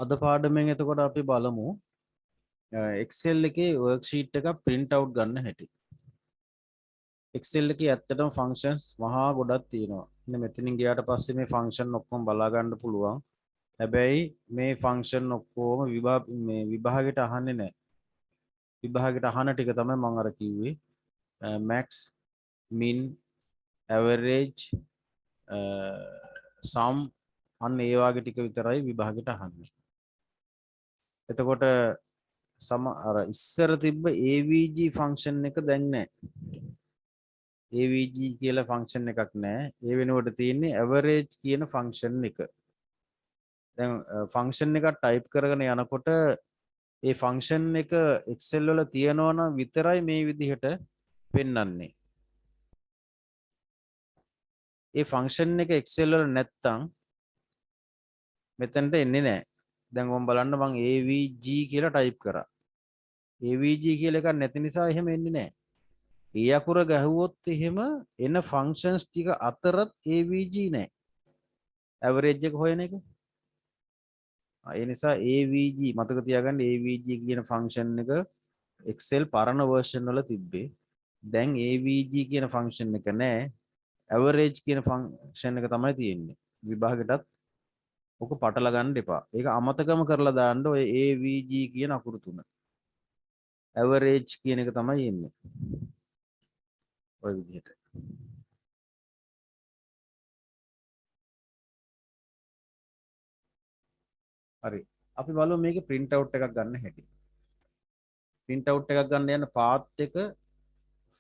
අද පාඩමෙන් එතකොට අපි බලමු Excel එකේ worksheet එක print out ගන්න හැටි. Excel එකේ ඇත්තටම functions මහා ගොඩක් තියෙනවා. ඉතින් මෙතනින් ගියාට පස්සේ මේ function ඔක්කොම බලා ගන්න පුළුවන්. හැබැයි මේ function ඔක්කොම විභාගයට අහන්නේ නැහැ. විභාගයට අහන ටික තමයි මම අර කිව්වේ. max, min, average, sum අන්න ඒ වගේ ටික විතරයි විභාගයට අහන්නේ. එතකොට අර ඉස්සර තිබ්බ AVG ෆන්ක්ෂන් එක දැන් නැහැ. AVG කියලා ෆන්ක්ෂන් එකක් නැහැ. ඒ වෙනුවට තියෙන්නේ average කියන ෆන්ක්ෂන් එක. දැන් ෆන්ක්ෂන් එකක් ටයිප් කරගෙන යනකොට ඒ ෆන්ක්ෂන් එක Excel වල තියෙනවා නම් විතරයි මේ විදිහට පෙන්වන්නේ. ඒ ෆන්ක්ෂන් එක Excel වල නැත්තම් මෙතනට එන්නේ නැහැ. දැන් ඔම් බලන්න මම AVG කියලා ටයිප් කරා. AVG කියලා එකක් නැති නිසා එහෙම එන්නේ නැහැ. ඒ අකුර ගැහුවොත් එහෙම එන ෆන්ක්ෂන්ස් ටික අතරත් AVG නැහැ. ඇවරේජ් එක හොයන එක. ඒ නිසා AVG මතක තියාගන්න AVG කියන ෆන්ක්ෂන් එක Excel පරණ version වල තිබ්බේ. දැන් AVG කියන ෆන්ක්ෂන් එක නැහැ. ඇවරේජ් කියන ෆන්ක්ෂන් එක තමයි තියෙන්නේ. විභාගෙටත් ඔක පටල ගන්න එපා. ඒක අමතකම කරලා දාන්න ඔය AVG කියන අකුරු තුන. ඇවරේජ් කියන එක තමයි එන්නේ. ඔය විදිහට. හරි. අපි බලමු මේකේ print out එකක් ගන්න හැටි. print out එකක් ගන්න යන path එක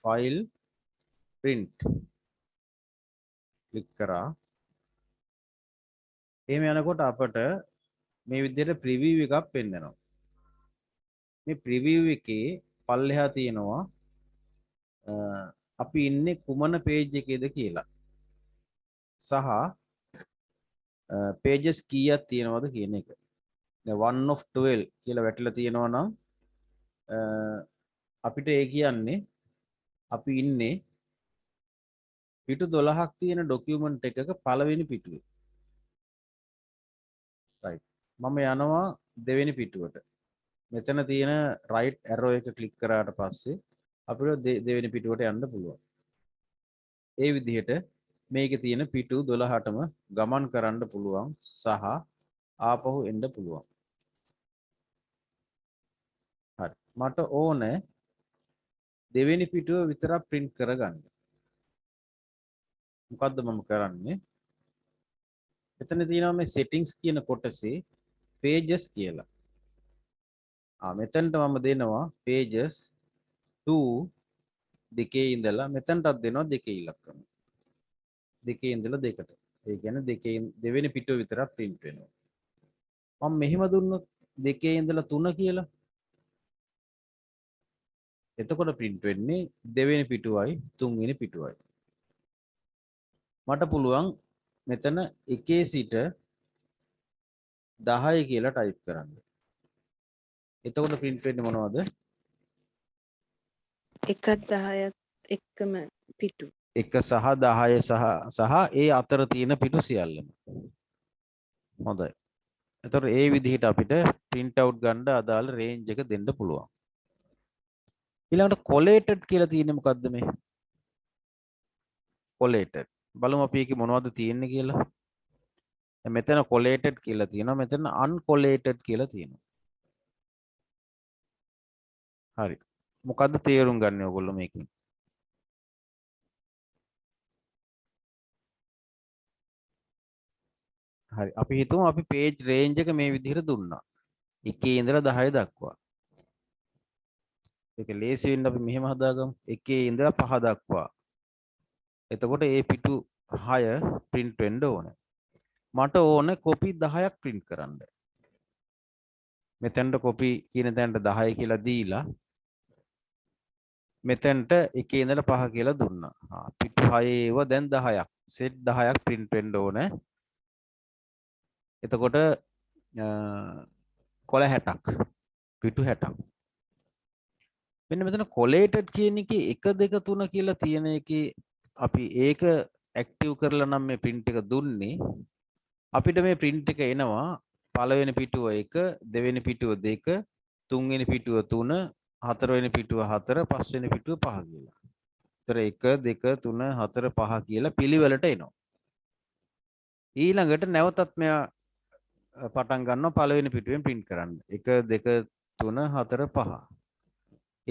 file print click කරා. එහෙම යනකොට අපට මේ විදිහට preview එකක් පෙන්නනවා. මේ preview එකේ පල්ලෙහා තියෙනවා අපි ඉන්නේ කුමන page එකේද කියලා. සහ pages කීයක් තියෙනවද කියන එක. දැන් 1 of 12 කියලා වැටලා තියෙනවා නම් අපිට ඒ කියන්නේ අපි ඉන්නේ පිටු 12ක් තියෙන ડોකියුමන්ට් එකක පළවෙනි පිටුවේ. right. මම යනවා දෙවෙනි පිටුවට. මෙතන තියෙන right arrow එක ක්ලික් කරාට පස්සේ අපිට දෙවෙනි පිටුවට යන්න පුළුවන්. ඒ විදිහට මේකේ තියෙන පිටු 12ටම ගමන් කරන්න පුළුවන් සහ ආපහු එන්න පුළුවන්. හරි. මට ඕනේ දෙවෙනි පිටුව විතරක් print කරගන්න. මොකද්ද මම කරන්නේ? එතන තියෙනවා මේ settings කියන කොටසේ pages කියලා. මෙතනට මම දෙනවා pages 2 දෙකේ ඉඳලා මෙතනටත් දෙනවා දෙකේ ඉලක්කම. දෙකේ ඉඳලා දෙකට. ඒ කියන්නේ දෙවෙනි පිටුව විතරක් print වෙනවා. මම මෙහෙම දුන්නොත් දෙකේ ඉඳලා 3 කියලා. එතකොට print වෙන්නේ දෙවෙනි පිටුවයි තුන්වෙනි පිටුවයි. මට පුළුවන් මෙතන 1 සිට 10 කියලා ටයිප් කරන්න. එතකොට print වෙන්නේ මොනවද? 1 10ත් එක්කම පිටු. 1 සහ 10 සහ ඒ අතර තියෙන පිටු සියල්ලම. හොඳයි. එතකොට ඒ විදිහට අපිට print out ගන්න අදාළ range එක දෙන්න පුළුවන්. ඊළඟට collated කියලා තියෙන්නේ මොකද්ද මේ? collated. බලමු අපි ඒකේ මොනවද තියෙන්නේ කියලා. මෙතන collated කියලා තියෙනවා. මෙතන uncollated කියලා තියෙනවා. හරි. මොකද්ද තේරුම් ගන්න ඕගොල්ලෝ මේකෙන්? හරි. අපි හිතමු අපි page range එක මේ විදිහට දුන්නා. 1 ඉඳලා 10 දක්වා. ඒක ලේසි වෙන්න අපි මෙහෙම හදාගමු. 1 ඉඳලා 5 දක්වා. එතකොට මේ පිටු 6 print වෙන්න ඕනේ. මට ඕනේ copy 10ක් print කරන්න. මෙතනට copy කියන තැනට 10 කියලා දීලා මෙතනට 1 ඉඳලා 5 කියලා දුන්නා. පිටු 6 ඒව දැන් 10ක්. set 10ක් print වෙන්න ඕනේ. එතකොට කොළ 60ක්. පිටු 60ක්. මෙන්න මෙතන collated කියන එකේ 1 2 3 කියලා තියෙන එකේ අපි ඒක ඇක්ටිව් කරලා නම් මේ print එක දුන්නේ. අපිට මේ print එක එනවා පළවෙනි පිටුව 1, දෙවෙනි පිටුව 2, තුන්වෙනි පිටුව 3, හතරවෙනි පිටුව 4, පස්වෙනි පිටුව 5 කියලා. ඒතර 1 2 3 4 5 කියලා පිළිවෙලට එනවා. ඊළඟට නැවතත් මෙයා පටන් ගන්නවා පළවෙනි පිටුවෙන් print කරන්න. 1 2 3 4 5.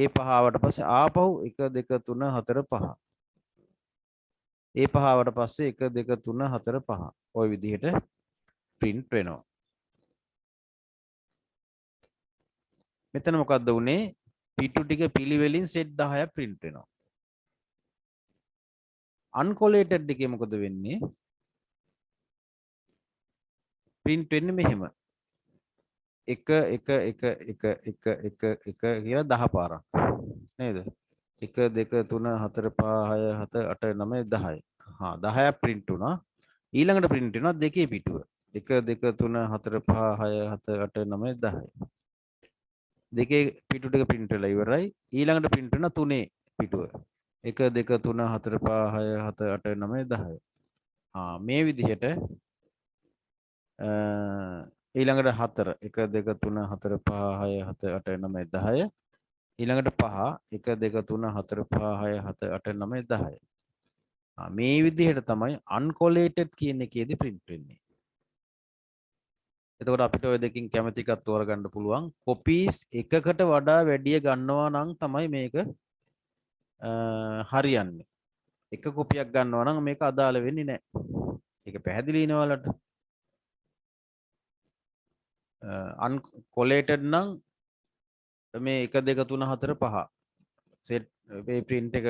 ඒ 5 ආවට පස්සේ ආපහු 1 2 3 4 5. ඒ 5 ආවට පස්සේ 1 2 3 4 5. ওই විදිහට print වෙනවා. මෙතන මොකද්ද උනේ? පිටු ටික පිළිවෙලින් set 10ක් print වෙනවා. uncollated එකේ මොකද වෙන්නේ? print වෙන්නේ මෙහෙම. 1 1 1 1 1 1 1 කියලා 10 පාරක්. නේද? 1 2 3 4 5 6 7 8 9 10. හා 10ක් print වුණා. ඊළඟට print වෙනවා දෙකේ පිටුව. 1 2 3 4 5 6 7 8 9 10. දෙකේ පිටු ටික print වෙලා ඉවරයි. ඊළඟට print වෙනවා තුනේ පිටුව. 1 2 3 4 5 6 7 8 9 10. හා මේ විදිහට ඊළඟට 4 1 2 3 4 5 6 7 8 9 10. ඊළඟට 5 1 2 3 4 5 6 7 8 9 10. මේ විදිහට තමයි uncollated කියන එකේදී print වෙන්නේ. එතකොට අපිට ඔය දෙකින් කැමති එකක් තෝරගන්න පුළුවන්. copies එකකට වඩා වැඩිය ගන්නවා නම් තමයි මේක හරියන්නේ. එක කොපියක් ගන්නවා නම් මේක අදාළ වෙන්නේ නැහැ. ඒක පැහැදිලි නේවලට. uncollated නම් මේ 1 2 3 4 5 set මේ print එක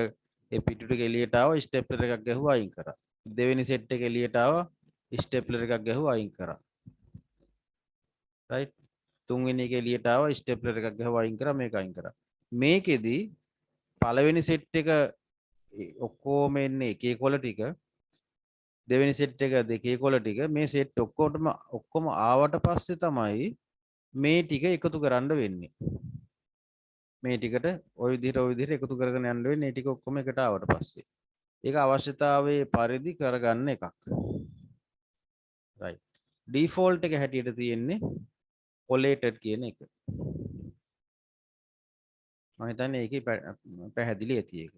ඒ පිටු ටික එළියට ආව stapler එකක් ගැහුවා අයින් කරා. දෙවෙනි set එක එළියට ආව stapler එකක් ගැහුවා අයින් කරා. right? තුන්වෙනි එක එළියට ආව stapler එකක් ගැහුවා අයින් කරා මේක අයින් කරා. මේකෙදි පළවෙනි set එක ඔක්කොම එන්නේ එකේ කොළ ටික. දෙවෙනි set එක දෙකේ කොළ ටික. මේ set ඔක්කොම ආවට පස්සේ තමයි මේ ටික එකතු කරන්න වෙන්නේ. මේ ටිකට ওই විදිහට එකතු කරගෙන යන්න වෙන්නේ. මේ ටික ඔක්කොම එකට ආවට පස්සේ. ඒක අවශ්‍යතාවයේ පරිදි කරගන්න එකක්. right. default එක හැටියට තියෙන්නේ collated කියන එක. මම හිතන්නේ ඒකේ පැහැදිලි ඇති ඒක.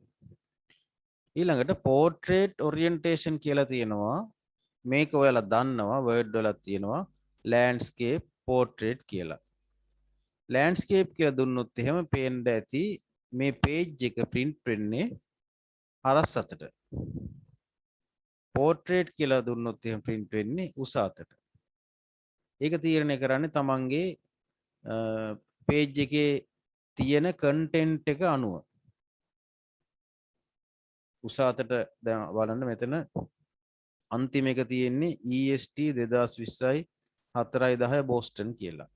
ඊළඟට portrait orientation කියලා තියෙනවා. මේක ඔයාලා දන්නවා word වල තියෙනවා landscape portrait කියලා. landscape කියලා දුන්නොත් එහෙම පේන්න ඇති මේ page එක print වෙන්නේ හරස් අතට. portrait කියලා දුන්නොත් එහෙම print වෙන්නේ උස අතට. ඒක තීරණය කරන්නේ තමන්ගේ page එකේ තියෙන content එක අනුව. උස අතට දැන් බලන්න මෙතන අන්තිම එක තියෙන්නේ EST 2020යි 4:10 බෝස්ටන් කියලා.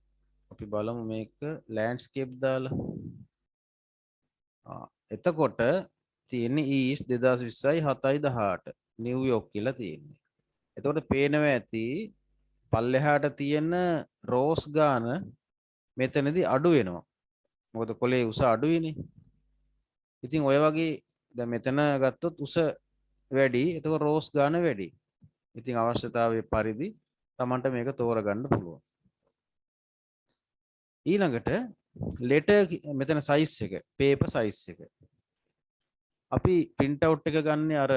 අපි බලමු මේක landscape දාලා. එතකොට තියෙන්නේ ES 2020යි 7:18 නිව්යෝක් කියලා තියෙන්නේ. එතකොට පේනවා ඇති පල්ලෙහාට තියෙන රෝස් ගාන මෙතනදී අඩු වෙනවා. මොකද කොලේ උස අඩුයිනේ. ඉතින් ඔය වගේ දැන් මෙතන ගත්තොත් උස වැඩි. එතකොට රෝස් ගාන වැඩි. ඉතින් අවශ්‍යතාවයේ පරිදි Tamanට මේක තෝරගන්න පුළුවන්. ඊළඟට letter මෙතන size එක, paper size එක. අපි print out එක ගන්න අර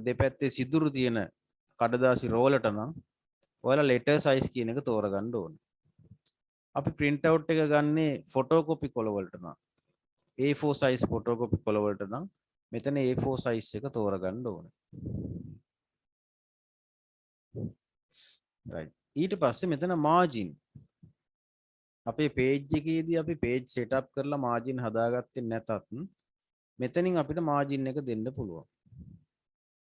දෙපැත්තේ සිදුරු තියෙන කඩදාසි රෝලට නම් ඔයාලා letter size කියන එක තෝරගන්න ඕනේ. අපි print out එක ගන්නේ photocopy කොළ වලට නම් A4 size photocopy කොළ වලට නම් මෙතන A4 size එක තෝරගන්න ඕනේ. right. ඊට පස්සේ මෙතන margin. අපේ page එකේදී අපි page setup කරලා margin හදාගත්තේ නැතත් මෙතනින් අපිට margin එක දෙන්න පුළුවන්.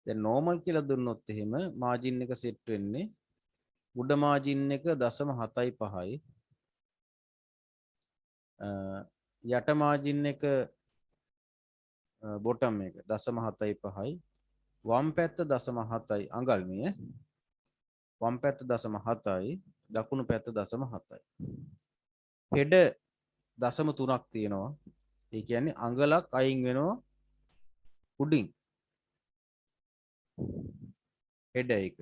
දැන් normal කියලා දුන්නොත් එහෙම margin එක set වෙන්නේ උඩ margin එක 0.75යි යට margin එක bottom එක 0.75යි වම් පැත්ත 0.7යි අඟල්මිය වම් පැත්ත 0.7යි දකුණු පැත්ත 0.7යි head 0.3ක් තියෙනවා. ඒ කියන්නේ අඟලක් අයින් වෙනවා උඩින්. head එක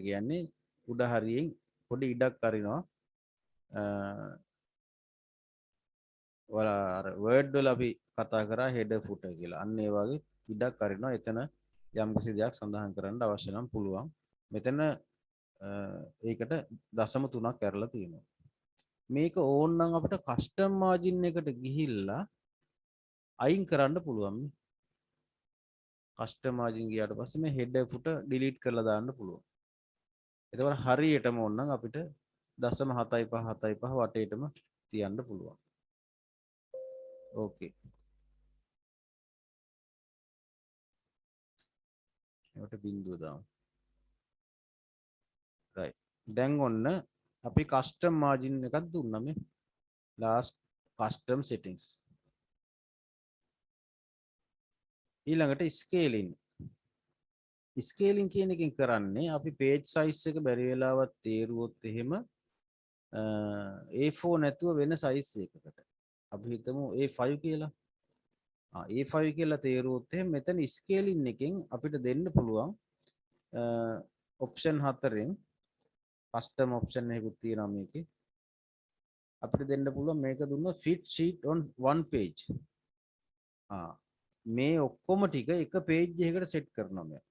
කියන්නේ උඩ හරියෙන් පොඩි ඉඩක් අරිනවා ඔයාලා අර වර්ඩ් වල අපි කතා කරා හෙඩර් ෆුටර් කියලා. අන්න ඒ වගේ ඉඩක් අරිනවා. එතන යම්කිසි දෙයක් සඳහන් කරන්න අවශ්‍ය නම් පුළුවන්. මෙතන ඒකට දශම 3ක් ඇරලා තියෙනවා. මේක ඕන නම් අපිට කස්ටම් මාජින් එකට ගිහිල්ලා අයින් කරන්න පුළුවන්. කස්ටම් මාජින් ගියාට පස්සේ මේ හෙඩර් ෆුටර් ඩිලීට් කරලා දාන්න පුළුවන්. එතකොට හරියටම ඕන නම් අපිට දශම 7.5 වටේටම තියන්න පුළුවන්. ඕකේ. ඒකට බිඳුව දාමු. right. දැන් ඔන්න අපි කස්ටම් මාජින් එකක් දුන්නා මේ last custom settings. ඊළඟට scaling. scaling කියන එකෙන් කරන්නේ අපි page size එක බැරි වෙලාවත් තේරුවොත් එහෙම A4 නැතුව වෙන size එකකට. අපි හිතමු A5 කියලා. A5 කියලා තේරුවොත් එහෙම මෙතන scaling එකෙන් අපිට දෙන්න පුළුවන් option 4ෙන් custom option එකකුත් තියෙනවා මේකේ. අපිට දෙන්න පුළුවන් මේක දුන්නොත් fit sheet on one page. මේ ඔක්කොම ටික එක page එකකට set කරනවා මම.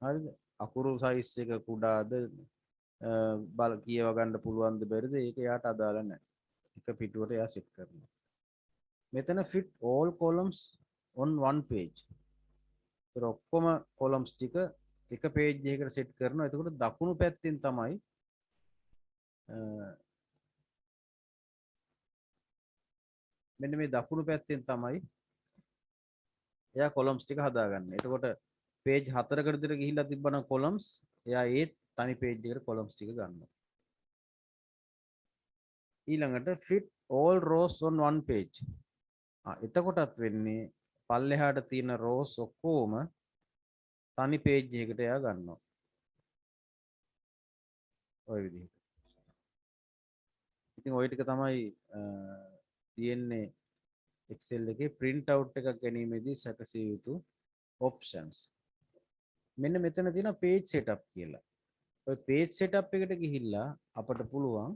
හරිද? අකුරු size එක කුඩාද බල කියව ගන්න පුළුවන්ද බැරිද ඒක යාට අදාළ නැහැ. එක පිටුවට එයා set කරනවා. මෙතන fit all columns on one page. ඒක ඔක්කොම columns ටික එක page එකකට set කරනවා. එතකොට දකුණු පැත්තෙන් තමයි මෙන්න මේ දකුණු පැත්තෙන් තමයි එයා columns ටික හදාගන්නේ. එතකොට page 4කට විතර ගිහිල්ලා තිබ්බනම් columns එයා ඒ තනි page එකට columns ටික ගන්නවා. ඊළඟට fit all rows on one page. එතකොටත් වෙන්නේ පල්ලෙහාට තියෙන rows ඔක්කොම තනි page එකකට එයා ගන්නවා. ඔය විදිහට. ඉතින් ওই ටික තමයි තියෙන්නේ Excel එකේ print out එකක් ගැනීමේදී සැකසිය යුතු options. මෙන්න මෙතන තියෙන page setup කියලා. ඔය page setup එකට ගිහිල්ලා අපට පුළුවන්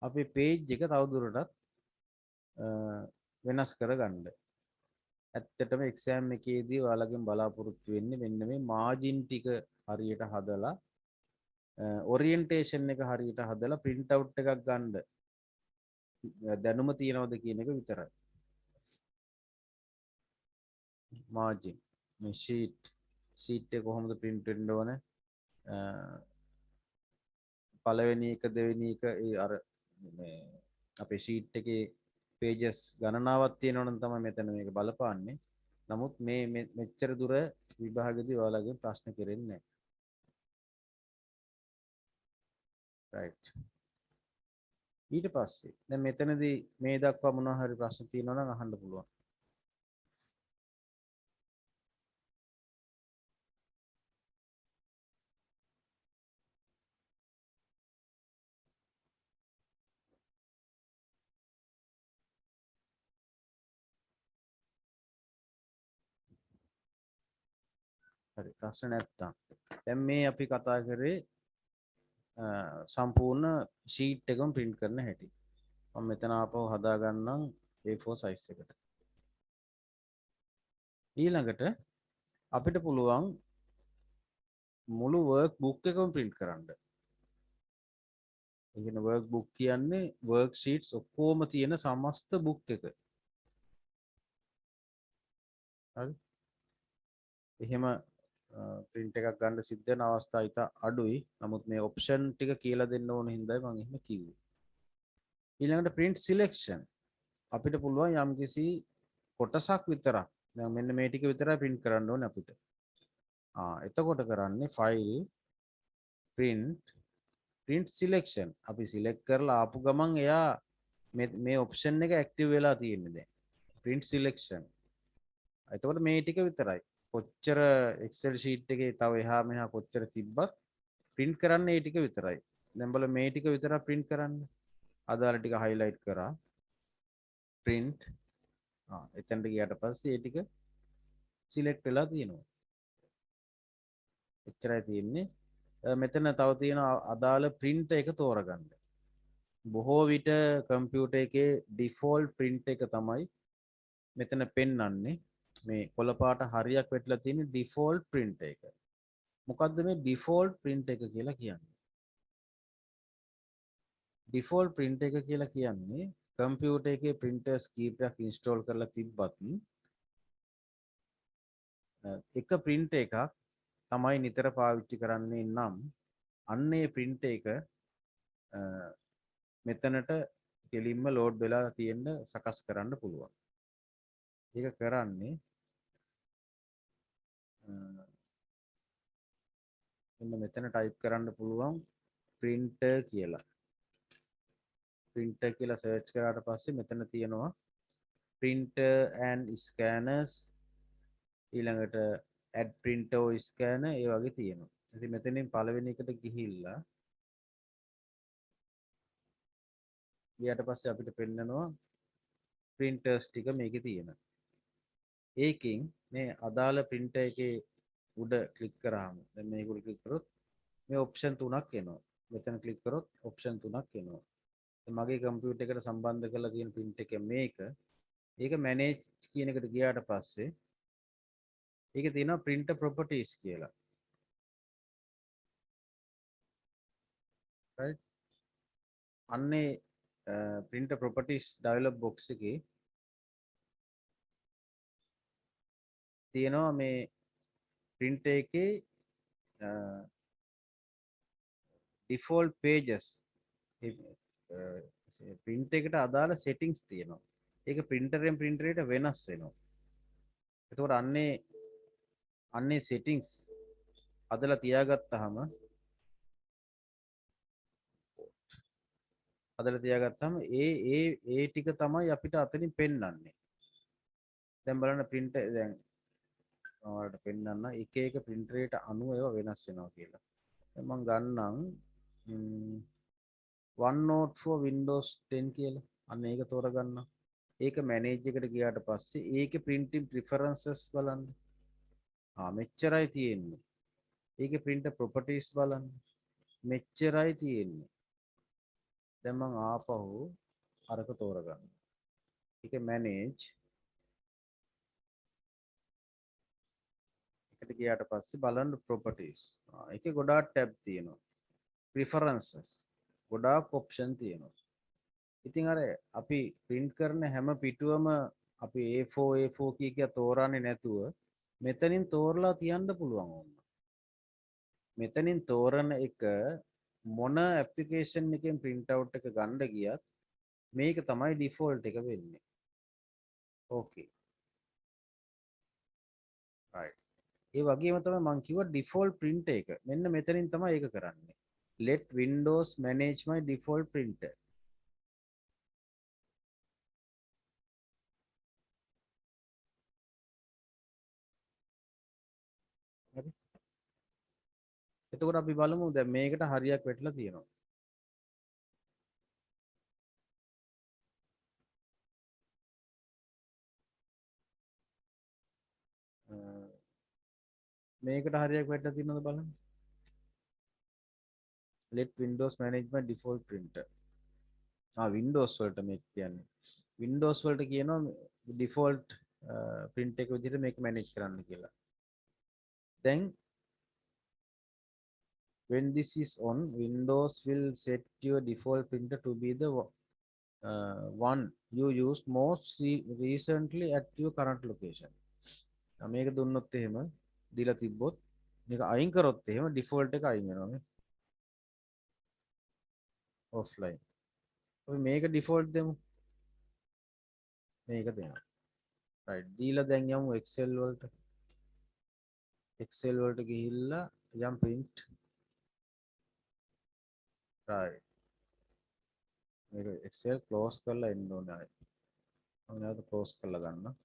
අපේ page එක තවදුරටත් වෙනස් කරගන්න. ඇත්තටම exam එකේදී ඔයාලගෙන් බලාපොරොත්තු වෙන්නේ මෙන්න මේ margin ටික හරියට හදලා orientation එක හරියට හදලා print out එකක් ගන්න දැනුම තියනවද කියන එක විතරයි. margin මේ sheet එක කොහොමද print වෙන්න ඕන? පළවෙනි එක දෙවෙනි එක ඒ අර මේ අපේ sheet එකේ pages ගණනාවක් තියෙනවනම් තමයි මෙතන මේක බලපාන්නේ. නමුත් මේ මෙච්චර දුර විභාගෙදී ඔයාලගේ ප්‍රශ්න කෙරෙන්නේ නැහැ. right. ඊට පස්සේ දැන් මෙතනදී මේ දක්වා මොනවා හරි ප්‍රශ්න තියෙනවා නම් අහන්න පුළුවන්. හරි ප්‍රශ්න නැත්තම් දැන් මේ අපි කතා කරේ සම්පූර්ණ sheet එකම print කරන හැටි. මම මෙතන ආපහු හදා ගන්නම් A4 size එකට. ඊළඟට අපිට පුළුවන් මුළු work book එකම print කරන්න. ඒ කියන්නේ work book කියන්නේ work sheets ඔක්කොම තියෙන සමස්ත book එක. හරි. එහෙම print එකක් ගන්න සිද්ධ වෙන අවස්ථා ඉතා අඩුයි. නමුත් මේ option ටික කියලා දෙන්න ඕන හින්දායි මම එහෙම කිව්වේ. ඊළඟට print selection අපිට පුළුවන් යම්කිසි කොටසක් විතරක් දැන් මෙන්න මේ ටික විතරයි print කරන්න ඕනේ අපිට. එතකොට කරන්නේ file print selection අපි select කරලා ආපු ගමන් එයා මේ option එක active වෙලා තියෙන්නේ දැන් print selection. එතකොට මේ ටික විතරයි. කොච්චර Excel sheet එකේ තව එහා මෙහා කොච්චර තිබ්බත් print කරන්න මේ ටික විතරයි. දැන් බලන්න මේ ටික විතරක් print කරන්න. අදාළ ටික highlight කරා. print එතනට ගියාට පස්සේ මේ ටික select වෙලා තියෙනවා. එච්චරයි තියෙන්නේ. මෙතන තව තියෙන අදාළ print එක තෝරගන්න. බොහෝ විට කම්පියුටර් එකේ default print එක තමයි මෙතන පෙන්වන්නේ. මේ කොළ පාට හරියක් වෙట్లా තියෙන default print එක. මොකද්ද මේ default print එක කියලා කියන්නේ? default print එක කියලා කියන්නේ කම්පියුටර් එකේ printers කීපයක් install කරලා තිබ්බත් එක print එකක් තමයි නිතර පාවිච්චි කරන්නේ නම් අන්නේ print එක මෙතනට කෙලින්ම load වෙලා තියෙන්න සකස් කරන්න පුළුවන්. ඒක කරන්නේ මෙන්න මෙතන type කරන්න පුළුවන් printer කියලා. printer කියලා search කරාට පස්සේ මෙතන තියෙනවා printer and scanners ඊළඟට add printer or scanner ඒ වගේ තියෙනවා. ඉතින් මෙතනින් පළවෙනි එකට ගිහිල්ලා ඊට පස්සේ අපිට පෙන්නනවා printers ටික මේකේ තියෙනවා. ඒකෙන් මේ අදාළ printer එකේ උඩ ක්ලික් කරාම දැන් මේක උඩ ක්ලික් කරොත් මේ ඔප්ෂන් තුනක් එනවා. මෙතන ක්ලික් කරොත් ඔප්ෂන් තුනක් එනවා. මගේ කම්පියුටර් එකට සම්බන්ධ කරලා තියෙන print එක මේක. ඒක manage කියන එකට ගියාට පස්සේ ඒකේ තියෙනවා printer properties කියලා. right අන්නේ printer properties dialog box එකේ තියෙනවා මේ printer එකේ default pages print එකට අදාළ settings තියෙනවා. ඒක printer එකෙන් printer එකට වෙනස් වෙනවා. එතකොට අන්නේ settings අදලා තියාගත්තාම ඒ ටික තමයි අපිට අතනින් පෙන්වන්නේ. දැන් බලන්න printer දැන් ඔයාලට පෙන්වන්න එක එක printer එකට අනුව ඒවා වෙනස් වෙනවා කියලා. දැන් මම ගන්නම් OneNote for Windows 10 කියලා. අන්න ඒක තෝරගන්න. ඒක manage එකට ගියාට පස්සේ ඒකේ printing preferences බලන්න. මෙච්චරයි තියෙන්නේ. ඒකේ printer properties බලන්න. මෙච්චරයි තියෙන්නේ. දැන් මම ආපහු අරක තෝරගන්න. ඒකේ manage එකට ගියාට පස්සේ බලන්න properties. ඒකේ ගොඩාක් tab තියෙනවා. preferences ගොඩාක් option තියෙනවා. ඉතින් අර අපි print කරන හැම පිටුවම අපි A4 කිය තෝරන්නේ නැතුව මෙතනින් තෝරලා තියන්න පුළුවන් ඕන. මෙතනින් තෝරන එක මොන application එකෙන් print out එක ගන්න ගියත් මේක තමයි default එක වෙන්නේ. okay right ඒ වගේම තමයි මම කිව්වා default print එක මෙන්න මෙතනින් තමයි ඒක කරන්නේ. let Windows manage my default printer. හරි. එතකොට අපි බලමු දැන් මේකට හරියක් වැටලා තියෙනවා. මේකට හරියක් වැටලා තියෙනවද බලන්න. let Windows manage my default printer. Windows වලට මේක කියන්නේ. Windows වලට කියනවා default print එක විදිහට මේක manage කරන්න කියලා. Then when this is on, Windows will set your default printer to be the one you used most recently at your current location. මේක දුන්නොත් එහෙම දීලා තිබ්බොත් මේක අයින් කරොත් එහෙම default එක අයින් වෙනවා නේ. offline. අපි මේක default දෙමු. මේක දෙනවා. right දීලා දැන් යමු Excel වලට. Excel වලට ගිහිල්ලා යම් print right මේක Excel close කරලා එන්න ඕනේ. මම නැවත close කරලා ගන්න.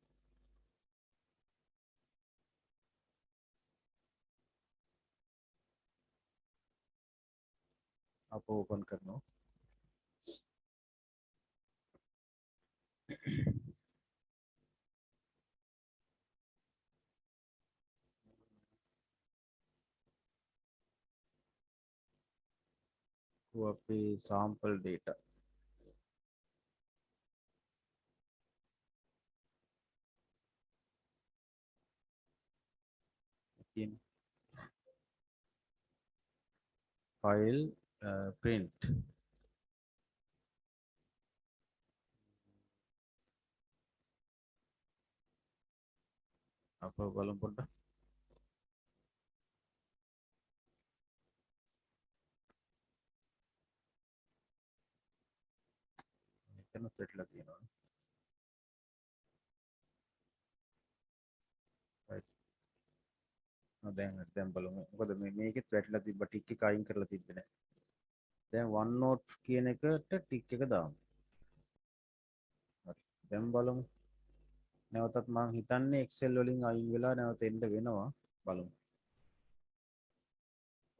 අප open කරනවා. वो आपकी sample data in file print apa බලමු පොඩ්ඩක් මෙතන පැටලලා තියෙනවා right දැන් බලමු මොකද මේකෙත් පැටලලා තිබ්බ ටික් එක අයින් කරලා තිබ්බේ නෑ දැන් OneNote කියන එකට ටික් එක දාමු හරි දැන් බලමු නැවතත් මම හිතන්නේ Excel වලින් අයින් වෙලා නැවත එන්න වෙනවා බලමු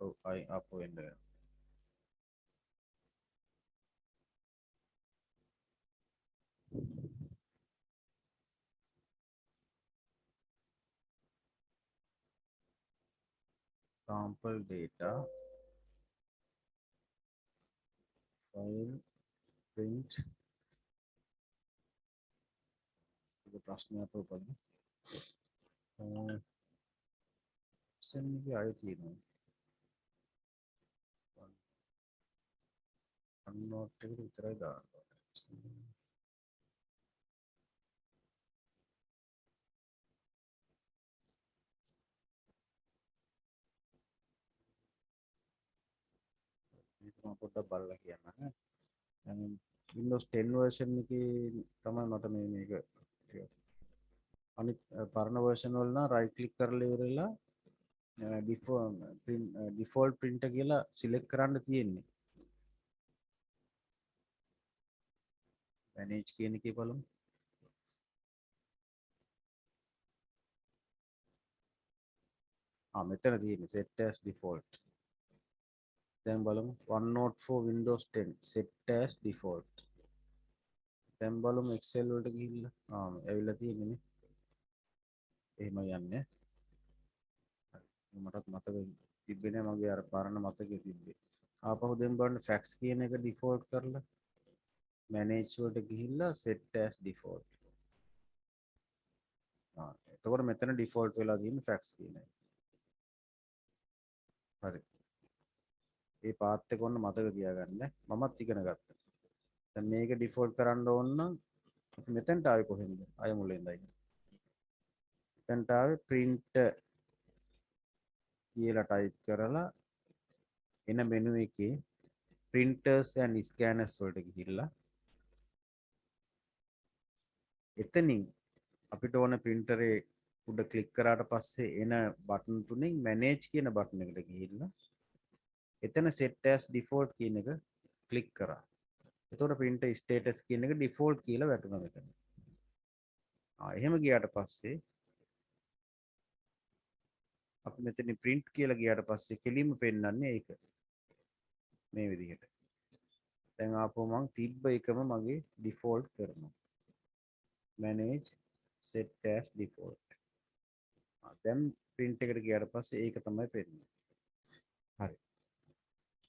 ඔව් අයින් අපෝ එන්න වෙනවා sample data file print ඒක ප්‍රශ්නයක් උපදින send එකේ ආයෙ තියෙනවා OneNote එකට විතරයි දාන්න මේක මම පොඩ්ඩක් බලලා කියන්නම් ඈ දැන් Windows 10 version එකේ තමයි මට මේක අනිත් පරණ version වල නම් right click කරලා ඉවරලා default printer කියලා select කරන්න තියෙන්නේ manage කියන එකේ බලමු මෙතන තියෙන්නේ set as default දැන් බලමු OneNote for Windows 10 set as default දැන් බලමු Excel වලට ගිහිල්ලා ඇවිල්ලා තියෙන්නේ නේ එහෙම යන්නේ මටත් මතක තිබ්බේ නෑ මගේ අර පරණ මතකෙ තිබ්බේ ආපහු දැන් බලන්න fax කියන එක default කරලා manage වලට ගිහිල්ලා set as default එතකොට මෙතන default වෙලා තියෙන්නේ fax කියන එක හරි ඒ පාත් එක ඔන්න මතක තියාගන්න මමත් ඉගෙන ගත්තා දැන් මේක default කරන්න ඕන නම් අපි මෙතනට ආවේ කොහෙන්ද අය මුලින් ඉඳලා මෙතනට ආවේ print කියලා type කරලා එන menu එකේ printers and scanners වලට ගිහිල්ලා එතනින් අපිට ඕන printerේ උඩ ක්ලික් කරාට පස්සේ එන බටන් තුنين manage කියන බටන් එකට ගිහිල්ලා එතන set as default කියන එක ක්ලික් කරා. එතකොට printer status කියන එක default කියලා වැටුණා මෙතන. එහෙම ගියාට පස්සේ අපි මෙතන print කියලා ගියාට පස්සේ කෙලින්ම පෙන්වන්නේ ඒක. මේ විදිහට. දැන් ආපහු මම තිබ්බ එකම මගේ default කරනවා. manage set as default. දැන් print එකට ගියාට පස්සේ ඒක තමයි පෙන්නන්නේ. හරි.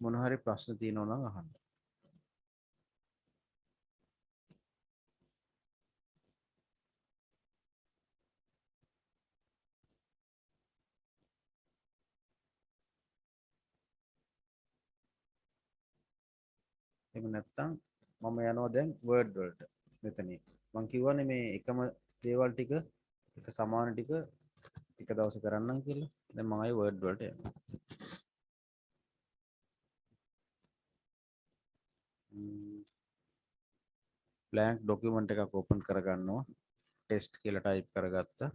මොන හරි ප්‍රශ්න තියෙනවා නම් අහන්න. එහෙම නැත්නම් මම යනවා දැන් word වලට. මෙතනින්. මම කිව්වනේ මේ එකම දේවල් ටික එක සමාන ටික ටික දවස් කරන්නම් කියලා. දැන් මම ආයේ word වලට යනවා. blank document එකක් open කරගන්නවා. test කියලා type කරගත්තා.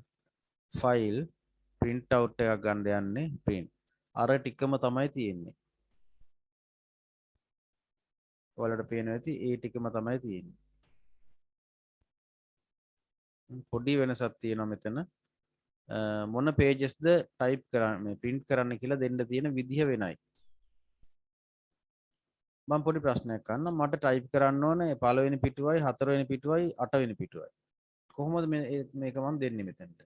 file print out එකක් ගන්න යන්නේ print. අර ටිකම තමයි තියෙන්නේ. ඔයාලට පේනවා ඇති ඒ ටිකම තමයි තියෙන්නේ. පොඩි වෙනසක් තියෙනවා මෙතන. මොන pagesද type කරන්න මේ print කරන්න කියලා දෙන්න තියෙන විදිහ වෙනයි. මම පොඩි ප්‍රශ්නයක් අහන්නම් මට type කරන්න ඕනේ පළවෙනි පිටුවයි හතරවෙනි පිටුවයි අටවෙනි පිටුවයි. කොහොමද මේක මම දෙන්නේ මෙතනට?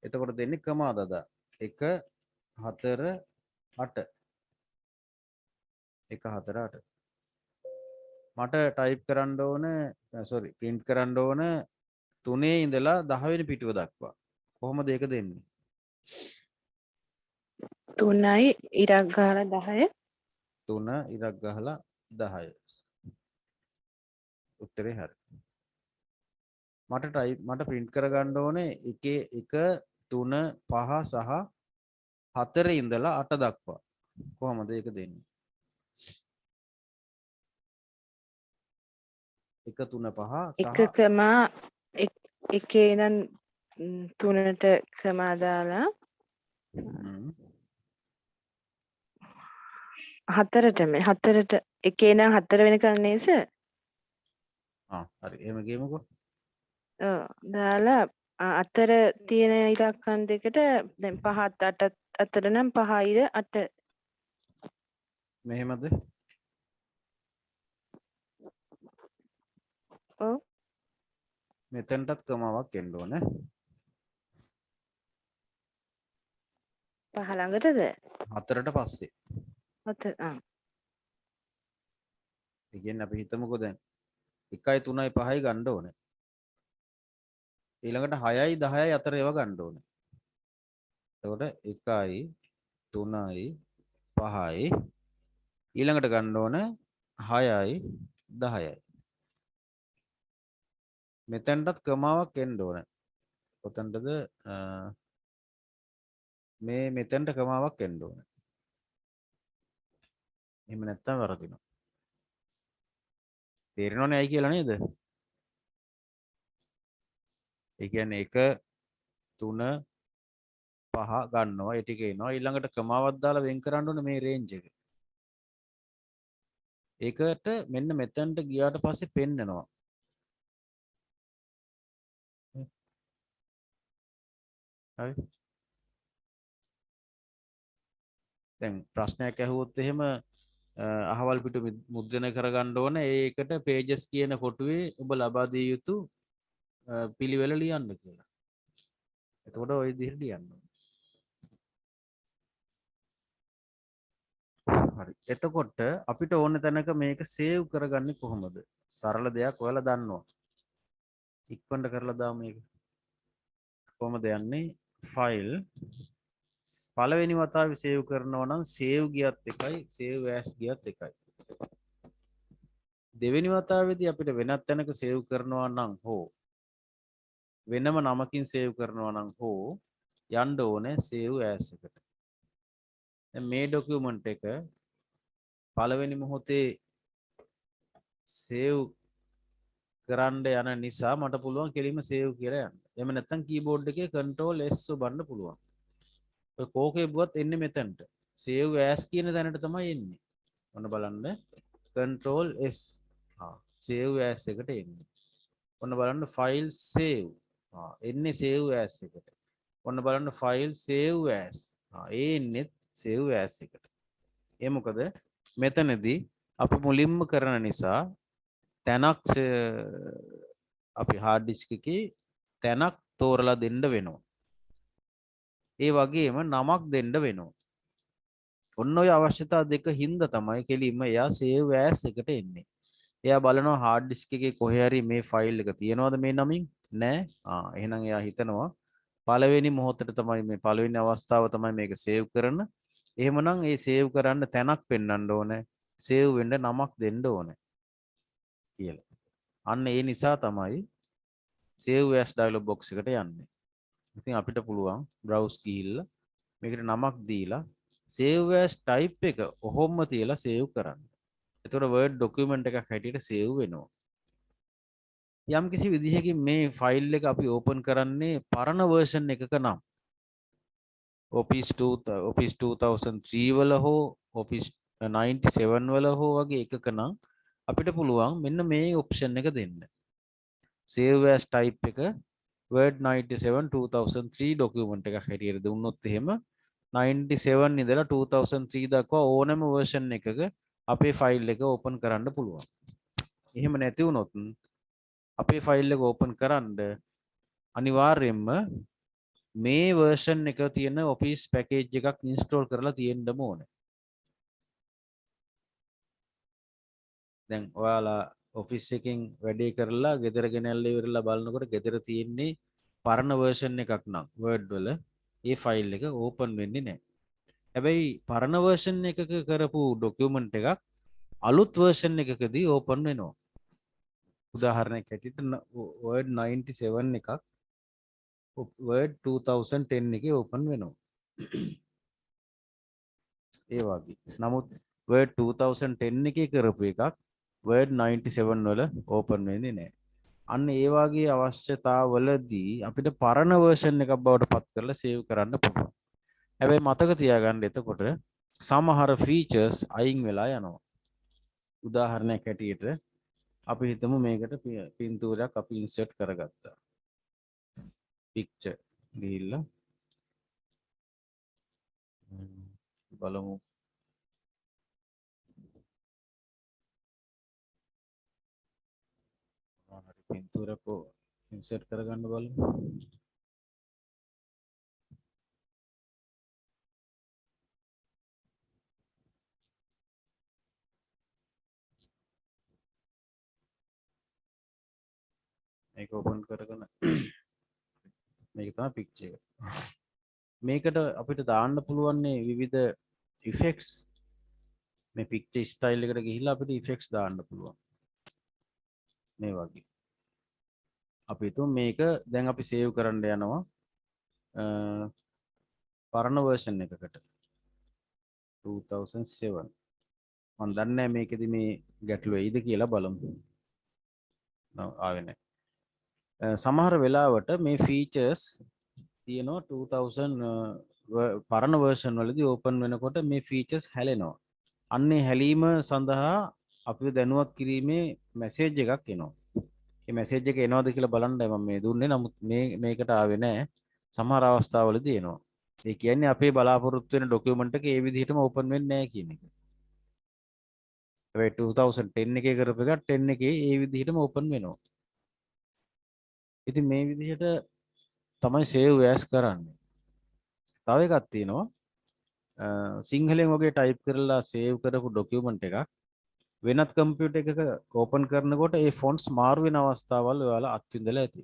එතකොට දෙන්නේ ක්‍රමාදද 1 4 8 1 4 8 මට ටයිප් කරන්න ඕන සෝරි print කරන්න ඕන 3 ඉඳලා 10 වෙනි පිටුව දක්වා කොහොමද ඒක දෙන්නේ 3යි ඉරක් ගහලා 10 3 ඉරක් ගහලා 10 උත්තරේ හරි මට print කරගන්න ඕනේ 1 1 3 5 සහ 4 ඉඳලා 8 දක්වා කොහොමද ඒක දෙන්නේ 1 3 5 සහ එකකමා එකේ ඉඳන් 3ට කමා දාලා හතරටම හතරට එකේ ඉඳන් 4 වෙනකන් නේද හරි එහෙම ගියමුකෝ ඔව් දාලා අතර තියෙන ඉලක්කම් දෙකට දැන් 5ත් 8ත් අතර නම් 5 8 මෙහෙමද ඔව් මෙතනටත් කමාවක් එන්න ඕනේ 5 ළඟටද හතරට පස්සේ 4 ඒ කියන්නේ අපි හිතමුකෝ දැන් 1යි 3යි 5යි ගන්න ඕනේ ඊළඟට 6යි 10යි අතර ඒවා ගන්න ඕනේ එතකොට 1යි 3යි 5යි ඊළඟට ගන්න ඕන 6යි 10යි මෙතනටත් ක්‍රමාවක් එන්න ඕන කොතනටද මේ මෙතනට ක්‍රමාවක් එන්න ඕන එහෙම නැත්තම් වරදිනවා තේරෙනවනේ ඇයි කියලා නේද ඒ කියන්නේ 1 3 5 ගන්නවා ඒ ටික එනවා ඊළඟට ක්‍රමාවක් දාලා වෙන් කරන්න ඕනේ මේ රේන්ජ් එක ඒකට මෙන්න මෙතනට ගියාට පස්සේ පෙන්නනවා හරි දැන් ප්‍රශ්නයක් ඇහුවොත් එහෙම අහවල් පිටු මුද්‍රණය කරගන්න ඕන ඒකට pages කියන කොටුවේ ඔබ ලබා දිය යුතු පිළිවෙල ලියන්න කියලා. එතකොට ওই විදිහට ලියන්න ඕන. හරි. එතකොට අපිට ඕන තැනක මේක සේව් කරගන්නේ කොහොමද? සරල දෙයක් ඔයාලා දන්නවා. ඉක්මනට කරලා දාමු මේක. කොහොමද යන්නේ? ෆයිල් පළවෙනි වතාවේ සේව් කරනවා නම් සේව් ගියත් එකයි සේව් ඇස් ගියත් එකයි. දෙවෙනි වතාවේදී අපිට වෙනත් තැනක සේව් කරනවා නම් හෝ වෙනම නමකින් සේව් කරනවා නම් හෝ යන්න ඕනේ සේව් ඇස් එකට. දැන් මේ ડોකියුමන්ට් එක පළවෙනි මොහොතේ සේව් කරන්න යන නිසා මට පුළුවන් කෙලින්ම සේව් කියලා යන්න. එහෙම නැත්නම් කීබෝඩ් එකේ control S ඔබන්න පුළුවන්. ඔය කෝකේ බුවත් එන්නේ මෙතනට. save as කියන තැනට තමයි එන්නේ. ඔන්න බලන්න control S. save as එකට එන්නේ. ඔන්න බලන්න file save. එන්නේ save as එකට. ඔන්න බලන්න file save as. ඒ එන්නේ save as එකට. ඒ මොකද මෙතනදී අපි මුලින්ම කරන නිසා තැනක් අපි hard disk එකේ තැනක් තෝරලා දෙන්න වෙනවා. ඒ වගේම නමක් දෙන්න වෙනවා. ඔන්න ඔය අවශ්‍යතා දෙක හින්දා තමයි කෙලින්ම එයා save as එකට එන්නේ. එයා බලනවා hard disk එකේ කොහේ හරි මේ ෆයිල් එක තියෙනවද මේ නමින්? නෑ. එහෙනම් එයා හිතනවා පළවෙනි මොහොතේ තමයි මේ පළවෙනි අවස්ථාව තමයි මේක save කරන. එහෙමනම් ඒ save කරන්න තැනක් පෙන්වන්න ඕනේ. save වෙන්න නමක් දෙන්න ඕනේ කියලා. අන්න ඒ නිසා තමයි save as dialog box එකට යන්නේ. ඉතින් අපිට පුළුවන් browse ගිහිල්ලා මේකට නමක් දීලා save as type එක ඔහොම තියලා save කරන්න. එතකොට word document එකක් හැටියට save වෙනවා. යම් කිසි විදිහකින් මේ ෆයිල් එක අපි open කරන්නේ පරණ version එකක නම් Office 2003 වල හෝ Office 97 වල හෝ වගේ එකක නම් අපිට පුළුවන් මෙන්න මේ option එක දෙන්න. save as type එක Word 97 2003 document එකක් හැටියට දුන්නොත් එහෙම 97 ඉඳලා 2003 දක්වා ඕනෑම version එකක අපේ ෆයිල් එක open කරන්න පුළුවන්. එහෙම නැති වුණොත් අපේ ෆයිල් එක open කරන්න අනිවාර්යයෙන්ම මේ version එක තියෙන office package එකක් install කරලා තියෙන්න ඕනේ. දැන් ඔයාලා office එකෙන් වැඩේ කරලා ගෙදර ගෙනල්ලා ඉවරලා බලනකොට ගෙදර තියෙන්නේ පරණ version එකක් නම් Word වල ඒ file එක open වෙන්නේ නැහැ. හැබැයි පරණ version එකක කරපු document එකක් අලුත් version එකකදී open වෙනවා. උදාහරණයක් ඇටියට Word 97 එකක් Word 2010 එකේ open වෙනවා. ඒ වගේ. නමුත් Word 2010 එකේ කරපු එකක් Word 97 වල open වෙන්නේ නැහැ. අන්න ඒ වගේ අවශ්‍යතාවලදී අපිට පරණ version එකක් බවට පත් කරලා save කරන්න පුළුවන්. හැබැයි මතක තියාගන්න එතකොට සමහර features අයින් වෙලා යනවා. උදාහරණයක් ඇටියට අපි හිතමු මේකට පින්තූරයක් අපි insert කරගත්තා. picture ගිහිල්ලා බලමු හරි පින්තූරයක් insert කරගන්න බලමු. මේක open කරගෙන මේක තමයි picture එක. මේකට අපිට දාන්න පුළුවන් විවිධ effects මේ picture style එකට ගිහිල්ලා අපිට effects දාන්න පුළුවන්. මේ වගේ. අපි හිතමු මේක දැන් අපි save කරන්න යනවා පරණ version එකකට 2007. මම දන්නේ නැහැ මේකෙදි මේ ගැටලුව එයිද කියලා බලමු. ආවේ නැහැ. සමහර වෙලාවට මේ features තියෙනවා 2000 පරණ version වලදී open වෙනකොට මේ features හැලෙනවා. අන්නේ හැලීම සඳහා අපිව දැනුවත් කිරීමේ message එකක් එනවා. මේ message එක එනවද කියලා බලන්නයි මම මේ දුන්නේ. නමුත් මේකට ආවේ නැහැ. සමහර අවස්ථාවලදී එනවා. ඒ කියන්නේ අපේ බලාපොරොත්තු වෙන document එක ඒ විදිහටම open වෙන්නේ නැහැ කියන එක. හැබැයි 2010 එකේ කරපු එක 10 එකේ ඒ විදිහටම open වෙනවා. ඉතින් මේ විදිහට තමයි save as කරන්නේ. තව එකක් තියෙනවා. සිංහලෙන් වගේ ටයිප් කරලා save කරපු document එකක් වෙනත් කම්පියුටර් එකක ඕපන් කරනකොට ඒ ෆොන්ට්ස් මාරු වෙන අවස්ථාවල් ඔයාලා අත්විඳලා ඇති.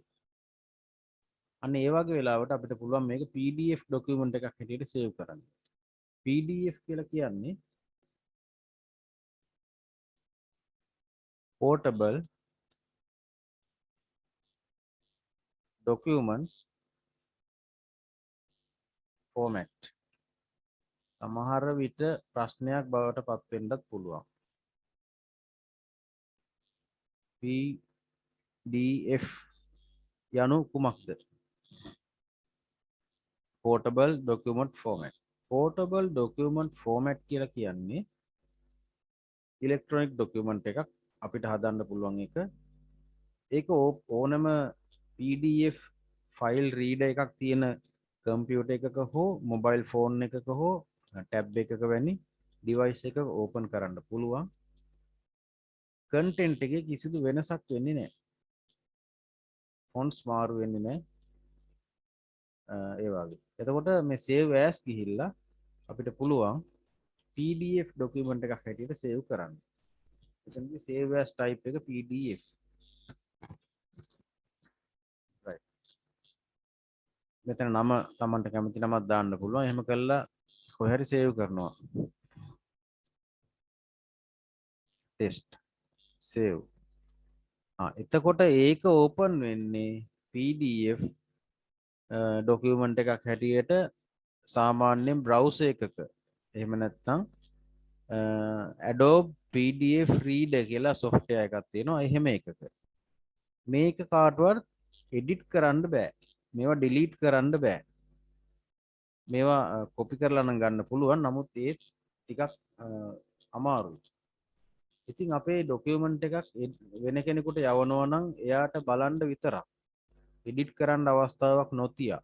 අන්න ඒ වගේ වෙලාවට අපිට පුළුවන් මේක PDF document එකක් හැටියට save කරන්න. PDF කියලා කියන්නේ portable document format. සමහර විට ප්‍රශ්නයක් බවට පත් වෙන්නත් පුළුවන්. PDF යනු කුමක්ද? portable document format. portable document format කියලා කියන්නේ electronic document එකක් අපිට හදන්න පුළුවන් එක. ඒක ඕනම PDF file reader එකක් තියෙන කම්පියුටර් එකක හෝ මොබයිල් ෆෝන් එකක හෝ ටැබ් එකක වැනි ඩිවයිස් එකක ඕපන් කරන්න පුළුවන්. කන්ටෙන්ට් එකේ කිසිදු වෙනසක් වෙන්නේ නැහැ. ෆොන්ට්ස් මාරු වෙන්නේ නැහැ. ඒ වගේ. එතකොට මේ save as ගිහිල්ලා අපිට පුළුවන් PDF document එකක් හැටියට save කරන්න. එතනදී save as type එක PDF. right. මෙතන නම Tamanට කැමති නමක් දාන්න පුළුවන්. එහෙම කළා කොහේ හරි save කරනවා. test save. එතකොට ඒක open වෙන්නේ PDF document එකක් හැටියට සාමාන්‍යයෙන් browser එකක. එහෙම නැත්නම් Adobe PDF Reader කියලා software එකක් තියෙනවා. එහෙම එකක. මේක කාටවත් edit කරන්න බෑ. මේවා delete කරන්න බෑ. මේවා copy කරලා නම් ගන්න පුළුවන්. නමුත් ඒ ටිකක් අමාරුයි. ඉතින් අපේ document එකක් වෙන කෙනෙකුට යවනවා නම් එයාට බලන්න විතරක් edit කරන්න අවස්ථාවක් නොතියා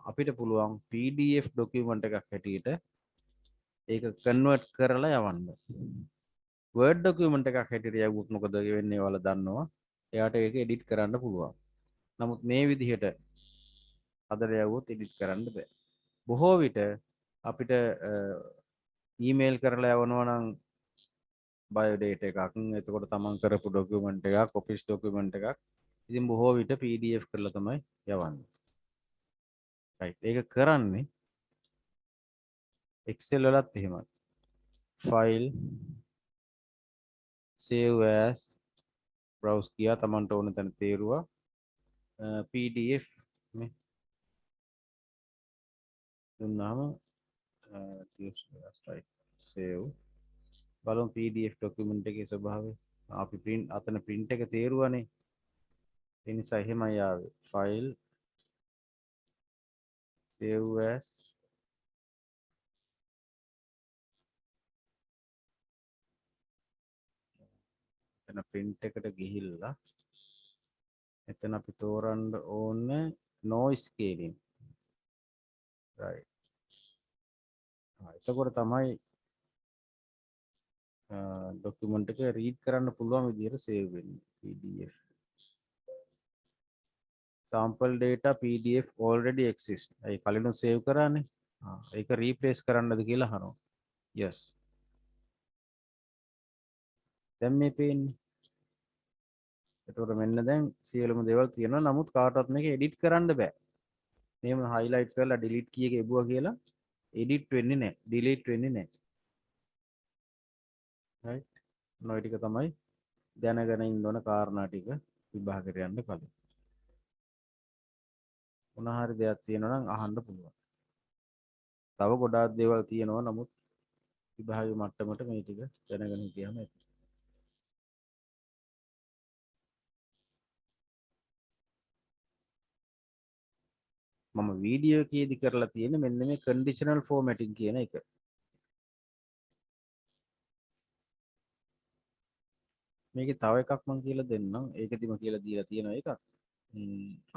අපිට පුළුවන් PDF document එකක් හැටියට ඒක convert කරලා යවන්න. Word document එකක් හැටියට යවුවොත් මොකද වෙන්නේ ඔයාලා දන්නවා. එයාට ඒක edit කරන්න පුළුවන්. නමුත් මේ විදිහට හදලා යවුවොත් edit කරන්න බෑ. බොහෝ විට අපිට ඊමේල් කරලා යවනවා නම් බයෝඩේටා එකක්, එතකොට තමන් කරපු ඩොකියුමන්ට් එකක්, ඔෆිස් ඩොකියුමන්ට් එකක්. ඉතින් බොහෝ විට PDF කරලා තමයි යවන්නේ. right. ඒක කරන්නේ Excel වලත් එහෙමයි. file save as browse කියා තමන්ට ඕන තැන තේරුවා PDF මේ දුන්නාම right save බලමු PDF document එකේ ස්වභාවය. අපි print අතන print එක තේරුවානේ. ඒ නිසා එහෙමයි ආවේ. file save as එතන print එකට ගිහිල්ලා එතන අපි තෝරන්න ඕනේ no scaling. right. එතකොට තමයි document එක read කරන්න පුළුවන් විදිහට save වෙන්නේ. PDF sample data PDF already exist. ඒ කලින් save කරානේ. ඒක replace කරන්නද කියලා අහනවා. yes. දැන් මේ පේන්නේ. එතකොට මෙන්න දැන් සියලුම දේවල් තියෙනවා. නමුත් කාටවත් මේක edit කරන්න බෑ. මේව highlight කරලා delete key එක එබුවා කියලා edit වෙන්නේ නැහැ. delete වෙන්නේ නැහැ. right. ඔය ටික තමයි දැනගෙන ඉන්න ඕන කාරණා ටික විභාගයට යන්න කලින්. මොන හරි දෙයක් තියෙනවා නම් අහන්න පුළුවන්. තව ගොඩාක් දේවල් තියෙනවා. නමුත් විභාගයේ මට්ටමට මේ ටික දැනගෙන හිටියම ඇති. මම වීඩියෝ එකේදී කරලා තියෙන්නේ මෙන්න මේ conditional formatting කියන එක. මේකේ තව එකක් මම කියලා දෙන්නම්. ඒකෙදිම කියලා දීලා තියෙන එකක්.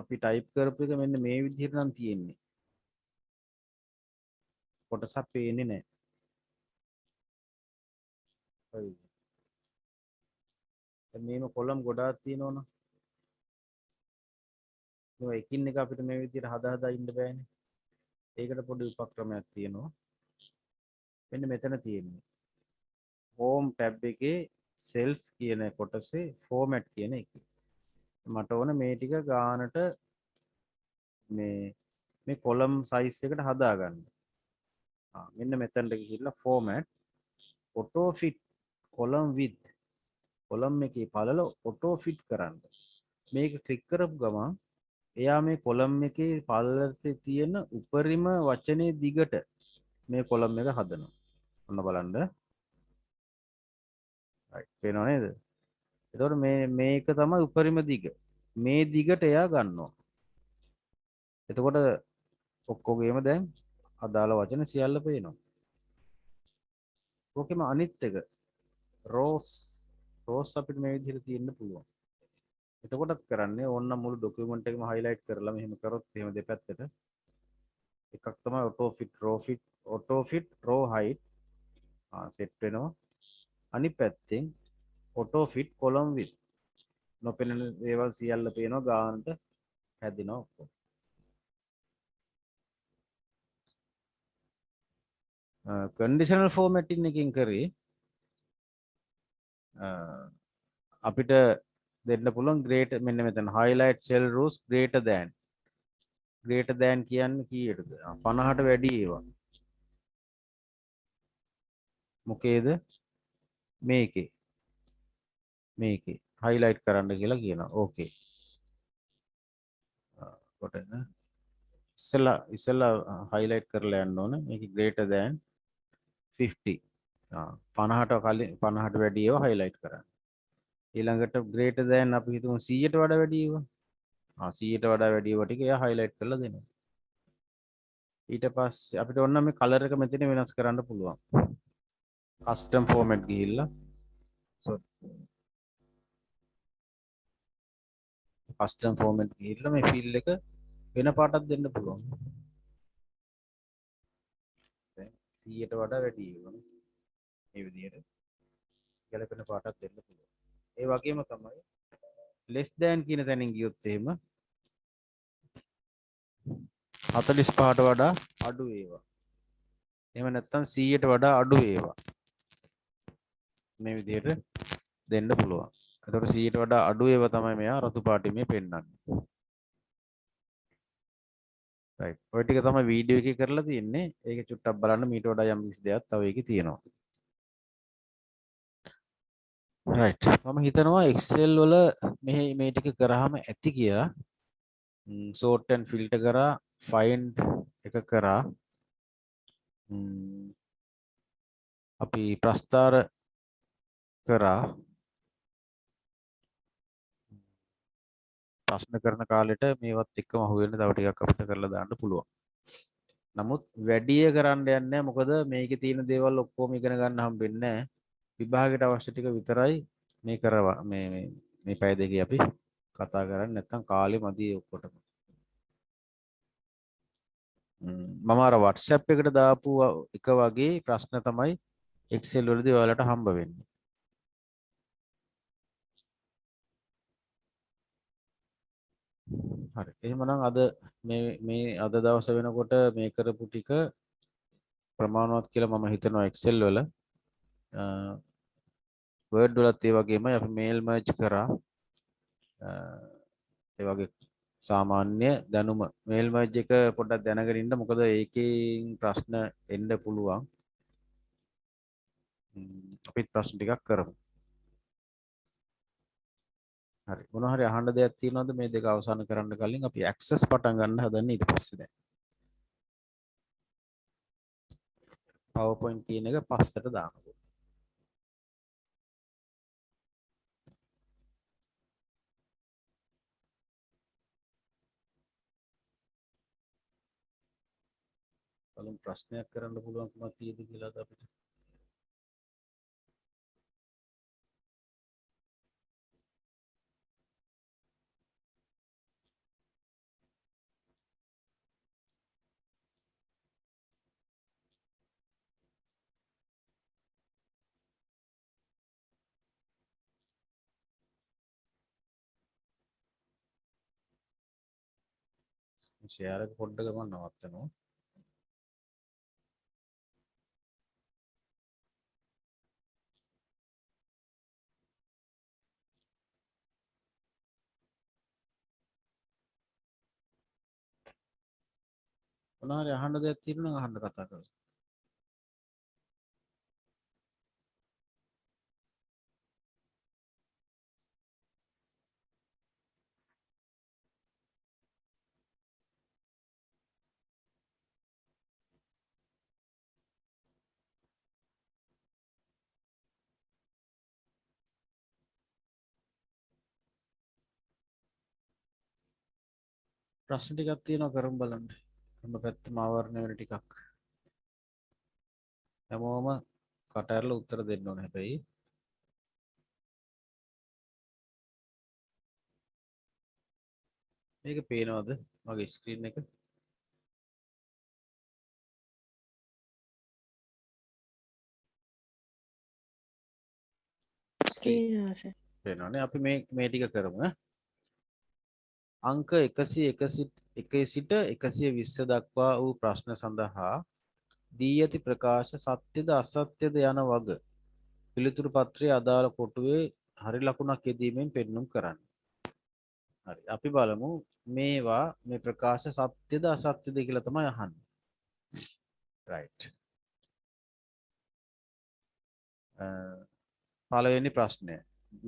අපි ටයිප් කරපු එක මෙන්න මේ විදිහට නම් තියෙන්නේ. කොටසක් පේන්නේ නැහැ. හරිද? දැන් මේම කොලම් ගොඩාක් තියෙනවනේ. මේ එකින් එක අපිට මේ විදිහට හදා හදා ඉන්න බෑනේ. ඒකට පොඩි උපක්‍රමයක් තියෙනවා. මෙන්න මෙතන තියෙන්නේ. home tab එකේ cells කියන කොටසේ format කියන එක. මට ඕන මේ ටික ගානට මේ කොලම් size එකට හදා ගන්න. මෙන්න මෙතනට ගිහිල්ලා format auto fit column width column එකේ පළල auto fit කරන්න. මේක ක්ලික් කරපු ගමන් එයා මේ කොලම් එකේ පළලට තියෙන උපරිම වචනේ දිගට මේ කොලම් එක හදනවා. ඔන්න බලන්න. right පේනව නේද? එතකොට මේක තමයි උපරිම දිග. මේ දිගට එයා ගන්නවා. එතකොට ඔක්කොගේම දැන් අදාළ වචන සියල්ල පේනවා. ඕකෙම අනිත් එක rows අපිට මේ විදිහට තියෙන්න පුළුවන්. එතකොටත් කරන්නේ ඕන්න මුළු ડોකියුමන්ට් එකම highlight කරලා මෙහෙම කරොත් එහෙම දෙපැත්තට එකක් තමයි auto fit row height set වෙනවා. අනිත් පැත්තෙන් auto fit column width නොපෙනෙන දේවල් සියල්ල පේනවා ගානට හැදෙනවා ඔක්කොම. conditional formatting එකකින් කරේ අපිට දෙන්න පුළුවන් greater මෙන්න මෙතන highlight cell rows greater than කියන්නේ කීයටද 50ට වැඩි ඒවා මොකේද මේකේ highlight කරන්න කියලා කියනවා. ඕකේ කොටන ඉස්සලා highlight කරලා යන්න ඕන. මේක greater than 50 50ට වැඩි ඒවා highlight කරන්න. ඊළඟට greater than අපි හිතමු 100ට වඩා වැඩි ඒවා 100ට වඩා වැඩි ඒවා ටික එයා highlight කරලා දෙනවා. ඊට පස්සේ අපිට ඕන නම් මේ color එක මෙතන වෙනස් කරන්න පුළුවන්. custom format ගිහිල්ලා custom format ගිහිල්ලා මේ fill එක වෙන පාටක් දෙන්න පුළුවන්. දැන් 100ට වඩා වැඩි ඒවා මේ විදිහට ගැලපෙන පාටක් දෙන්න පුළුවන්. ඒ වගේම තමයි less than කියන තැනින් ගියොත් එහෙම 45ට වඩා අඩු වේවා. එහෙම නැත්නම් 100ට වඩා අඩු වේවා. මේ විදිහට දෙන්න පුළුවන්. එතකොට 100ට වඩා අඩු ඒවා තමයි මෙයා රතු පාටින් මේ පෙන්වන්නේ. රයිට්. ඔය ටික තමයි වීඩියෝ එකේ කරලා තියෙන්නේ. ඒක චුට්ටක් බලන්න මීට වඩා යම් කිසි දෙයක් තව එකේ තියෙනවා. රයිට්. මම හිතනවා Excel වල මේ ටික කරාම ඇති කියලා. sort and filter කරා, find එක කරා. අපි ප්‍රස්ථාර කරා. ප්‍රශ්න කරන කාලෙට මේවත් එක්කම අහුවෙන්න තව ටිකක් අපිට කරලා දාන්න පුළුවන්. නමුත් වැඩිය කරන්න යන්නේ නැහැ. මොකද මේකේ තියෙන දේවල් ඔක්කොම ඉගෙන ගන්න හම්බෙන්නේ නැහැ. විභාගයට අවශ්‍ය ටික විතරයි මේ කරවා මේ පැය දෙකේ අපි කතා කරන්නේ. නැත්නම් කාලෙ මදි ඔක්කොටම. මම අර WhatsApp එකට දාපු එක වගේ ප්‍රශ්න තමයි Excel වලදී ඔයාලට හම්බ වෙන්නේ. හරි. එහෙමනම් අද මේ අද දවස වෙනකොට මේ කරපු ටික ප්‍රමාණවත් කියලා මම හිතනවා Excel වල. Word වලත් ඒ වගේමයි අපි mail merge කරා. ඒ වගේ සාමාන්‍ය දැනුම mail merge එක පොඩ්ඩක් දැනගෙන ඉන්න. මොකද ඒකෙන් ප්‍රශ්න එන්න පුළුවන්. අපිත් ප්‍රශ්න ටිකක් කරමු. හරි. මොනවා හරි අහන්න දෙයක් තියෙනවද මේ දෙක අවසන් කරන්න කලින්? අපි access පටන් ගන්න හදන්නේ ඊට පස්සේ දැන්. PowerPoint කියන එක පස්සට දාන්න. බලමු ප්‍රශ්නයක් කරන්න පුළුවන්කමක් තියෙද කියලාද අපිට. ෂෙයාර් එක පොඩ්ඩක් මම නවත්තනවා. මොනවා හරි අහන්න දෙයක් තියෙනවා නම් අහන්න කතා කරමු. ප්‍රශ්න ටිකක් තියෙනවා කරමු බලන්න. හැම පැත්තම ආවරණය වෙන ටිකක්. හැමෝම කට ඇරලා උත්තර දෙන්න ඕනේ හැබැයි. මේක පේනවද මගේ ස්ක්‍රීන් එක? පේනවනේ. අපි මේ ටික කරමු ඈ. අංක 101 සිට 120 දක්වා වූ ප්‍රශ්න සඳහා දී ඇති ප්‍රකාශ සත්‍යද අසත්‍යද යන වග පිළිතුරු පත්‍රයේ අදාළ කොටුවේ හරි ලකුණක් යෙදීමෙන් පෙන්눔 කරන්න. හරි. අපි බලමු මේවා මේ ප්‍රකාශ සත්‍යද අසත්‍යද කියලා තමයි අහන්නේ. right. පළවෙනි ප්‍රශ්නය.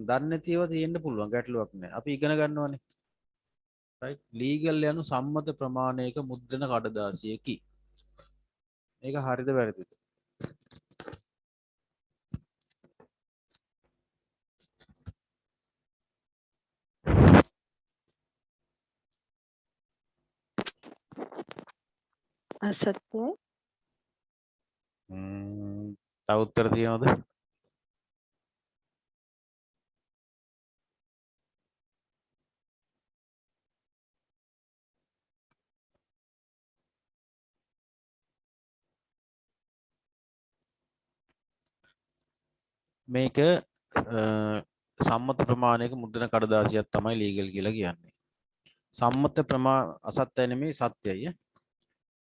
දන්නේ නැති ඒවා තියෙන්න පුළුවන් ගැටලුවක් නැහැ. අපි ඉගෙන ගන්නවානේ. right. ලීගල් යනු සම්මත ප්‍රමාණයක මුද්‍රණ කඩදාසියකි. මේක හරිද වැරදිද? අසත්‍යයි. තව උත්තර තියෙනවද? මේක සම්මත ප්‍රමාණයක මුද්‍රණ කඩදාසියක් තමයි ලීගල් කියලා කියන්නේ. සම්මත ප්‍රමාණ අසත්‍යයි නෙමෙයි සත්‍යයි.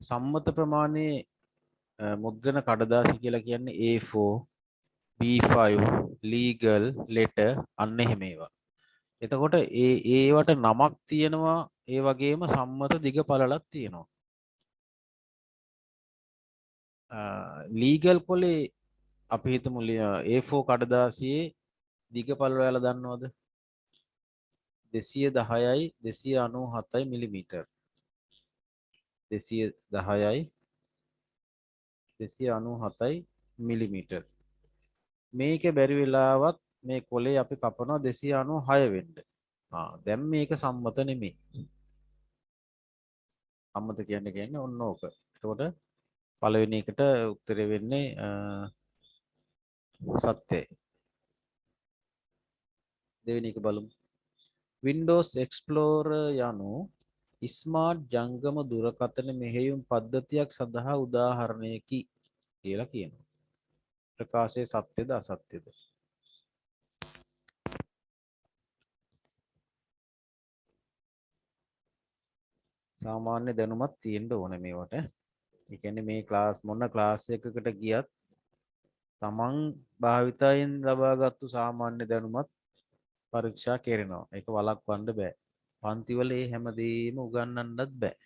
සම්මත ප්‍රමාණයේ මුද්‍රණ කඩදාසි කියලා කියන්නේ A4 B5 legal letter අන්න එහෙම ඒවා. එතකොට ඒවට නමක් තියෙනවා ඒ වගේම සම්මත දිග පළලක් තියෙනවා. ලීගල් කොලේ අපි හිතමු A4 කඩදාසියේ දිග පළල ඔයාලා දන්නවද? 210යි 297යි මිලිමීටර්. 210යි 297යි මිලිමීටර්. මේක බැරි වෙලාවත් මේ කොලේ අපි කපනවා 296 වෙන්න. දැන් මේක සම්මත නෙමෙයි. සම්මත කියන්නේ ඔන්න ඕක. එතකොට පළවෙනි එකට උත්තරේ වෙන්නේ සත්‍යයි. දෙවෙනි එක බලමු. Windows Explorer යනු ස්මාර්ට් ජංගම දුරකථන මෙහෙයුම් පද්ධතියක් සඳහා උදාහරණයකි කියලා කියනවා. ප්‍රකාශයේ සත්‍යද අසත්‍යද? සාමාන්‍ය දැනුමක් තියෙන්න ඕනේ මේවට. ඒ කියන්නේ මේ ක්ලාස් මොන ක්ලාස් එකකට ගියත් තමන් භාවිතයෙන් ලබාගත්තු සාමාන්‍ය දැනුමත් පරීක්ෂා කරනවා. ඒක වළක්වන්න බෑ. පන්තිවල ඒ හැමදේම උගන්වන්නත් බෑ.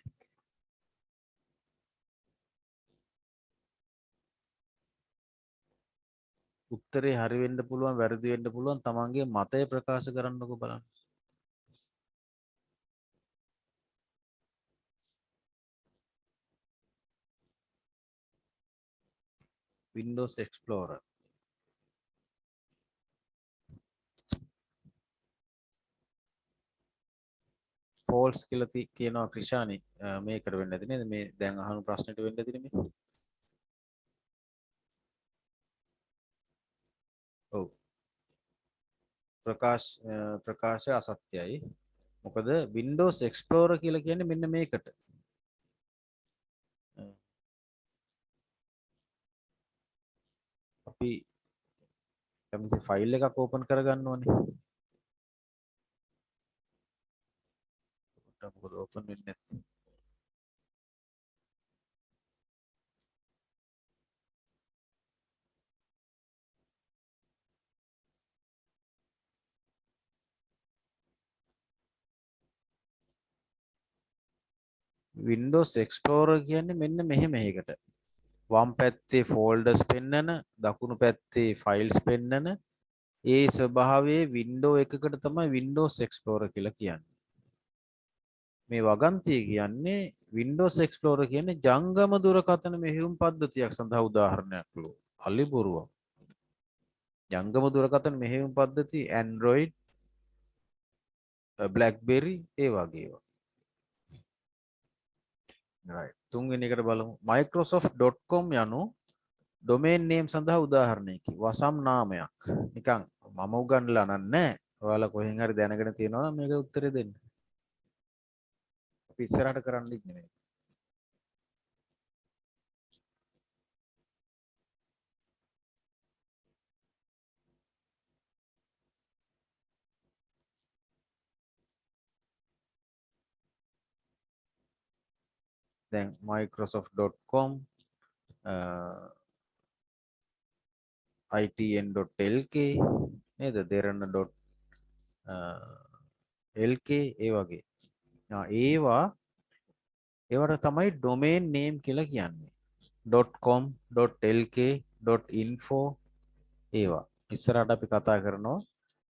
උත්තරේ හරි වෙන්න පුළුවන් වැරදි වෙන්න පුළුවන් තමන්ගේ මතය ප්‍රකාශ කරන්නකෝ බලන්න. Windows Explorer false කියලා කියනවා ක්‍රිෂානි මේකට වෙන්නේ නැති නේද මේ දැන් අහන ප්‍රශ්නෙට වෙන්නේ නැති නෙමෙයි. ඔව් ප්‍රකාශය අසත්‍යයි. මොකද Windows Explorer කියලා කියන්නේ මෙන්න මේකට. අපි කැමති ෆයිල් එකක් ඕපන් කරගන්න ඕනේ. මොකද ඕපන් වෙන්නේ නැත්තේ? Windows Explorer කියන්නේ මෙන්න මෙහෙම එකකට. වම් පැත්තේ ෆෝල්ඩර්ස් පෙන්නන, දකුණු පැත්තේ ෆයිල්ස් පෙන්නන ඒ ස්වභාවයේ වින්ඩෝ එකකට තමයි Windows Explorer කියලා කියන්නේ. මේ වගන්තිය කියන්නේ Windows Explorer කියන්නේ ජංගම දුරකථන මෙහෙයුම් පද්ධතියක් සඳහා උදාහරණයක්ලු. අලි බොරුවක්. ජංගම දුරකථන මෙහෙයුම් පද්ධති Android, BlackBerry ඒ වගේ ඒවා. right. තුන්වෙනි එකට බලමු. Microsoft.com යනු domain name සඳහා උදාහරණයකි. වසම් නාමයක්. නිකන් මම උගන්ලා නෑ. ඔයාලා කොහෙන් හරි දැනගෙන තියෙනවා නම් මේක උත්තරේ දෙන්න. අපි ඉස්සරහට කරන්න ඉන්නේ මේක. දැන් microsoft.com itn.lk නේද derana.lk ඒ වගේ. ඒවට තමයි domain name කියලා කියන්නේ. .com .lk .info ඒවා. ඉස්සරහට අපි කතා කරනවා.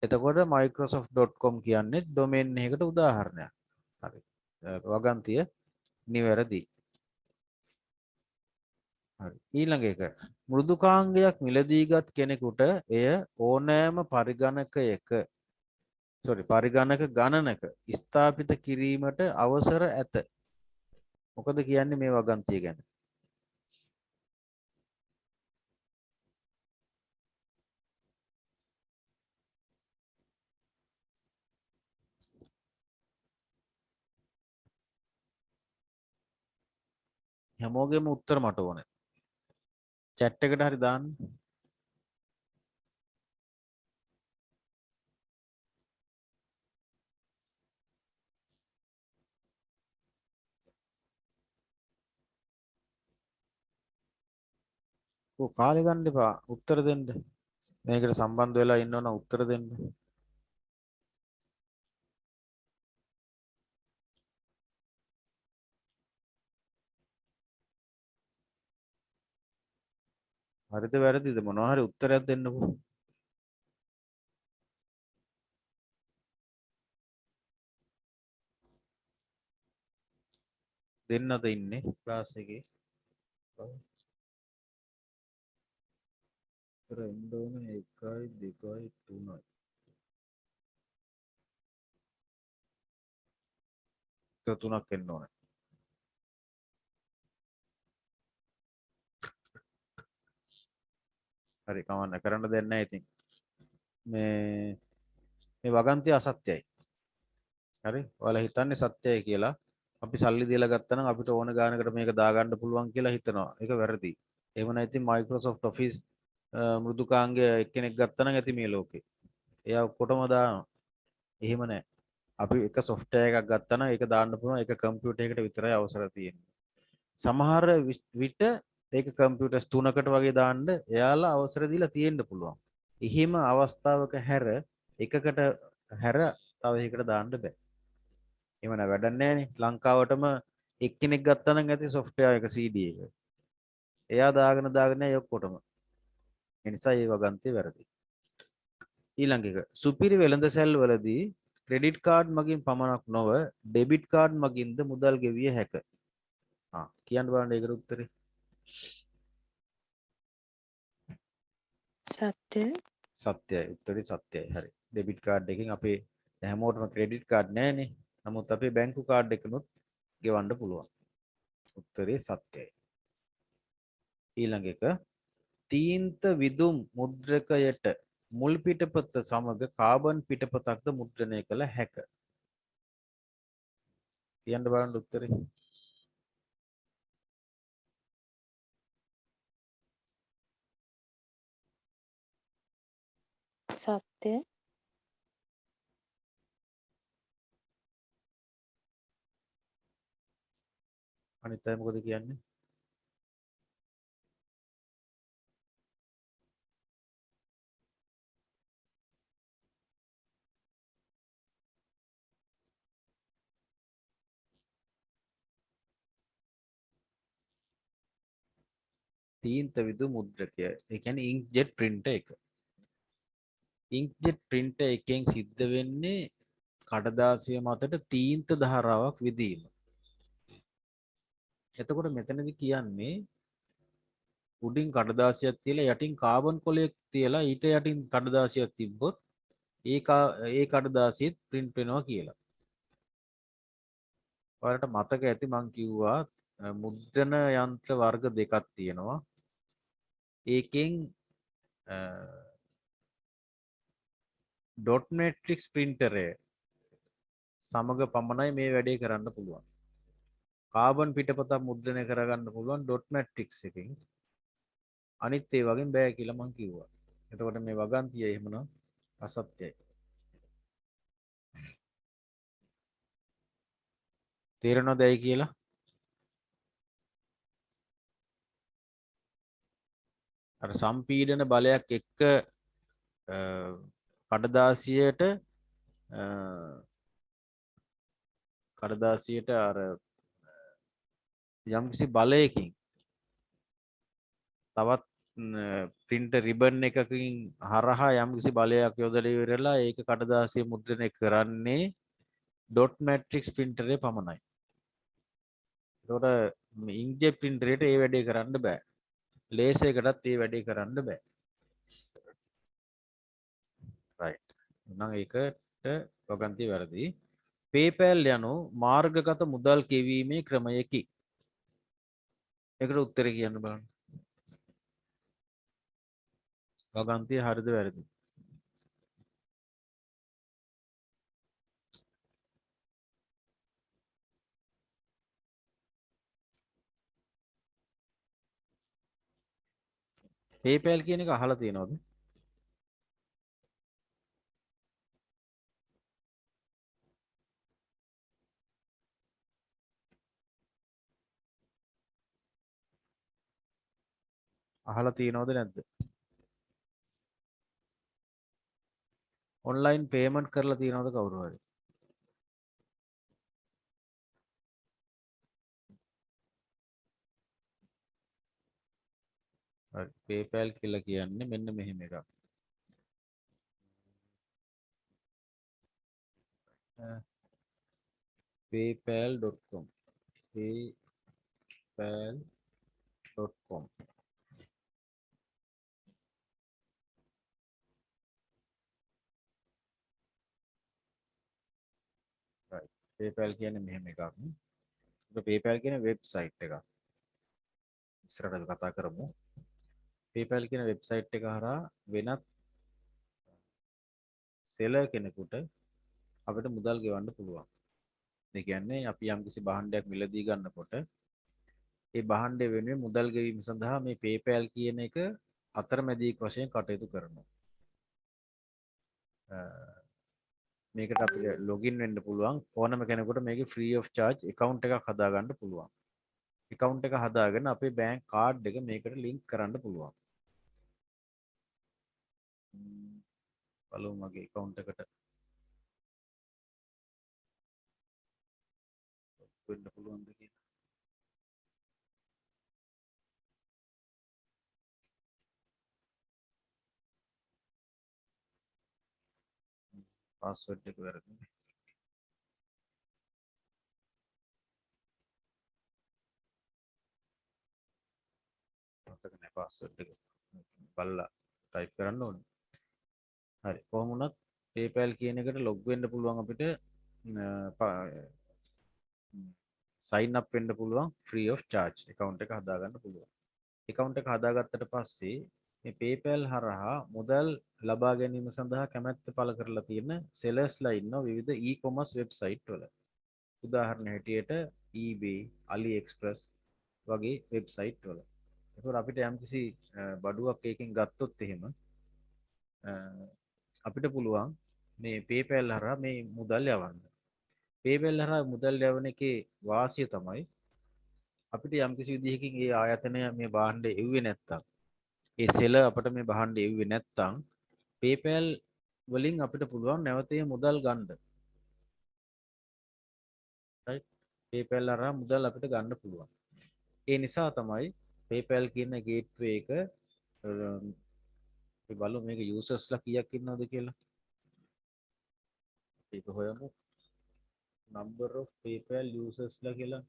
එතකොට microsoft.com කියන්නේ domain එකකට උදාහරණයක්. හරි. වගන්තිය නිවැරදි. හරි. ඊළඟ එක මෘදුකාංගයක් මිලදීගත් කෙනෙකුට එය ඕනෑම පරිගණක ගණනක ස්ථාපිත කිරීමට අවසර ඇත. මොකද කියන්නේ මේ වගන්තිය ගැන? හැමෝගෙම උත්තර මට ඕනේ. chat එකට හරි දාන්න. ඔව් කාලේ ගන්න එපා. උත්තර දෙන්න. මේකට සම්බන්ධ වෙලා ඉන්නවනම් උත්තර දෙන්න. හරිද වැරදිද මොනවා හරි උත්තරයක් දෙන්නකෝ. දෙන්නද ඉන්නේ ක්ලාස් එකේ. උත්තර එන්න ඕනේ 1 2 3යි. උත්තර 3ක් එන්න ඕනේ. හරි කවන්න කරන්න දෙන්නේ නැහැ ඉතින්. මේ වගන්තිය අසත්‍යයි. හරි ඔයාලා හිතන්නේ සත්‍යයි කියලා. අපි සල්ලි දීලා ගත්තා නම් අපිට ඕන ගානකට මේක දාගන්න පුළුවන් කියලා හිතනවා. ඒක වැරදි. එහෙම නැත්නම් Microsoft Office මෘදුකාංග එක්කෙනෙක් ගත්තා නම් ඇති මේ ලෝකේ. එයා ඔක්කොටම දානවා. එහෙම නැහැ. අපි එක software එකක් ගත්තා නම් ඒක දාන්න පුළුවන් එක කම්පියුටර් එකකට විතරයි අවසර තියෙන්නේ. සමහර විට ඒක කම්පියුටර්ස් 3කට වගේ දාන්න එයාලා අවසර දීලා තියෙන්න පුළුවන්. එහෙම අවස්ථාවක හැර එකකට හැර තව එකකට දාන්න බෑ. එහෙම නෑ වැඩක් නෑනේ. ලංකාවටම එක්කෙනෙක් ගත්තා නම් ඇති software එක CD එක. එයා දාගෙන යයි ඔක්කොටම. ඒ නිසා ඒ වගන්තිය වැරදි. ඊළඟ එක සුපිරි වෙළඳසැල් වලදී ක්‍රෙඩිට් කාඩ් මගින් පමණක් නොව ඩෙබිට් කාඩ් මගින්ද මුදල් ගෙවිය හැක. කියන්න බලන්න ඒකට උත්තරේ. සත්‍ය. සත්‍යයි. උත්තරේ සත්‍යයි. හරි. ඩෙබිට් කාඩ් එකෙන් අපේ හැමෝටම ක්‍රෙඩිට් කාඩ් නැහැනේ. නමුත් අපේ බැංකු කාඩ් එකනොත් ගෙවන්න පුළුවන්. උත්තරේ සත්‍යයි. ඊළඟ එක තීන්ත විදුම් මුද්‍රකයට මුල් පිටපත සමග කාබන් පිටපතක්ද මුද්‍රණය කළ හැක. කියන්න බලන්න උත්තරේ. සත්‍ය. අනිත් අය මොකද කියන්නේ? තීන්ත විදුම් මුද්‍රකය. ඒ කියන්නේ ඉන්ක්ජෙට් printer එක. ඉන්ක්ජෙට් printer එකෙන් සිද්ධ වෙන්නේ කඩදාසිය මතට තීන්ත ධාරාවක් විදීම. එතකොට මෙතනදී කියන්නේ උඩින් කඩදාසියක් තියලා යටින් කාබන් කොලයක් තියලා ඊට යටින් කඩදාසියක් තිබ්බොත් ඒ කඩදාසියෙත් print වෙනවා කියලා. ඔයාලට මතක ඇති මං කිව්වා මුද්‍රණ යන්ත්‍ර වර්ග දෙකක් තියෙනවා. ඒකෙන් ඩොට් මැට්‍රික්ස් printerය සමග පමණයි මේ වැඩේ කරන්න පුළුවන්. කාබන් පිටපතක් මුද්‍රණය කරගන්න පුළුවන් ඩොට් මැට්‍රික්ස් එකකින්. අනිත් ඒ වගේ බෑ කියලා මං කිව්වා. එතකොට මේ වගන්තිය එහෙමනම් අසත්‍යයි. තේරෙනවද ඇයි කියලා? අර සම්පීඩන බලයක් එක්ක කඩදාසියට අර යම්කිසි බලයකින් තවත් print ribbon එකකින් හරහා යම්කිසි බලයක් යොදලා ඉවරලා ඒක කඩදාසිය මුද්‍රණය කරන්නේ dot matrix printer එකේ පමණයි. ඒතකොට inkjet printer එකට ඒ වැඩේ කරන්න බෑ. laser එකටත් ඒ වැඩේ කරන්න බෑ. right. එහෙනම් ඒකට වගන්තිය වැරදි. PayPal යනු මාර්ගගත මුදල් කෙවීමේ ක්‍රමයකි. ඒකට උත්තරේ කියන්න බලන්න. වගන්තිය හරිද වැරදිද? PayPal කියන එක අහලා තියෙනවද? අහලා තියෙනවද නැද්ද? ඔන්ලයින් පේමන්ට් කරලා තියෙනවද කවුරු හරි? හරි. PayPal කියලා කියන්නේ මෙන්න මෙහෙම එකක්. paypal.com paypal.com right. PayPal කියන්නේ මෙහෙම එකක්. ඒක PayPal කියන වෙබ්සයිට් එකක්. ඉස්සරහට කතා කරමු. PayPal කියන වෙබ්සයිට් එක හරහා වෙනත් සෙලර් කෙනෙකුට අපිට මුදල් ගෙවන්න පුළුවන්. ඒ කියන්නේ අපි යම්කිසි භාණ්ඩයක් මිලදී ගන්නකොට ඒ භාණ්ඩය වෙනුවෙන් මුදල් ගෙවීම සඳහා මේ PayPal කියන එක අතරමැදියෙක් වශයෙන් කටයුතු කරනවා. මේකට අපිට ලොගින් වෙන්න පුළුවන්. ඕනම කෙනෙකුට මේකේ ෆ්‍රී ඔෆ් charge account එකක් හදාගන්න පුළුවන්. account එක හදාගෙන අපේ bank card එක මේකට link කරන්න පුළුවන්. බලමු මගේ account එකට වෙන්න පුළුවන්ද කියලා. password එක වැරදුනේ. මතක නැහැ password එක. බලලා type කරන්න ඕනේ. හරි. කොහොම වුණත් PayPal කියන එකට log වෙන්න පුළුවන් අපිට sign up වෙන්න පුළුවන් free of charge account එක හදාගන්න පුළුවන්. account එක හදාගත්තට පස්සේ මේ PayPal හරහා මුදල් ලබා ගැනීම සඳහා කැමැත්ත පළ කරලා තියෙන sellers ලා ඉන්නවා විවිධ e-commerce website වල. උදාහරණ හැටියට eBay, AliExpress වගේ website වල. ඒකෝර අපිට යම්කිසි බඩුවක් එකකින් ගත්තොත් එහෙම අපිට පුළුවන් මේ PayPal හරහා මේ මුදල් යවන්න. PayPal හරහා මුදල් යවන එකේ වාසිය තමයි අපිට යම්කිසි විදිහකින් ඒ ආයතනය මේ භාණ්ඩය එව්වේ නැත්තම් ඒ සෙලර් අපිට මේ භාණ්ඩය එව්වේ නැත්තම් PayPal වලින් අපිට පුළුවන් නැවත ඒ මුදල් ගන්න. right? PayPal හරහා මුදල් අපිට ගන්න පුළුවන්. ඒ නිසා තමයි PayPal කියන ගේට්වේ එක අපි බලමු මේක යූසර්ස්ලා කීයක් ඉන්නවද කියලා. ඒක හොයමු. number of PayPal usersලා කියලා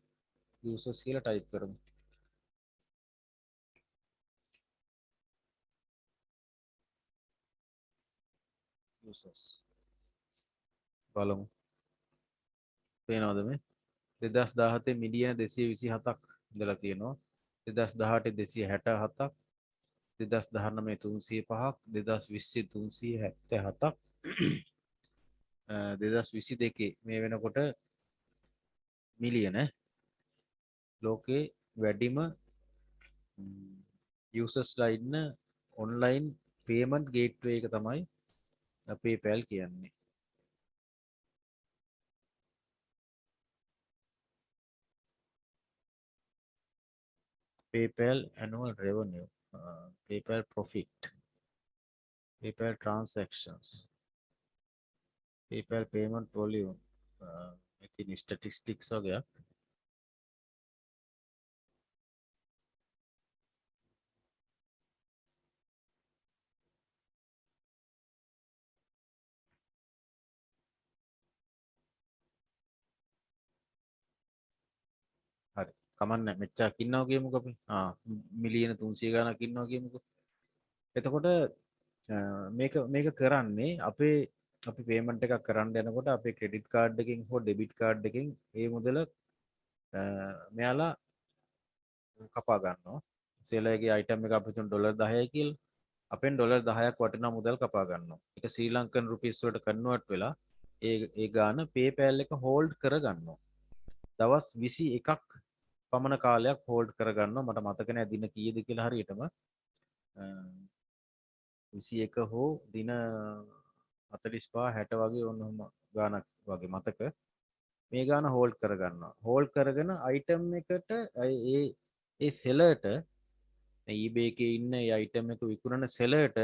users කියලා type කරමු. users බලමු. පේනවද මේ 2017 මිලියන 227ක් ඉඳලා තියෙනවා. 2018 267ක් 2019 305ක් 2020 377ක් 2022 මේ වෙනකොට මිලියන ලෝකේ වැඩිම යූසර්ස්ලා ඉන්න ඔන්ලයින් පේමන්ට් ගේට්වේ එක තමයි PayPal කියන්නේ. PayPal annual revenue, PayPal profit, PayPal transactions, PayPal payment volume, ඉතින් statistics වගේ. හරි. කමන්න මෙච්චරක් ඉන්නවා කියමුකෝ අපි. මිලියන 300 ගණනක් ඉන්නවා කියමුකෝ. එතකොට මේක කරන්නේ අපි පේමන්ට් එකක් කරන්න යනකොට අපේ ක්‍රෙඩිට් කාඩ් එකකින් හෝ ඩෙබිට් කාඩ් එකකින් ඒ මුදල මෙයාලා කපා ගන්නවා. සෙලර්ගේ අයිටම් එක අපිට $10යි කියලා අපෙන් $10ක් වටිනා මුදල් කපා ගන්නවා. ඒක ශ්‍රී ලංකන් රුපීස් වලට කන්වර්ට් වෙලා ඒ ගාන PayPal එක හෝල්ඩ් කර ගන්නවා. දවස් 21ක් පමණ කාලයක් හෝල්ඩ් කර ගන්නවා. මට මතක නෑ දින කීයද කියලා හරියටම. 21 හෝ දින 45 60 වගේ ඔන්නම ගානක් වගේ මතක. මේ ගාන හෝල්ඩ් කර ගන්නවා. හෝල්ඩ් කරගෙන අයිටම් එකට ඒ සෙලර්ට eBay එකේ ඉන්න ඒ item එක විකුණන sellerට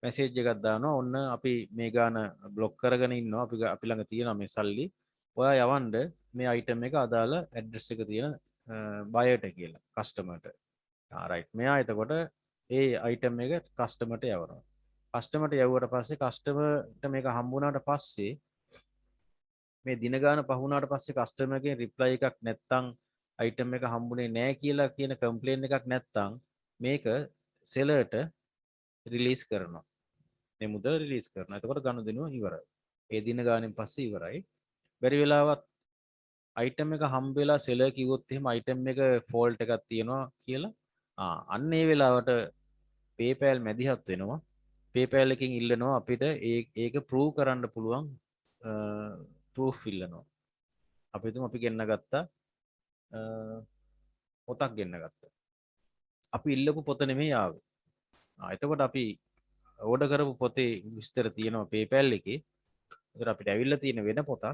message එකක් දානවා ඔන්න අපි මේ ගාන block කරගෙන ඉන්නවා අපි ළඟ තියෙනවා මේ සල්ලි ඔයා යවන්න මේ item එක අදාළ address එක තියෙන buyer ට කියලා customer ට right මෙයා එතකොට ඒ item එක customer ට යවනවා customer ට යවුවට පස්සේ customer ට මේක හම්බුනාට පස්සේ මේ දින ගාන පහ වුණාට පස්සේ customer එකෙන් reply එකක් නැත්තම් item එක හම්බුනේ නැහැ කියලා කියන complaint එකක් නැත්තම් මේක sellerට release කරනවා. මේ මුදල release කරනවා. එතකොට ගනුදෙනුව ඉවරයි. ඒ දින ගානෙන් පස්සේ ඉවරයි. බැරි වෙලාවත් item එක හම්බ වෙලා seller කිව්වොත් එහෙම item එක fault එකක් තියෙනවා කියලා අන්න ඒ වෙලාවට PayPal මැදිහත් වෙනවා. PayPal එකකින් ඉල්ලනවා අපිට ඒක prove කරන්න පුළුවන් proof ඉල්ලනවා. අපි හිතමු අපි ගෙන්න ගත්තා පොතක් ගෙන්න ගත්තා. අපි ඉල්ලපු පොත නෙමෙයි ආවේ. එතකොට අපි ඕඩර් කරපු පොතේ විස්තර තියෙනවා PayPal එකේ. ඒතර අපිට ඇවිල්ලා තියෙන වෙන පොතක්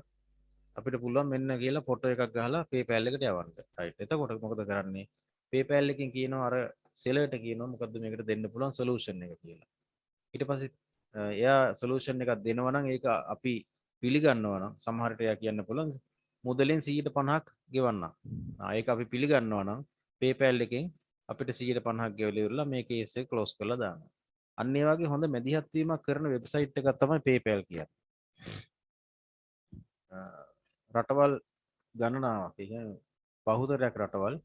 අපිට පුළුවන් මෙන්න කියලා ෆොටෝ එකක් ගහලා PayPal එකට යවන්න. right. එතකොට මොකද කරන්නේ? PayPal එකෙන් කියනවා අර සෙලර්ට කියනවා මොකද්ද මේකට දෙන්න පුළුවන් සොලියුෂන් එක කියලා. ඊට පස්සේ එයා සොලියුෂන් එකක් දෙනවා නම් ඒක අපි පිළිගන්නවා නම් සමහරට එයා කියන්න පුළුවන් මුදලෙන් 150ක් ගෙවන්න. ඒක අපි පිළිගන්නවා නම් PayPal එකෙන් අපිට 150ක් ගෙවලා ඉවරලා මේ කේස් එක ක්ලෝස් කරලා දානවා. අන්න ඒ වගේ හොඳ මැදිහත් වීමක් කරන වෙබ්සයිට් එකක් තමයි PayPal කියන්නේ. රටවල් ගණනාවක් කියන්නේ බහුතරයක් රටවල්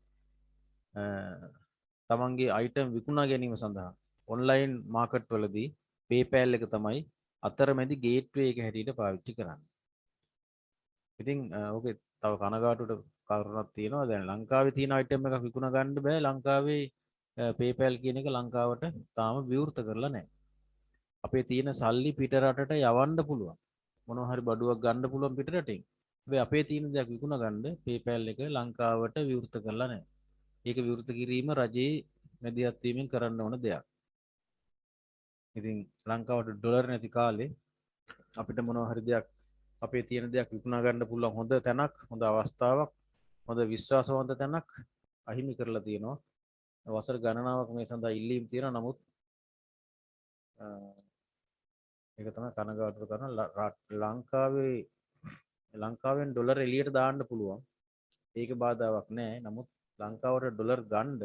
තමන්ගේ අයිටම් විකුණා ගැනීම සඳහා ඔන්ලයින් මාකට් වලදී PayPal එක තමයි අතරමැදි ගේට්වේ එක හැටියට පාවිච්චි කරන්නේ. ඉතින් ඕකේ තව කනගාටුවට කාරණාවක් තියෙනවා. දැන් ලංකාවේ තියෙන අයිටම් එකක් විකුණ ගන්න බෑ. ලංකාවේ PayPal කියන එක ලංකාවට තාම විවෘත කරලා නැහැ. අපේ තියෙන සල්ලි පිට රටට යවන්න පුළුවන්. මොනවා හරි බඩුවක් ගන්න පුළුවන් පිට රටින්. හැබැයි අපේ තියෙන දේක් විකුණ ගන්න PayPal එක ලංකාවට විවෘත කරලා නැහැ. ඒක විවෘත කිරීම රජයේ මැදිහත් වීමෙන් කරන්න ඕන දෙයක්. ඉතින් ලංකාවට ඩොලර් නැති කාලේ අපිට මොනවා හරි දෙයක් අපේ තියෙන දෙයක් විකුණා ගන්න පුළුවන් හොඳ තැනක්, හොඳ අවස්ථාවක්, හොඳ විශ්වාසවන්ත තැනක් අහිමි කරලා තියෙනවා. වසර ගණනාවක් මේ සඳහා ඉල්ලීම් තියෙනවා. නමුත් ඒක තමයි කනගාටු කරන ලංකාවෙන් ඩොලර් එළියට දාන්න පුළුවන්. ඒක බාධාවක් නෑ. නමුත් ලංකාවට ඩොලර් ගන්න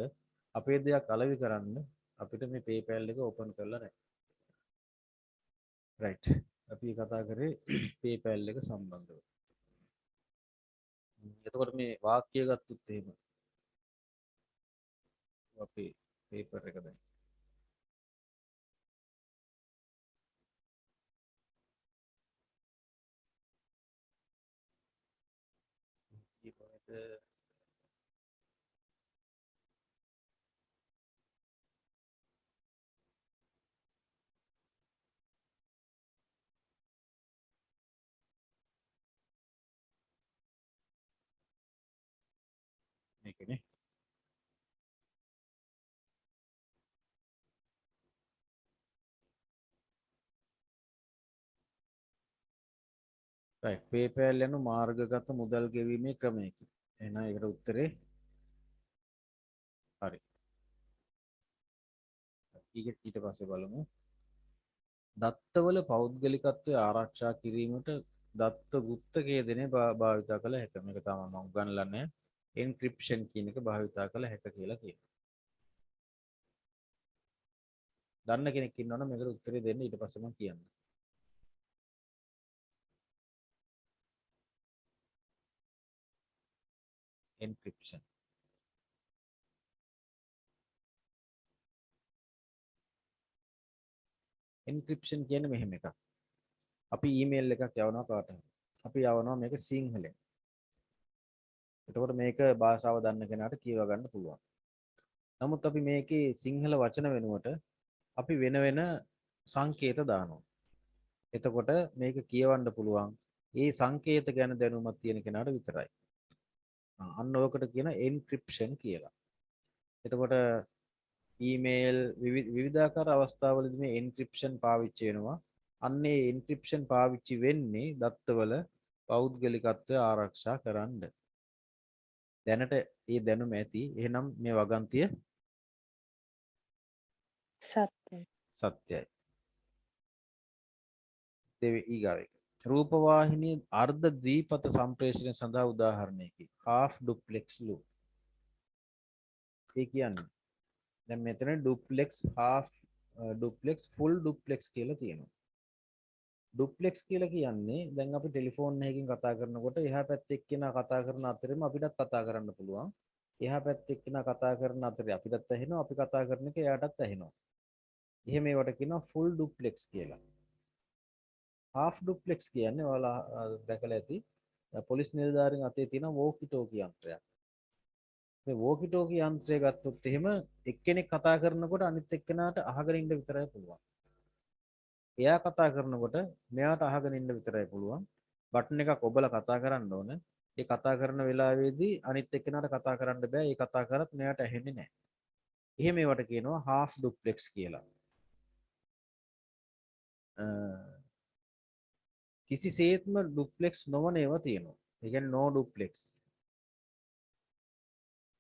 අපේ දෙයක් අලෙවි කරන්න අපිට මේ PayPal එක ඕපන් කරලා නැහැ. right. අපි කතා කරේ PayPal එක සම්බන්ධව. එතකොට මේ වාක්‍ය ගත්තොත් එහෙම අපේ පේපර් එක දැන් ඊපොත මේකනේ. right. PayPal යනු මාර්ගගත මුදල් ගෙවීමේ ක්‍රමයකි. එහෙනම් ඒකට උත්තරේ හරි. ඊට පස්සේ බලමු. දත්තවල පෞද්ගලිකත්වය ආරක්ෂා කිරීමට දත්ත ගුප්තකේදනය භාවිතා කළ හැක. මේක තමයි මම උගන්වලා නැහැ. එන්ක්‍රිප්ෂන් කියන එක භාවිතා කළ හැක කියලා කියනවා. දන්න කෙනෙක් ඉන්නවනම් මේකට උත්තරේ දෙන්න ඊට පස්සේ මම කියන්නම්. encryption encryption කියන්නේ මෙහෙම එකක්. අපි ඊමේල් එකක් යවනවා කාට හරි. අපි යවනවා මේක සිංහලෙන්. එතකොට මේක භාෂාව දන්න කෙනාට කියව ගන්න පුළුවන්. නමුත් අපි මේකේ සිංහල වචන වෙනුවට අපි වෙන වෙන සංකේත දානවා. එතකොට මේක කියවන්න පුළුවන් ඒ සංකේත ගැන දැනුමක් තියෙන කෙනාට විතරයි. අන්න ඔකට කියන encryption කියලා. එතකොට ඊමේල් විවිධාකාර අවස්ථාවලදී මේ encryption පාවිච්චි වෙනවා. අන්නේ encryption පාවිච්චි වෙන්නේ දත්තවල පෞද්ගලිකත්වය ආරක්ෂා කරන්න. දැනට ඒ දැනුම ඇති. එහෙනම් මේ වගන්තිය සත්‍යයි. සත්‍යයි. දෙවි ඊගාව එක. රූපවාහිනී අර්ධ ද්විපත සම්ප්‍රේෂණය සඳහා උදාහරණයකි. half duplex loop. ඒ කියන්නේ දැන් මෙතන duplex half duplex full duplex කියලා තියෙනවා. duplex කියලා කියන්නේ දැන් අපි ටෙලිෆෝන් එකකින් කතා කරනකොට එහා පැත්තේ එක්කෙනා කතා කරන අතරෙම අපිටත් කතා කරන්න පුළුවන්. එහා පැත්තේ එක්කෙනා කතා කරන අතරේ අපිටත් ඇහෙනවා, අපි කතා කරන එක එයාටත් ඇහෙනවා. එහෙම ඒවට කියනවා full duplex කියලා. half duplex කියන්නේ ඔයාලා දැකලා ඇති පොලිස් නිලධාරීන් අතේ තියෙන walkie talkie යන්ත්‍රයක්. මේ walkie talkie යන්ත්‍රය ගත්තොත් එහෙම එක්කෙනෙක් කතා කරනකොට අනිත් එක්කෙනාට අහගෙන ඉන්න විතරයි පුළුවන්. එයා කතා කරනකොට මෙයාට අහගෙන ඉන්න විතරයි පුළුවන්. බටන් එකක් ඔබලා කතා කරන්න ඕන. ඒ කතා කරන වෙලාවේදී අනිත් එක්කෙනාට කතා කරන්න බෑ. ඒ කතා කරත් මෙයාට ඇහෙන්නේ නැහැ. එහෙම ඒවට කියනවා half duplex කියලා. කිසිසේත්ම ඩුප්ලෙක්ස් නොවන ඒවා තියෙනවා. ඒ කියන්නේ no duplex.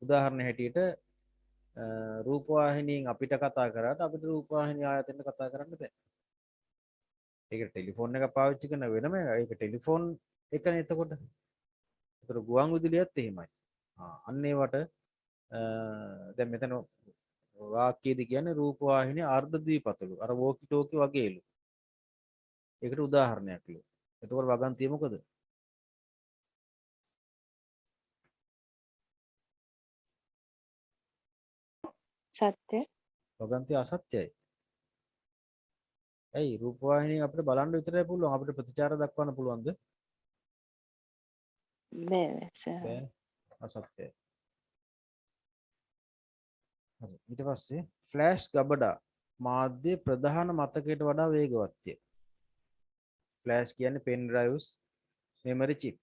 උදාහරණ හැටියට රූපවාහිනියෙන් අපිට කතා කරාට අපිට රූපවාහිනිය ආයතනෙට කතා කරන්න බෑ. ඒක ටෙලිෆෝන් එක පාවිච්චි කරන වෙනම ඒක ටෙලිෆෝන් එකනේ එතකොට. ඒතර ගුවන් විදුලියත් එහෙමයි. අන්න ඒවට දැන් මෙතන වාක්‍යයේදී කියන්නේ රූපවාහිනිය අර්ධ ද්විපතලු. අර walkie talkie වගේලු. ඒකට උදාහරණයක්ලු. එතකොට වගන්තිය මොකද? සත්‍ය. වගන්තිය අසත්‍යයි. ඇයි රූපවාහිනිය අපිට බලන්න විතරයි පුළුවන්. අපිට ප්‍රතිචාර දක්වන්න පුළුවන්ද? බෑ බෑ. අසත්‍යයි. හරි. ඊට පස්සේ ෆ්ලෑෂ් ගබඩා මාධ්‍ය ප්‍රධාන මතකයට වඩා වේගවත්ය. ෆ්ලෑෂ් කියන්නේ පෙන් ඩ්‍රයිව්ස්, මෙමරි චිප්.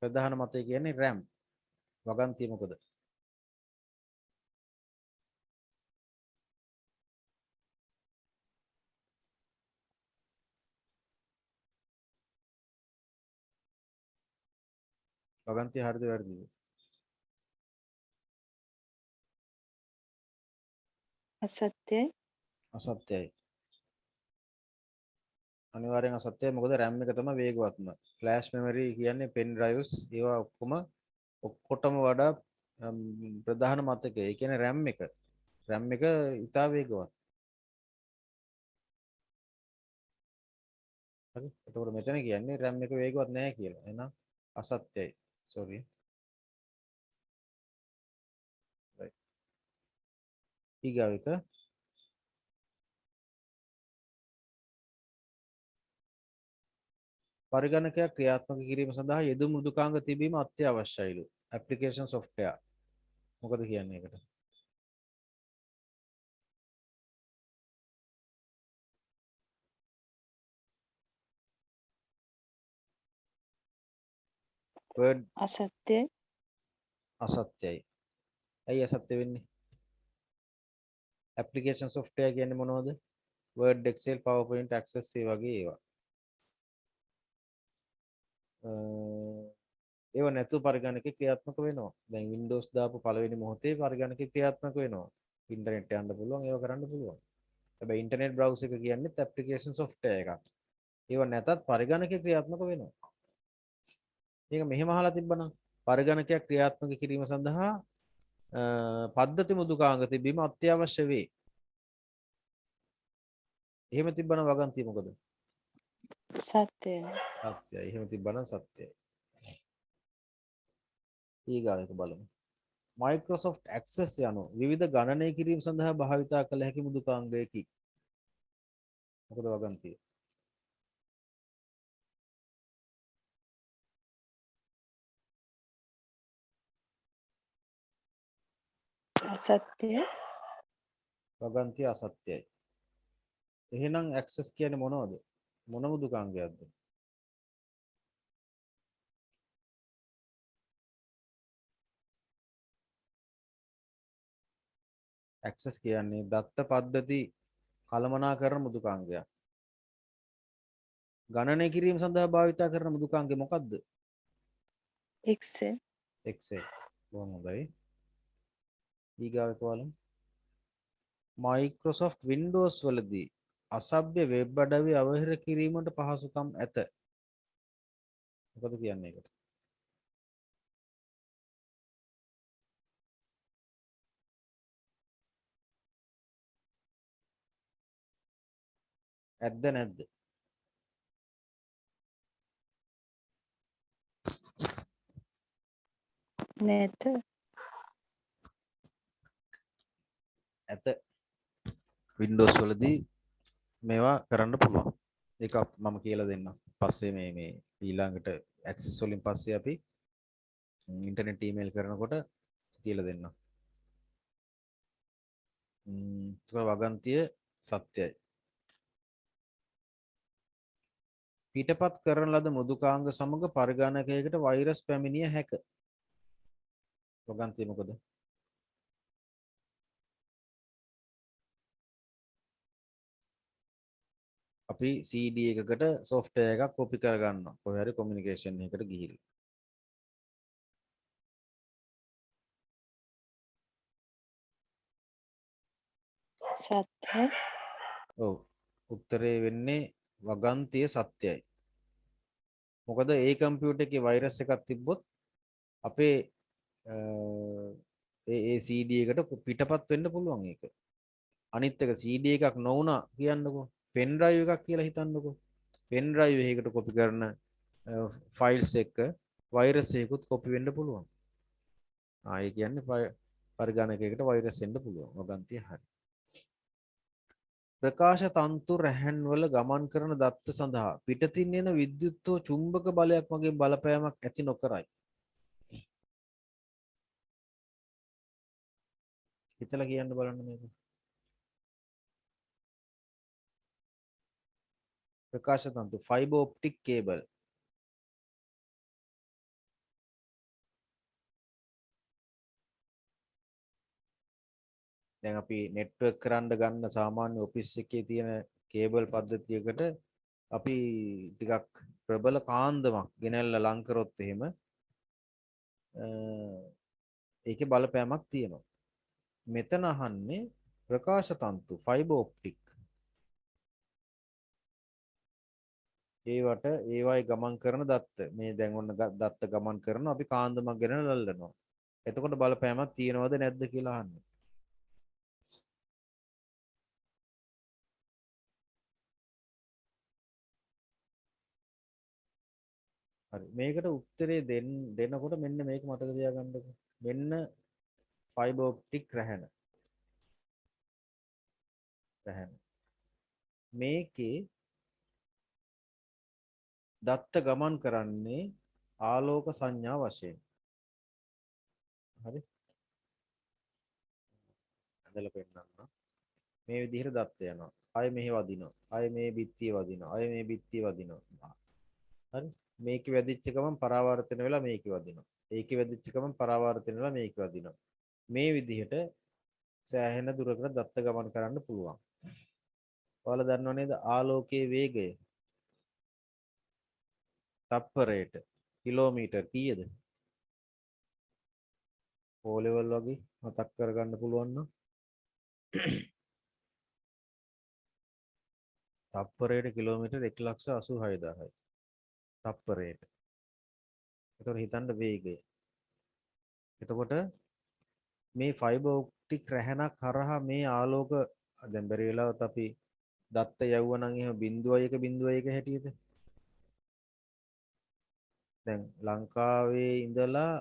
ප්‍රධාන මතකය කියන්නේ RAM. වගන්තිය මොකද? වගන්තිය හරිද වැරදිද? අසත්‍යයි. අසත්‍යයි. අනිවාර්යෙන් අසත්‍යයි. මොකද RAM එක තමයි වේගවත්ම. ෆ්ලෑෂ් මෙමරි කියන්නේ පෙන් ඩ්‍රයිව්ස් ඒවා ඔක්කොටම වඩා ප්‍රධාන මතකය. ඒ කියන්නේ RAM එක. RAM එක ඉතා වේගවත්. හරි. එතකොට මෙතන කියන්නේ RAM එක වේගවත් නැහැ කියලා. එහෙනම් අසත්‍යයි. sorry. right. ඊගාව එක පරිගණකයක් ක්‍රියාත්මක කිරීම සඳහා යෙදුම් මෘදුකාංග තිබීම අත්‍යවශ්‍යයිලු. application software. මොකද කියන්නේ ඒකට? word අසත්‍යයි. අසත්‍යයි. ඇයි අසත්‍ය වෙන්නේ? application software කියන්නේ මොනවද? word, excel, powerpoint, access ඒ වගේ ඒවා. ඒව නැතුව පරිගණකේ ක්‍රියාත්මක වෙනවා. දැන් Windows දාපු පළවෙනි මොහොතේ පරිගණකේ ක්‍රියාත්මක වෙනවා. ඉන්ටර්නෙට් යන්න පුළුවන්, ඒව කරන්න පුළුවන්. හැබැයි ඉන්ටර්නෙට් බ්‍රවුසර් එක කියන්නේ ඇප්ලිකේෂන් සොෆ්ට්වෙයාර් එකක්. ඒව නැතත් පරිගණකේ ක්‍රියාත්මක වෙනවා. මේක මෙහෙම අහලා තිබ්බනම් පරිගණකයක් ක්‍රියාත්මක කිරීම සඳහා පද්ධති මෘදුකාංග තිබීම අත්‍යවශ්‍ය වේ. එහෙම තිබ්බනම් වගන්තිය මොකද? සත්‍යයි. සත්‍යයි. එහෙම තිබ්බනම් සත්‍යයි. ඊගාව එක බලමු. Microsoft Access යනු විවිධ ගණනය කිරීම සඳහා භාවිතා කළ හැකි මෘදුකාංගයකි. මොකද වගන්තිය? අසත්‍යයි. වගන්තිය අසත්‍යයි. එහෙනම් access කියන්නේ මොනවද? මොන මෘදුකාංගයක්ද? access කියන්නේ දත්ත පද්ධති කළමනාකරන මෘදුකාංගයක්. ගණනය කිරීම සඳහා භාවිතා කරන මෘදුකාංගය මොකක්ද? Excel. Excel. බොහොම හොඳයි. ඊගාව එක බලමු. Microsoft Windows වලදී අසභ්‍ය වෙබ් අඩවි අවහිර කිරීමට පහසුකම් ඇත. මොකද කියන්නේ ඒකට? ඇද්ද නැද්ද? නැත. ඇත. Windows වලදී මේවා කරන්න පුළුවන්. ඒක මම කියලා දෙන්නම්. පස්සේ මේ ඊළඟට access වලින් පස්සේ අපි ඉන්ටර්නෙට් ඊමේල් කරනකොට කියලා දෙන්නම්. ඒක වගන්තිය සත්‍යයි. පිටපත් කරන ලද මෘදුකාංග සමග පරිගණකයකට වෛරස් පැමිණිය හැක. වගන්තිය මොකද? අපි CD එකකට software එකක් copy කරගන්නවා. කොහේ හරි communication එකකට ගිහිල්ලා. සත්‍ය. ඔව්. උත්තරේ වෙන්නේ වගන්තිය සත්‍යයි. මොකද ඒ කම්පියුටර් එකේ වෛරස් එකක් තිබ්බොත් අපේ ඒ CD එකට පිටපත් වෙන්න පුළුවන් ඒක. අනිත් එක CD එකක් නොවුණා කියන්නකෝ. පෙන් ඩ්‍රයිව් එකක් කියලා හිතන්නකෝ. පෙන් ඩ්‍රයිව් එකකට කොපි කරන ෆයිල්ස් එක වෛරස් එකකුත් කොපි වෙන්න පුළුවන්. ඒ කියන්නේ පරිගණකයකට වෛරස් එන්න පුළුවන්. වගන්තිය හරි. ප්‍රකාශ තන්තු රැහැන්වල ගමන් කරන දත්ත සඳහා පිටතින් එන විද්‍යුත් හෝ චුම්බක බලයක් වගේ බලපෑමක් ඇති නොකරයි. හිතලා කියන්න බලන්න මේක. ප්‍රකාශ තන්තු fiber optic cable. දැන් අපි නෙට්වර්ක් කරන්න ගන්න සාමාන්‍ය ඔෆිස් එකේ තියෙන කේබල් පද්ධතියකට අපි ටිකක් ප්‍රබල කාන්දමක් ගෙනල්ලා ලං කරොත් එහෙම ඒකේ බලපෑමක් තියෙනවා. මෙතන අහන්නේ ප්‍රකාශ තන්තු ෆයිබර් ඔප්ටික්. ඒවට ඒවයි ගමන් කරන දත්ත මේ දැන් ඔන්න දත්ත ගමන් කරනවා අපි කාන්දමක් ගෙනල්ලා අල්ලනවා. එතකොට බලපෑමක් තියෙනවද නැද්ද කියලා අහන්නේ. හරි මේකට උත්තරේ දෙනකොට මෙන්න මේක මතක තියාගන්නකො. මෙන්න ෆයිබර් ඔප්ටික් රැහැන. මේකේ දත්ත ගමන් කරන්නේ ආලෝක සංඥා වශයෙන්. හරි. ඇදලා පෙන්නන්න. මේ විදිහට දත්ත යනවා. ආයෙ මෙහෙ වදිනවා. ආයෙ මේ බිත්තිය වදිනවා. ආයෙ මේ බිත්තිය වදිනවා. හරි. මේකේ වැදිච්ච ගමන් පරාවර්තන වෙලා මේකේ වදිනවා. ඒකේ වැදිච්ච ගමන් පරාවර්තන වෙලා මේකේ වදිනවා. මේ විදිහට සෑහෙන දුරකට දත්ත ගමන් කරන්න පුළුවන්. ඔයාලා දන්නව නේද ආලෝකයේ වේගය? තප්පරයට කිලෝමීටර් කීයද? O level වගේ මතක් කරගන්න පුළුවන් නම් තප්පරයට කිලෝමීටර් 1,86,000යි. තප්පරයට. එතකොට හිතන්න වේගය. එතකොට මේ ෆයිබර් ඔප්ටික් රැහැනක් හරහා මේ ආලෝක දැන් බැරි වෙලාවත් අපි දත්ත යවුවා නම් එහෙම 0.1 හැටියට. දැන් ලංකාවේ ඉඳලා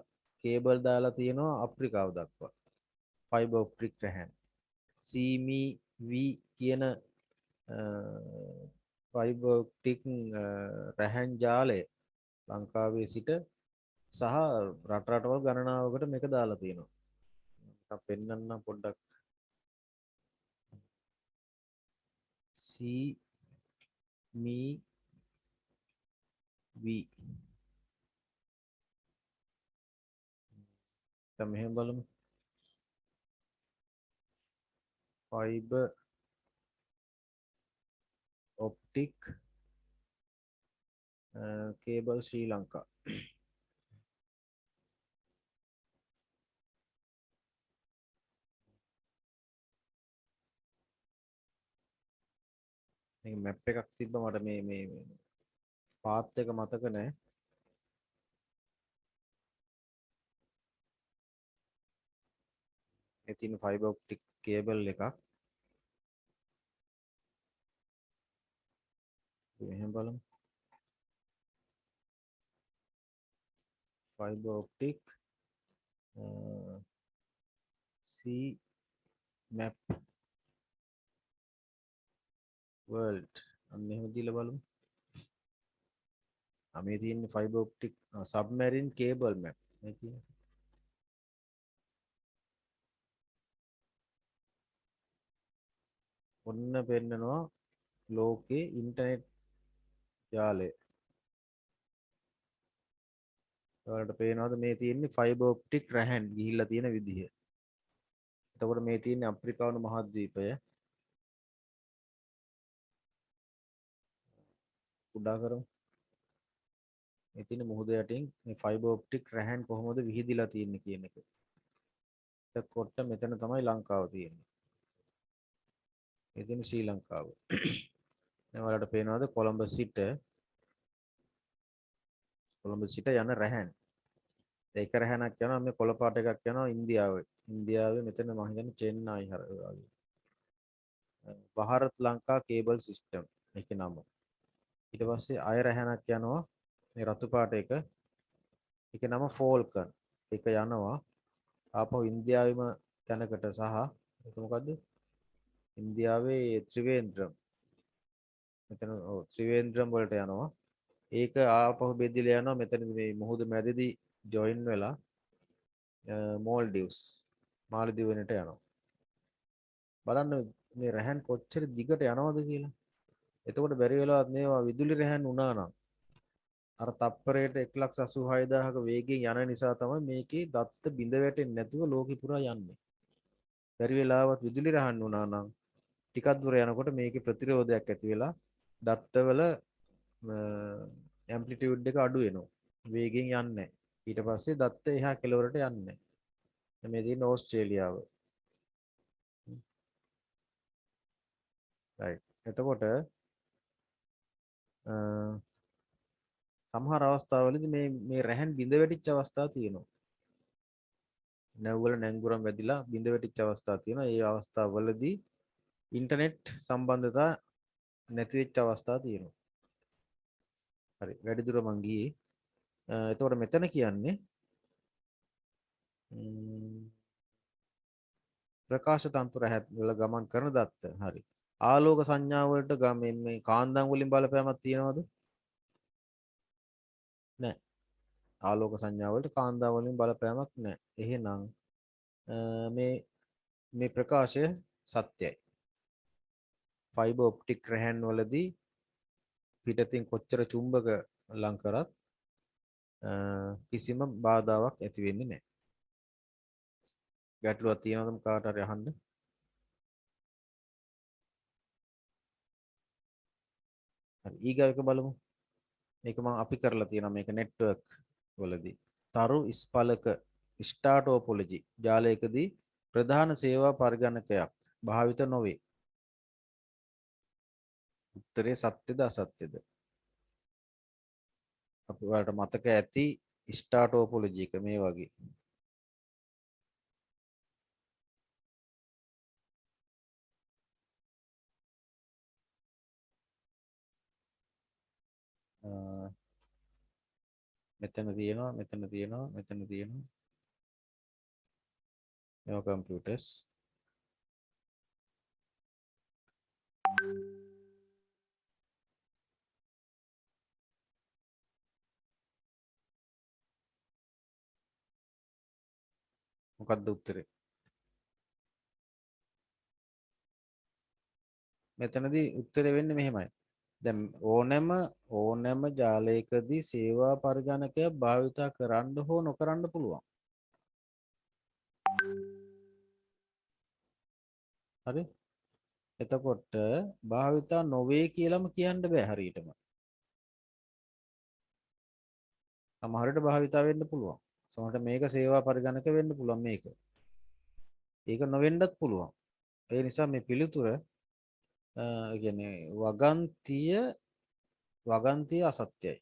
කේබල් දාලා තියෙනවා අප්‍රිකාව දක්වා. ෆයිබර් ඔප්ටික් රැහැන්. CMV කියන ෆයිබර් ඔප්ටික් රැහැන් ජාලය ලංකාවේ සිට සහ රටවල් ගණනාවකට මේක දාලා තියෙනවා. මම පෙන්නන්නම් පොඩ්ඩක්. CMV දැන් මෙහෙම බලමු. fiber optic cable Sri Lanka. මේක මැප් එකක් තිබ්බ මට මේ පාත් එක මතක නැහැ. ඒ තියෙන ෆයිබර් ඔප්ටික් කේබල් එකක්. මෙහෙම බලමු. Fibre optic C map world. අන්න එහෙම දීලා බලමු. මේ තියෙන්නේ fibre optic submarine cable map. මේ තියෙන්නේ. ඔන්න පෙන්නනවා ලෝකේ ඉන්ටර්නෙට් ජාලය. ඔයාලට පේනවද මේ තියෙන්නේ ෆයිබර් ඔප්ටික් රැහන් ගිහිල්ලා තියෙන විදිහ. එතකොට මේ තියෙන්නේ අප්‍රිකානු මහද්වීපය. කුඩා කරමු. මේ තියෙන මුහුද යටින් මේ ෆයිබර් ඔප්ටික් රැහන් කොහොමද විහිදිලා තියෙන්නේ කියන එක. එතකොට මෙතන තමයි ලංකාව තියෙන්නේ. මේ තියෙන ශ්‍රී ලංකාව. දැන් ඔයාලට පේනවද කොළඹ සිට යන රැහන්. ඒක රැහනක් යනවා මේ කොළ පාට එකක් යනවා ඉන්දියාවේ. ඉන්දියාවේ මෙතන මම හිතන්නේ චෙන්නයි වගේ. ಭಾರತ್ ලංකා කේබල් සිස්ටම් ඒකේ නම. ඊට පස්සේ අය රැහනක් යනවා මේ රතු පාට එක. ඒකේ නම ෆෝල්කන්. ඒක යනවා ආපහු ඉන්දියාවෙම තැනකට සහ ඒක මොකද්ද? ඉන්දියාවේ ත්‍රිවේන්ද්‍රම්. මෙතන ත්‍රිවේන්ද්‍රම් වලට යනවා. ඒක ආපහු බෙදිලා යනවා මෙතන මේ මුහුද මැදදී ජොයින් වෙලා මෝල්ඩිව්ස් මාලදිව වෙනට යනවා. බලන්න මේ රැහන් කොච්චර දිගට යනවද කියලා. එතකොට බැරි වෙලාවත් මේවා විදුලි රැහන් වුණා නම් අර තප්පරයට 1,86,000ක වේගයෙන් යන නිසා තමයි මේකේ දත්ත බිඳ වැටෙන්නේ නැතුව ලෝකෙ පුරා යන්නේ. බැරි වෙලාවත් විදුලි රැහන් වුණා නම් ටිකක් දුර යනකොට මේකේ ප්‍රතිරෝධයක් ඇති වෙලා දත්තවල ඇම්ප්ලිටියුඩ් එක අඩු වෙනවා. වේගෙන් යන්නේ නැහැ. ඊට පස්සේ දත්ත එහා කෙළවරට යන්නේ නැහැ. මේ තියෙන ඕස්ට්‍රේලියාව. right. එතකොට සමහර අවස්ථාවලදී මේ රැහන් බිඳ වැටිච්ච අවස්ථා තියෙනවා. නැව්වල නැංගුරම් වැදිලා බිඳ වැටිච්ච අවස්ථා තියෙනවා. ඒ අවස්ථාවවලදී ඉන්ටර්නෙට් සම්බන්ධතා නැති වෙච්ච අවස්ථා තියෙනවා. හරි. වැඩි දුර මං ගියේ. එතකොට මෙතන කියන්නේ ප්‍රකාශ තන්තු රැහත් වල ගමන් කරන දත්ත. හරි. ආලෝක සංඥා වලට මේ කාන්දම් වලින් බලපෑමක් තියනවද? නැහැ. ආලෝක සංඥා වලට කාන්දම් වලින් බලපෑමක් නැහැ. එහෙනම් මේ ප්‍රකාශය සත්‍යයි. ෆයිබර් ඔප්ටික් රැහන් වලදී පිටතින් කොච්චර චුම්බක ලං කරත් කිසිම බාධාවක් ඇති වෙන්නේ නැහැ. ගැටලුවක් තියෙනවද කාට හරි අහන්න? හරි ඊගාව එක බලමු. මේක මම අපි කරලා තියෙනවා මේක නෙට්වර්ක් වලදී. තරු ස්පලක ස්ටාර් ටොපොලොජි ජාලයකදී ප්‍රධාන සේවා පරිගණකයක් භාවිත නොවේ. උත්තරේ සත්‍යද අසත්‍යද? අපි වලට මතක ඇති ස්ටාර් ටොපොලොජි එක මේ වගේ. මෙතන තියෙනවා මේවා කම්පියුටර්ස්. මොකක්ද උත්තරේ? මෙතනදී උත්තරේ වෙන්නේ මෙහෙමයි. දැන් ඕනෑම ජාලයකදී සේවා පරිගණකය භාවිතා කරන්න හෝ නොකරන්න පුළුවන්. හරි? එතකොට භාවිතා නොවේ කියලාම කියන්න බෑ හරියටම. සමහරට භාවිතා වෙන්න පුළුවන්. සමහරට මේක සේවා පරිගණක වෙන්න පුළුවන් මේක. ඒක නොවෙන්නත් පුළුවන්. ඒ නිසා මේ පිළිතුර ඒ කියන්නේ වගන්තිය අසත්‍යයි.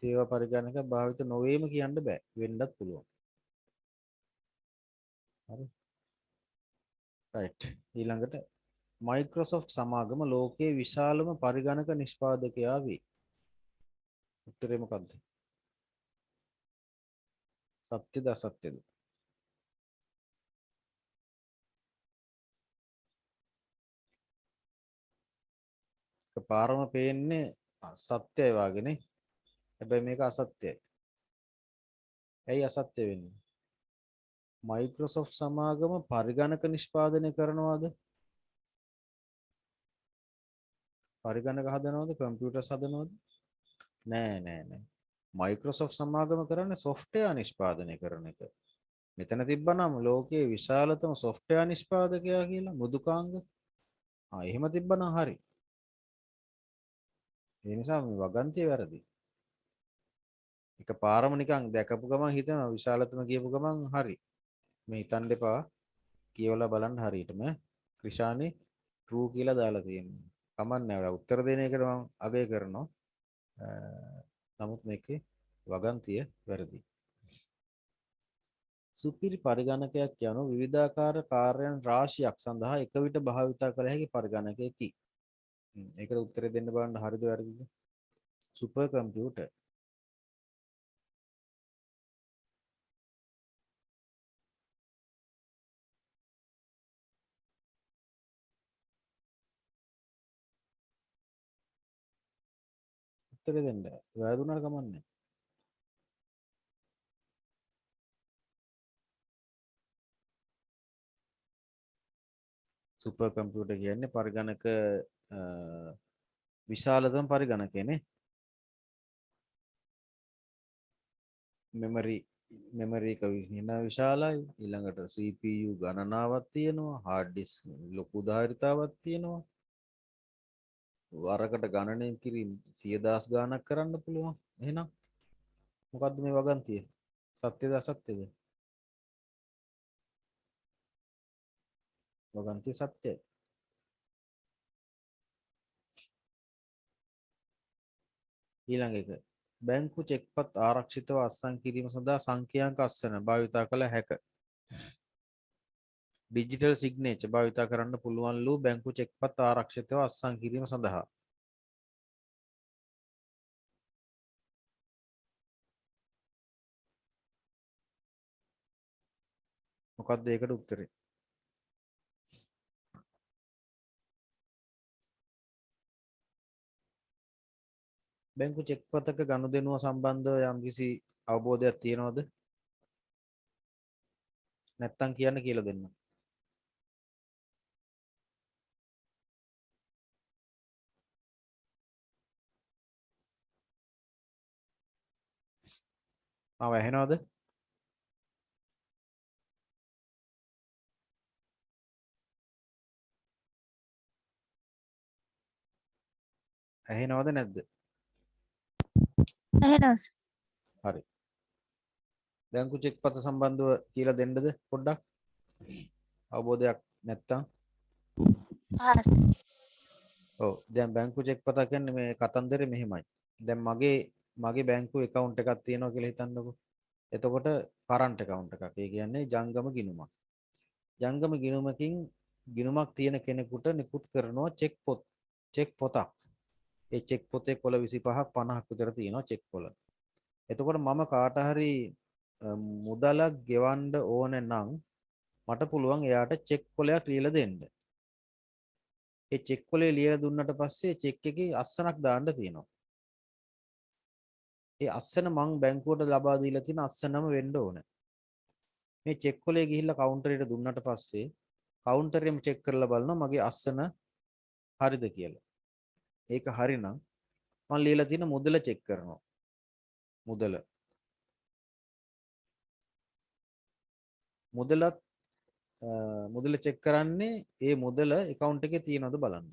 සේවා පරිගණක භාවිත නොවේම කියන්න බෑ. වෙන්නත් පුළුවන්. හරි. රයිට්. ඊළඟට මයික්‍රොසොෆ්ට් සමාගම ලෝකයේ විශාලම පරිගණක නිෂ්පාදකයා වේ. උත්තරේ මොකක්ද? සත්‍යද අසත්‍යද? පාරම පේන්නේ සත්‍යයි වාගේනේ. හැබැයි මේක අසත්‍යයි. ඇයි අසත්‍ය වෙන්නේ? මයික්‍රොසොෆ්ට් සමාගම පරිගණක නිෂ්පාදනය කරනවාද? පරිගණක හදනවද? කම්පියුටර්ස් හදනවද? නෑ. මයික්‍රොසොෆ්ට් සමාගම කරන්නේ සොෆ්ට්වෙයාර් නිෂ්පාදනය කරන එක. මෙතන තිබ්බනම් ලෝකයේ විශාලතම සොෆ්ට්වෙයාර් නිෂ්පාදකයා කියලා මෘදුකාංග. එහෙම තිබ්බනම් හරි. ඒ නිසා මේ වගන්තිය වැරදි. එක පාරම නිකන් දැකපු ගමන් හිතනවා විශාලතම කියපු ගමන් හරි. මේ හිතන්න එපා. කියවලා බලන්න හරියටම. ක්‍රිෂානි ට්‍රූ කියලා දාලා තියෙනවා. කමන්නේ නැහැ. උත්තර දෙන එකට මම අගය කරනවා. නමුත් මේකේ වගන්තිය වැරදි. සුපිරි පරිගණකයක් යනු විවිධාකාර කාර්යයන් රාශියක් සඳහා එක විට භාවිතා කළ හැකි පරිගණකයකි. ඒකට උත්තරේ දෙන්න බලන්න හරිද වැරදිද? Super computer. උත්තරේ දෙන්න. වැරදුනට කමන්නේ. සුපර් කම්පියුටර් කියන්නේ පරිගණක විශාලතම පරිගණකයනේ. මෙමරි එක විශාලයි. ඊළඟට CPU ගණනාවක් තියෙනවා. හાર્ඩ් ඩිස්ක් ලොකු ධාරිතාවක් තියෙනවා. වරකට ගණනය කිරීම 100,000 ගාණක් කරන්න පුළුවන්. එහෙනම් මොකද්ද මේ වගන්තිය? සත්‍යද අසත්‍යද? වගන්තිය සත්‍යයි. ඊළඟ එක බැංකු චෙක්පත් ආරක්ෂිතව අත්සන් කිරීම සඳහා සංඛ්‍යාංක අස්සන භාවිතා කළ හැක. ඩිජිටල් සිග්නේචර් භාවිතා කරන්න පුළුවන්ලු බැංකු චෙක්පත් ආරක්ෂිතව අත්සන් කිරීම සඳහා. මොකක්ද ඒකට උත්තරේ? බැංකු චෙක්පතක ගනුදෙනුව සම්බන්ධව යම්කිසි අවබෝධයක් තියෙනවද? නැත්තම් කියන්න කියලා දෙන්න. ඇහෙනවද? ඇහෙනවද නැද්ද? ඇහෙනවා සර්. හරි. බැංකු චෙක්පත සම්බන්ධව කියලා දෙන්නද පොඩ්ඩක්? අවබෝධයක් නැත්තම්? ඔව්. දැන් බැංකු චෙක්පත කියන්නේ මේ කතන්දරේ මෙහෙමයි. දැන් මගේ බැංකු account එකක් තියෙනවා කියලා හිතන්නකෝ. එතකොට කරන්ට් account එකක්. ඒ කියන්නේ ජංගම ගිණුමක්. ජංගම ගිණුමකින් ගිණුමක් තියෙන කෙනෙකුට නිකුත් කරනවා චෙක් පොතක්. ඒ චෙක් පොතේ කොළ 25ක් 50ක් විතර තියෙනවා චෙක් කොළ. එතකොට මම කාට හරි මුදලක් ගෙවන්න ඕනේ නම් මට පුළුවන් එයාට චෙක් කොළයක් ලියලා දෙන්න. ඒ චෙක් කොළේ ලියලා දුන්නට පස්සේ චෙක් එකේ අස්සනක් දාන්න තියෙනවා. ඒ අස්සන මං බැංකුවට ලබා දීලා තියෙන අස්සනම වෙන්න ඕනේ. මේ චෙක් කොළේ ගිහිල්ලා කවුන්ටරේට දුන්නට පස්සේ කවුන්ටරේම චෙක් කරලා බලනවා මගේ අස්සන හරිද කියලා. ඒක හරිනම් මම ලියලා තියෙන මුදල චෙක් කරනවා. මුදල චෙක් කරන්නේ ඒ මුදල account එකේ තියෙනවද බලන්න.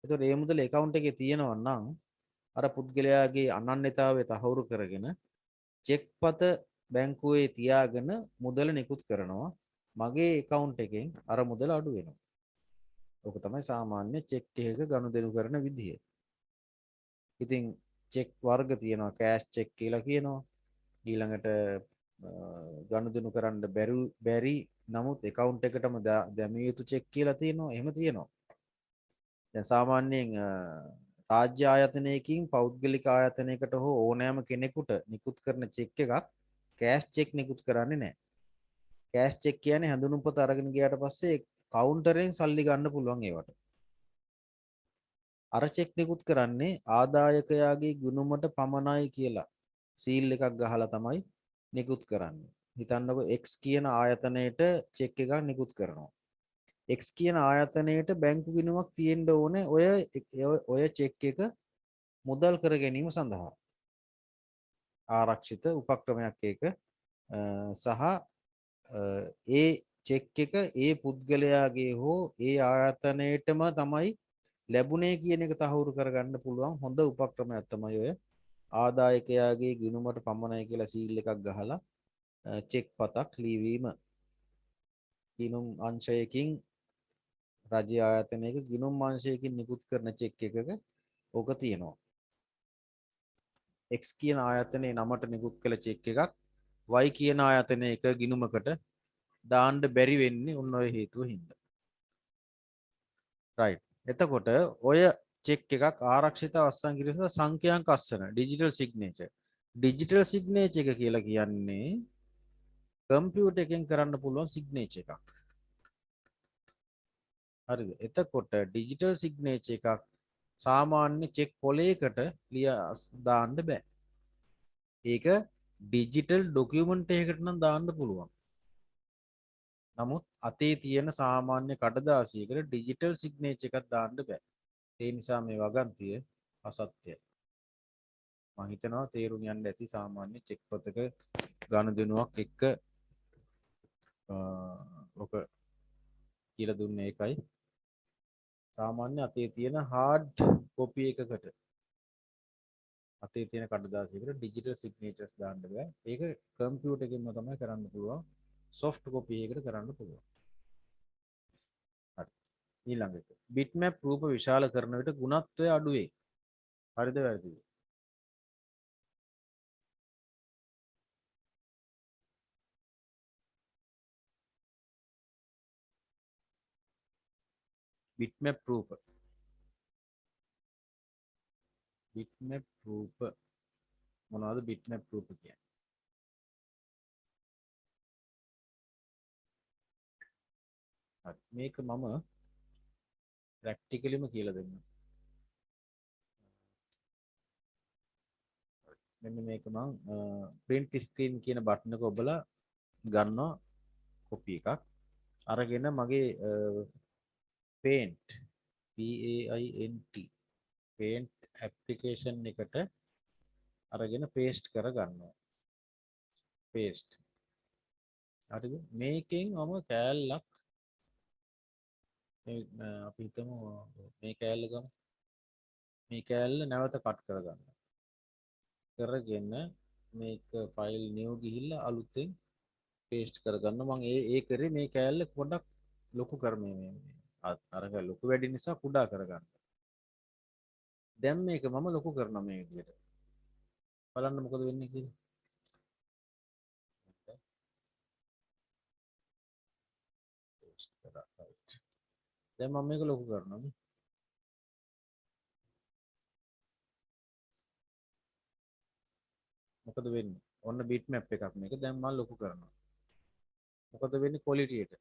එතකොට මේ මුදල account එකේ තියෙනවා නම් අර පුද්ගලයාගේ අනන්‍යතාවය තහවුරු කරගෙන චෙක් පත බැංකුවේ තියාගෙන මුදල නිකුත් කරනවා. මගේ account එකෙන් අර මුදල අඩු වෙනවා. ඕක තමයි සාමාන්‍ය චෙක් එකක ගනුදෙනු කරන විදිය. ඉතින් චෙක් වර්ග තියෙනවා කෑෂ් චෙක් කියලා කියනවා. ඊළඟට ගනුදෙනු කරන්න බැරි නමුත් account එකටම දැමිය යුතු චෙක් කියලා තියෙනවා. එහෙම තියෙනවා. දැන් සාමාන්‍යයෙන් රාජ්‍ය ආයතනයකින් පෞද්ගලික ආයතනයකට හෝ ඕනෑම කෙනෙකුට නිකුත් කරන චෙක් එකක් කෑෂ් චෙක් නිකුත් කරන්නේ නැහැ. කෑෂ් චෙක් කියන්නේ හැඳුනුම්පත අරගෙන ගියාට පස්සේ කවුන්ටරෙන් සල්ලි ගන්න පුළුවන් ඒවට. අර චෙක් නිකුත් කරන්නේ ආදායකයාගේ ගුණුමට පමණයි කියලා සීල් එකක් ගහලා තමයි නිකුත් කරන්නේ. හිතන්නකො X කියන ආයතනයට චෙක් එකක් නිකුත් කරනවා. X කියන ආයතනයට බැංකු ගිණුමක් තියෙන්න ඕනේ ඔය චෙක් එක මුදල් කර ගැනීම සඳහා. ආරක්ෂිත උපක්‍රමයක් ඒක සහ ඒ චෙක් එක ඒ පුද්ගලයාගේ හෝ ඒ ආයතනයටම තමයි ලැබුණේ කියන එක තහවුරු කරගන්න පුළුවන් හොඳ උපක්‍රමයක් තමයි ඔය ආදායකයාගේ ගිණුමට පමණයි කියලා සීල් එකක් ගහලා චෙක් පතක් ලියවීම. ගිණුම් අංශයකින් රජ්‍ය ආයතනයක ගිණුම් අංශයකින් නිකුත් කරන චෙක් එකක ඕක තියෙනවා. X කියන ආයතනයේ නමට නිකුත් කළ චෙක් එකක් Y කියන ආයතනයක ගිණුමකට දාන්න බැරි වෙන්නේ ඔන්න ඔය හේතුව හින්දා. right. එතකොට ඔය චෙක් එකක් ආරක්ෂිත අවස්සන් කිරීම සඳහා සංඛ්‍යාංක අස්සන ඩිජිටල් සිග්නේචර්. ඩිජිටල් සිග්නේචර් එක කියලා කියන්නේ කම්පියුටර් එකෙන් කරන්න පුළුවන් සිග්නේචර් එකක්. හරිද? එතකොට ඩිජිටල් සිග්නේචර් එකක් සාමාන්‍ය චෙක් පොලේකට දාන්න බෑ. ඒක ඩිජිටල් ඩොකියුමන්ට් එකකට නම් දාන්න පුළුවන්. නමුත් අතේ තියෙන සාමාන්‍ය කඩදාසියකට ඩිජිටල් සිග්නේචර් එකක් දාන්න බෑ. ඒ නිසා මේ වගන්තිය අසත්‍යයි. මම හිතනවා තේරුම් යන්න ඇති සාමාන්‍ය චෙක් පොතක ගනුදෙනුවක් එක්ක ඔක කියලා දුන්නේ ඒකයි. සාමාන්‍ය අතේ තියෙන හાર્ඩ් කොපි එකකට අතේ තියෙන කඩදාසියකට ඩිජිටල් සිග්නේචර්ස් දාන්න බෑ. ඒක කම්පියුටර් එකෙන්ම තමයි කරන්න පුළුවන්. සොෆ්ට් කොපි එකකට කරන්න පුළුවන්. හරි. ඊළඟ එක. බිට්මැප් රූප විශාල කරන විට ගුණත්වය අඩු වේ. හරිද වැරදිද? බිට්මැප් රූප මොනවද බිට්මැප් රූප කියන්නේ? හරි. මේක මම ප්‍රැක්ටිකලිම කියලා දෙන්නම්. මෙන්න මේක මම print screen කියන බටන් එක ඔබලා ගන්නවා කොපි එකක්. අරගෙන මගේ paint paint application එකට අරගෙන paste කර ගන්නවා. paste. හරිද? මේකෙන් මම කෑල්ලක් අපි හිතමු මේ කෑල්ල ගමු. මේ කෑල්ල නැවත කට් කරගන්න. කරගෙන මේක ෆයිල් new ගිහිල්ලා අලුතෙන් paste කරගන්න. මම ඒ කරේ මේ කෑල්ල පොඩ්ඩක් ලොකු කරන්නේ අරක ලොකු වැඩි නිසා කුඩා කරගන්න. දැන් මේක මම ලොකු කරනවා මේ විදිහට. බලන්න මොකද වෙන්නේ කියලා. paste කරා. right. දැන් මම මේක ලොකු කරනවා නේ. මොකද වෙන්නේ? ඔන්න bitmap එකක් මේක. දැන් මම ලොකු කරනවා. මොකද වෙන්නේ quality එක?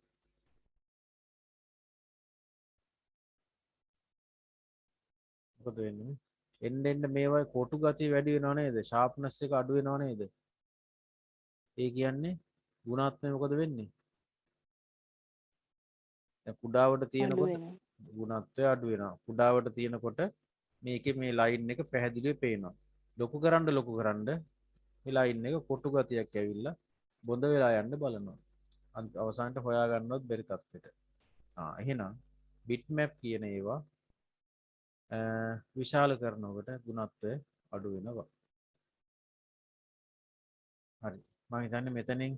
මොකද වෙන්නේ? එන්න මේවා කොටු ගතිය වැඩි වෙනව නේද? sharpness එක අඩු වෙනව නේද? ඒ කියන්නේ ගුණාත්මක මොකද වෙන්නේ? දැන් කුඩාවට අඩු තියෙනකොට වෙනවා. ගුණත්වය අඩු වෙනවා. කුඩාවට තියෙනකොට මේකේ මේ ලයින් එක පැහැදිලිව පේනවා. ලොකු කරන්න මේ ලයින් එක කොටු ගතියක් ඇවිල්ලා බොඳ වෙලා යන්න බලනවා. අවසානට හොයාගන්නවත් බැරි තත්ත්වෙට. එහෙනම් bitmap කියන ඒවා විශාල කරනකොට ගුණත්වය අඩු වෙනවා. හරි. මම හිතන්නේ මෙතනින්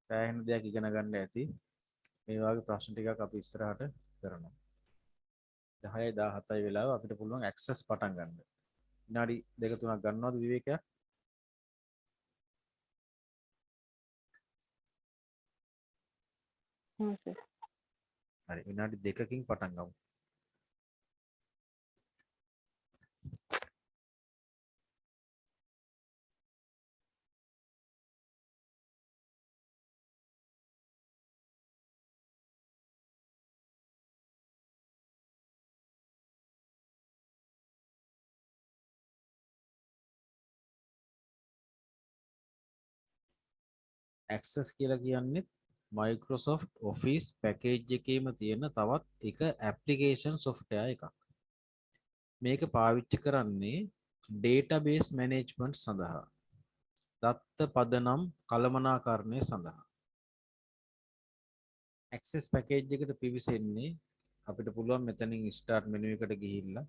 සෑහෙන දෙයක් ඉගෙන ගන්න ඇති. මේ වගේ ප්‍රශ්න ටිකක් අපි ඉස්සරහට කරනවා. 10යි 17යි වෙලාව අපිට පුළුවන් ඇක්සස් පටන් ගන්න. විනාඩි 2-3ක් ගන්නවද විවේකයක්? හ්ම් සර්. හරි විනාඩි 2කින් පටන් ගමු. ඇක්සස් කියලා කියන්නේ Microsoft Office package එකේම තියෙන තවත් එක application software එකක්. මේක පාවිච්චි කරන්නේ database management සඳහා. දත්ත පදනම් කළමනාකරණය සඳහා. access package එකට පිවිසෙන්නේ අපිට පුළුවන් මෙතනින් start menu එකට ගිහිල්ලා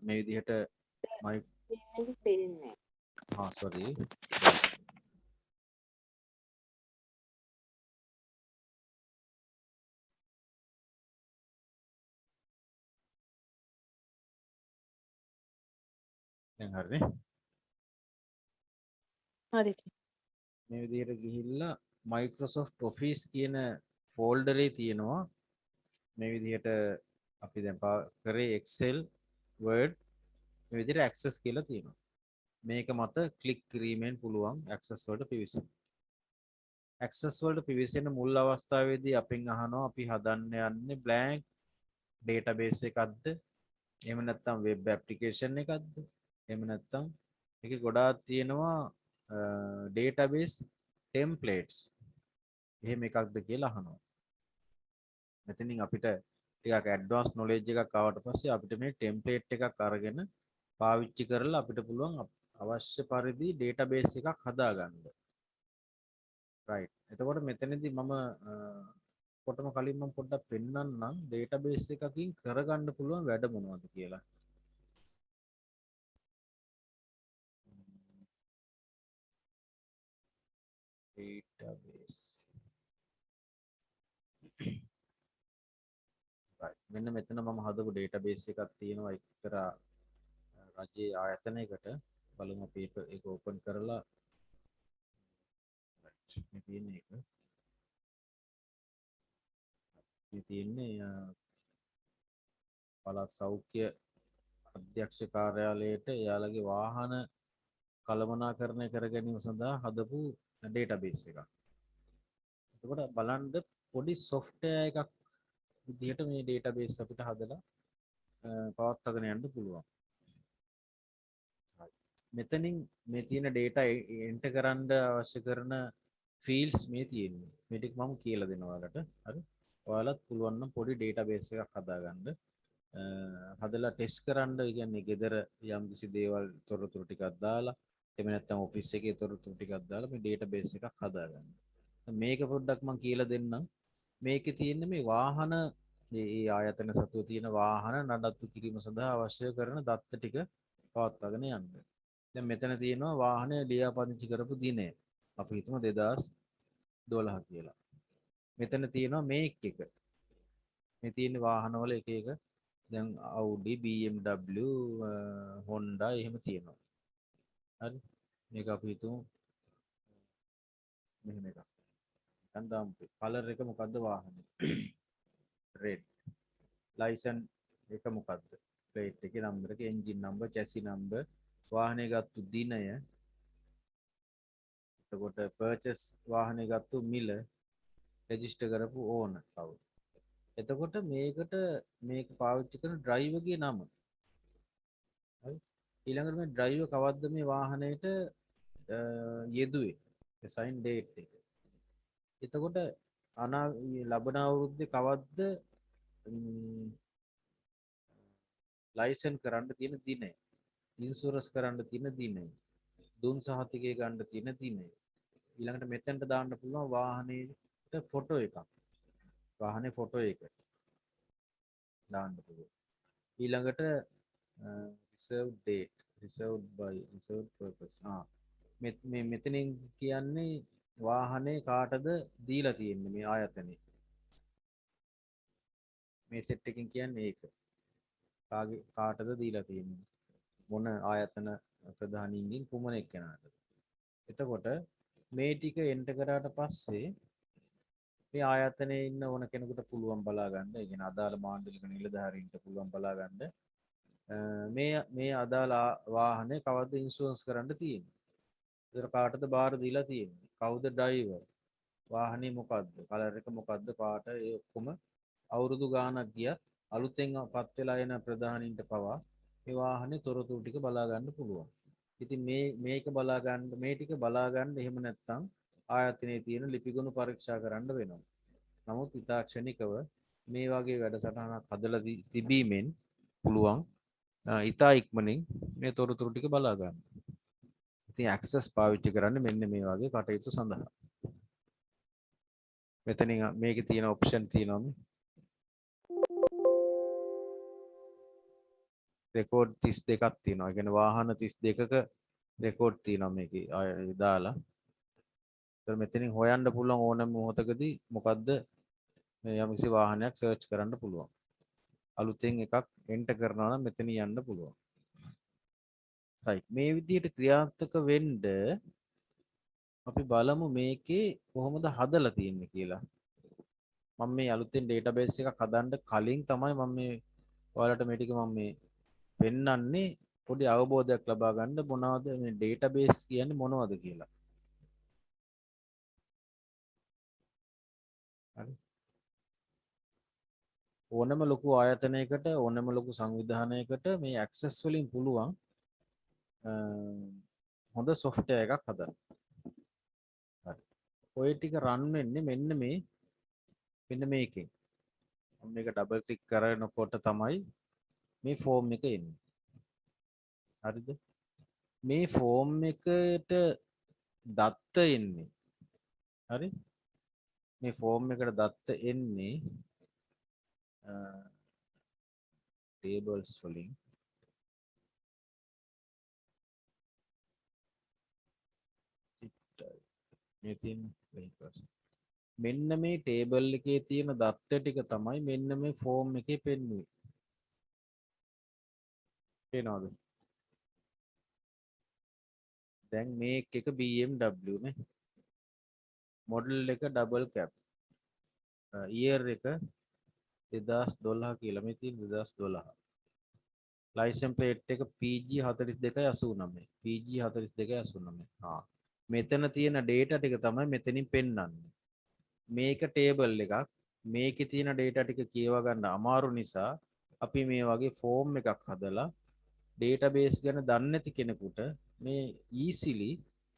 මේ විදිහට පේන්නේ. sorry දැන් හරිනේ. හරි. මේ විදිහට ගිහිල්ලා Microsoft Office කියන folder එකේ තියෙනවා මේ විදිහට අපි දැන් කරේ Excel Word මේ විදිහට access කියලා තියෙනවා. මේක මත ක්ලික් කිරීමෙන් පුළුවන් access වලට පිවිසෙන්න. access වලට පිවිසෙන මුල් අවස්ථාවේදී අපෙන් අහනවා අපි හදන්න යන්නේ blank database එකක්ද? එහෙම නැත්නම් web application එකක්ද? එහෙම නැත්නම් ඒකේ ගොඩාක් තියෙනවා database templates. එහෙම එකක්ද කියලා අහනවා. මෙතනින් අපිට ටිකක් ඇඩ්වාන්ස් knowledge එකක් ආවට පස්සේ අපිට මේ template එකක් අරගෙන පාවිච්චි කරලා අපිට පුළුවන් අවශ්‍ය පරිදි database එකක් හදාගන්න. right. එතකොට මෙතනදී මම කොටම කලින් මම පොඩ්ඩක් පෙන්නන්නම් database එකකින් කරගන්න පුළුවන් වැඩ මොනවද කියලා. database right. මෙන්න මෙතන මම හදපු database එකක් තියෙනවා එක්තරා රජයේ ආයතනයකට. බලමු අපි ඒක ඕපන් කරලා මේ තියෙන එක. මේ තියෙන්නේ පළාත් සෞඛ්‍ය අධ්‍යක්ෂ කාර්යාලයට එයාලගේ වාහන කළමනාකරණය කර ගැනීම සඳහා හදපු database එකක්. එතකොට බලන්න පොඩි software එකක් විදිහට මේ database අපිට හදලා පවත්වාගෙන යන්න පුළුවන්. මෙතනින් මේ තියෙන data enter කරන්න අවශ්‍ය කරන fields මේ තියෙන්නේ. මේ ටික මම කියලා දෙනවා ඔයාලට. හරි. ඔයාලත් පුළුවන් නම් පොඩි database එකක් හදාගන්න. හදලා ටෙස්ට් කරන්න. ඒ කියන්නේ ගෙදර යම් කිසි දේවල් තොරතුරු ටිකක් දාලා එහෙම නැත්නම් ඔෆිස් එකේ තොරතුරු ටිකක් දාලා මේ database එකක් හදාගන්න. මේක පොඩ්ඩක් මම කියලා දෙන්නම්. මේකේ තියෙන මේ වාහන මේ ආයතන සතුව තියෙන වාහන නඩත්තු කිරීම සඳහා අවශ්‍ය කරන දත්ත ටික පවත්වාගෙන යන්න. දැන් මෙතන තියෙනවා වාහනය ලියාපදිංචි කරපු දිනය. අපි හිතමු 2012 කියලා. මෙතන තියෙනවා මේක් එක. මේ තියෙන වාහනවල එක එක දැන් Audi, BMW, Honda එහෙම තියෙනවා. හරි. මේක අපි හිතමු මෙහෙම එකක්. දැන් දාමු. කලර් එක මොකද්ද වාහනේ? red. license එක මොකද්ද? plate එකේ number එක, engine number, chassis number, වාහනේ ගත්තු දිනය, එතකොට purchase වාහනේ ගත්තු මිල, register කරපු owner කවුද? එතකොට මේකට මේක පාවිච්චි කරන driverගේ නම. හරි. ඊළඟට මේ driver කවද්ද මේ වාහනේට යෙදුවේ? assign date එක. එතකොට ලබන අවුරුද්දේ කවද්ද ලයිසන් කරන්න තියෙන දිනය, ඉන්ෂුරන්ස් කරන්න තියෙන දිනය, දුම් සහතිකය ගන්න තියෙන දිනය. ඊළඟට මෙතෙන්ට දාන්න පුළුවන් වාහනේට ෆොටෝ එකක්. වාහනේ ෆොටෝ එක දාන්න පුළුවන්. ඊළඟට reserved date, reserved by, reserved purpose. මේ මෙතනින් කියන්නේ වාහනේ කාටද දීලා තියෙන්නේ මේ ආයතනේ. මේ සෙට් එකකින් කියන්නේ ඒක. කාටද දීලා තියෙන්නේ. මොන ආයතන ප්‍රධානීන්ගෙන් කුමන එක්කෙනාටද. එතකොට මේ ටික එන්ටර් කරාට පස්සේ මේ ආයතනයේ ඉන්න ඕන කෙනෙකුට පුළුවන් බලා ගන්න. ඒ කියන්නේ අදාළ මාණ්ඩලික නිලධාරීන්ට පුළුවන් බලා ගන්න. මේ අදාළ වාහනේ කවද්ද ඉන්ෂුරන්ස් කරන්න තියෙන්නේ. ඒතර කාටද බාර දීලා තියෙන්නේ? කවුද ඩ්‍රයිවර්? වාහනේ මොකද්ද? කලර් එක මොකද්ද? පාට ඒ ඔක්කොම අවුරුදු ගාණක් ගියත් අලුතෙන් පත් වෙලා එන ප්‍රධානීන්ට පවා මේ වාහනේ තොරතුරු ටික බලා ගන්න පුළුවන්. ඉතින් මේක බලා ගන්න මේ ටික බලා ගන්න එහෙම නැත්නම් ආයතනයේ තියෙන ලිපිගුණ පරීක්ෂා කරන්න වෙනවා. නමුත් ඉතාක්ෂණිකව මේ වගේ වැඩසටහනක් හදලා තිබීමෙන් පුළුවන් ඉතා ඉක්මනින් මේ තොරතුරු ටික බලා ගන්න. ඉතින් ඇක්සස් පාවිච්චි කරන්න මෙන්න මේ වගේ කටයුතු සඳහා. මෙතනින් මේකේ තියෙන ඔප්ෂන් තියෙනවා රෙකෝඩ් 32ක් තියෙනවා. ඒ කියන්නේ වාහන 32ක රෙකෝඩ් තියෙනවා මේකේ දාලා. ඒතර මෙතනින් හොයන්න පුළුවන් ඕනම මොහොතකදී මොකද්ද මේ යම්කිසි වාහනයක් සර්ච් කරන්න පුළුවන්. අලුතෙන් එකක් එන්ටර් කරනවා නම් මෙතන යන්න පුළුවන්. right මේ විදිහට ක්‍රියාත්මක වෙන්න අපි බලමු මේකේ කොහොමද හදලා තියෙන්නේ කියලා. මම මේ අලුතෙන් database එකක් හදන්න කලින් තමයි මම මේ ඔයාලට මේ ටික මම මේ පෙන්නන්නේ පොඩි අවබෝධයක් ලබා ගන්න මොනවද මේ database කියන්නේ මොනවද කියලා. හරි. ඕනම ලොකු ආයතනයකට ඕනම ලොකු සංවිධානයකට මේ ඇක්සස් වලින් පුළුවන් හොඳ software එකක් හදන්න. හරි. ඔය ටික run වෙන්නේ මෙන්න මේකෙන්. මම මේක ඩබල් ක්ලික් කරනකොට තමයි මේ ෆෝම් එක එන්නේ. හරිද? මේ ෆෝම් එකට දත්ත එන්නේ. හරි? මේ ෆෝම් එකට දත්ත එන්නේ tables වලින්. මේ තියෙන vehicles. මෙන්න මේ ටේබල් එකේ තියෙන දත්ත ටික තමයි මෙන්න මේ ෆෝම් එකේ පෙන්වන්නේ. පේනවද? දැන් මේක එක BMW නේ. මොඩල් එක ඩබල් කැප්. ඉයර් එක 2012 කියලා මේ තියෙන 2012. ලයිසන් ප්ලේට් එක PG4289. PG4289. මෙතන තියෙන data ටික තමයි මෙතනින් පෙන්වන්නේ. මේක ටේබල් එකක්. මේකේ තියෙන data ටික කියව ගන්න අමාරු නිසා අපි මේ වගේ ෆෝම් එකක් හදලා database ගැන දන්නේ නැති කෙනෙකුට මේ easily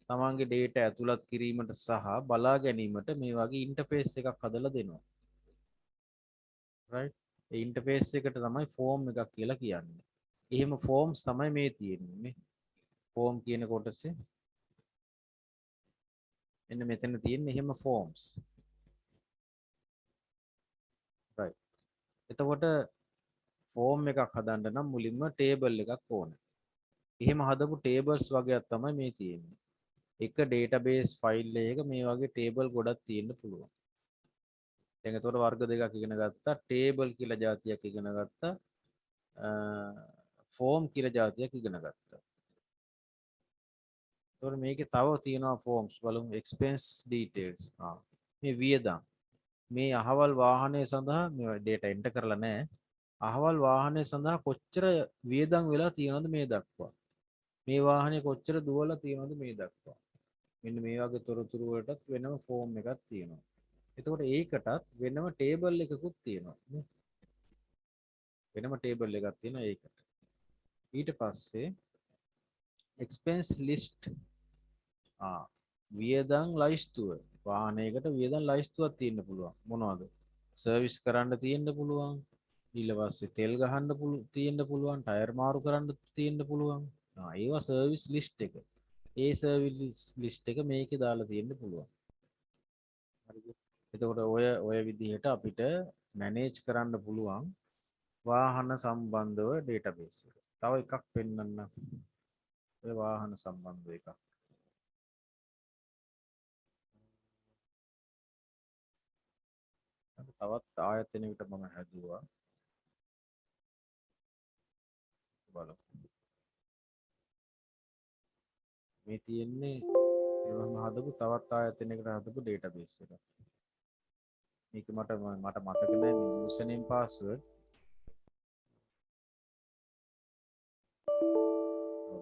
තමන්ගේ data ඇතුළත් කිරීමට සහ බලා ගැනීමට මේ වගේ ඉන්ටර්ෆේස් එකක් හදලා දෙනවා. right? ඒ ඉන්ටර්ෆේස් එකට තමයි ෆෝම් එකක් කියලා කියන්නේ. එහෙම ෆෝම්ස් තමයි මේ තියෙන්නේ නේ. ෆෝම් කියන කොටසේ එන්න මෙතන තියෙන්නේ එහෙම ෆෝම්ස්. right. එතකොට ෆෝම් එකක් හදන්න නම් මුලින්ම ටේබල් එකක් ඕනේ. එහෙම හදපු ටේබල්ස් වගේක් තමයි මේ තියෙන්නේ. එක database file එකක මේ වගේ ටේබල් ගොඩක් තියෙන්න පුළුවන්. දැන් එතකොට වර්ග දෙකක් ඉගෙන ගත්තා. ටේබල් කියලා જાතියක් ඉගෙන ගත්තා. ෆෝම් කියලා જાතියක් ඉගෙන ගත්තා. එතකොට මේකේ තව තියෙනවා ෆෝම්ස් බලමු expense details. මේ වියදම්. මේ අහවල් වාහනය සඳහා මේ data enter කරලා නැහැ. අහවල් වාහනය සඳහා කොච්චර වියදම් වෙලා තියෙනවද මේ දක්වා. මේ වාහනේ කොච්චර දුවලා තියෙනවද මේ දක්වා. මෙන්න මේ වගේ තොරතුරු වලටත් වෙනම ෆෝම් එකක් තියෙනවා. එතකොට ඒකටත් වෙනම ටේබල් එකකුත් තියෙනවා. වෙනම ටේබල් එකක් තියෙනවා ඒකට. ඊට පස්සේ expense list වියදම් ලයිස්තුව. වාහනයකට වියදම් ලයිස්තුවක් තියෙන්න පුළුවන්. මොනවද? සර්විස් කරන්න තියෙන්න පුළුවන්. ඊට පස්සේ තෙල් ගහන්න තියෙන්න පුළුවන්. ටයර් මාරු කරන්න තියෙන්න පුළුවන්. ඒවා සර්විස් ලිස්ට් එක. ඒ සර්විස් ලිස්ට් එක මේකේ දාලා තියෙන්න පුළුවන්. හරිද? එතකොට ඔය විදිහට අපිට මැනේජ් කරන්න පුළුවන් වාහන සම්බන්ධව database එක. තව එකක් පෙන්වන්න. ඔය වාහන සම්බන්ධව එකක්. තවත් ආයතනයකට මම හැදුවා බලමු මේ තියෙන්නේ මම හදපු තවත් ආයතනයකට හදපු database එක මේක මට මතක නැහැ මේ username password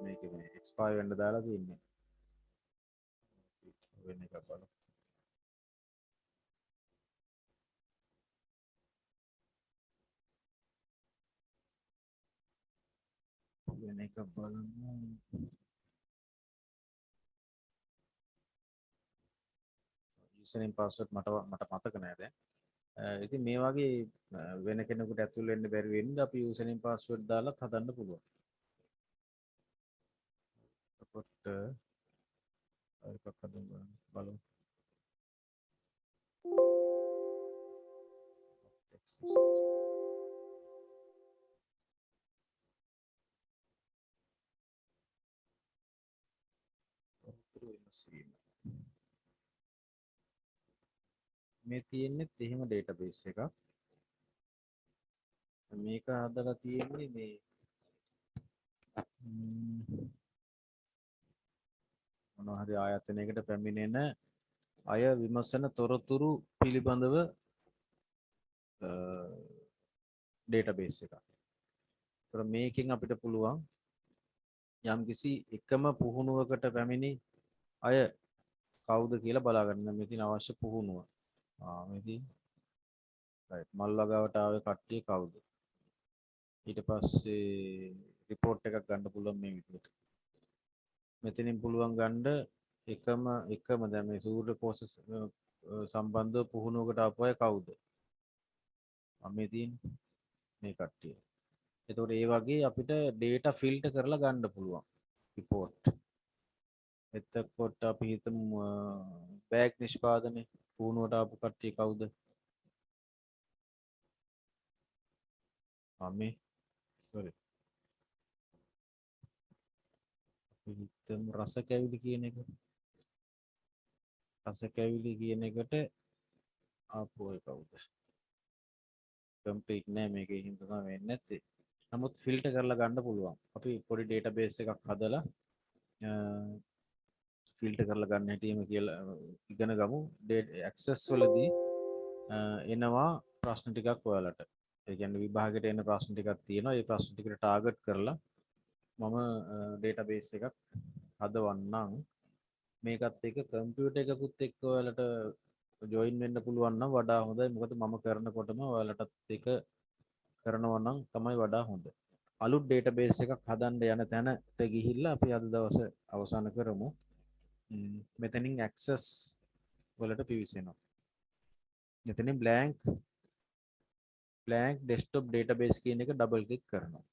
මේක මේ expire වෙන්න දාලා තියෙන්නේ වෙන එක බලමු වෙන එක බලමු username password මට මතක නෑ දැන් ඉතින් මේ වගේ වෙන කෙනෙකුට ඇතුල් වෙන්න බැරි වෙන්න අපි username password දාලා හදන්න පුළුවන් එතකොට එකක් හදමු බලමු මේ තියෙන්නේ එහෙම database එකක් මේක හදලා තියෙන්නේ මේ මොනවා හරි ආයතනයකට පැමිණෙන අය විමසන තොරතුරු පිළිබඳව database එකක්. ඒතර මේකෙන් අපිට පුළුවන් යම්කිසි එකම පුහුණුවකට පැමිණි අය කවුද කියලා බලා ගන්න. මේ තියෙන අවශ්‍ය පුහුණුව. මේ තියෙන right මල්වගාවට ආවේ කට්ටිය කවුද? ඊට පස්සේ report එකක් ගන්න පුළුවන් මේ විදිහට. මෙතනින් පුළුවන් ගන්න එකම දැන් මේ සූර්ය කෝෂ සම්බන්ධව පුහුණුවකට ආපු අය කවුද? මේ තියෙන්නේ මේ කට්ටිය. එතකොට ඒ වගේ අපිට data filter කරලා ගන්න පුළුවන් report. එතකොට අපි හිතමු බෑග් නිෂ්පාදනයේ පුහුණුවට ආපු කට්ටිය කවුද? මේ sorry. හිතමු රස කැවිලි කියන එක. රස කැවිලි කියන එකට ආපු අය කවුද? complete නෑ මේකේ හින්දා තමයි වෙන්නේ නැත්තේ. නමුත් ෆිල්ටර් කරලා ගන්න පුළුවන්. අපි පොඩි database එකක් හදලා ෆිල්ටර් කරලා ගන්න හැටිම කියලා ඉගෙන ගමු. access වලදී එනවා ප්‍රශ්න ටිකක් ඔයාලට. ඒ කියන්නේ විභාගයට එන ප්‍රශ්න ටිකක් තියෙනවා. ඒ ප්‍රශ්න ටිකට ටාගට් කරලා මම database එකක් හදවන්නම්. මේකත් එක්ක කම්පියුටර් එකකුත් එක්ක ඔයාලට ජොයින් වෙන්න පුළුවන් නම් වඩා හොඳයි. මොකද මම කරනකොටම ඔයාලටත් එක කරනවා නම් තමයි වඩා හොඳ. අලුත් database එකක් හදන්න යන තැනට ගිහිල්ලා අපි අද දවසේ අවසන් කරමු. මෙතනින් access වලට පිවිසෙනවා. මෙතනින් blank desktop database කියන එක double click කරනවා.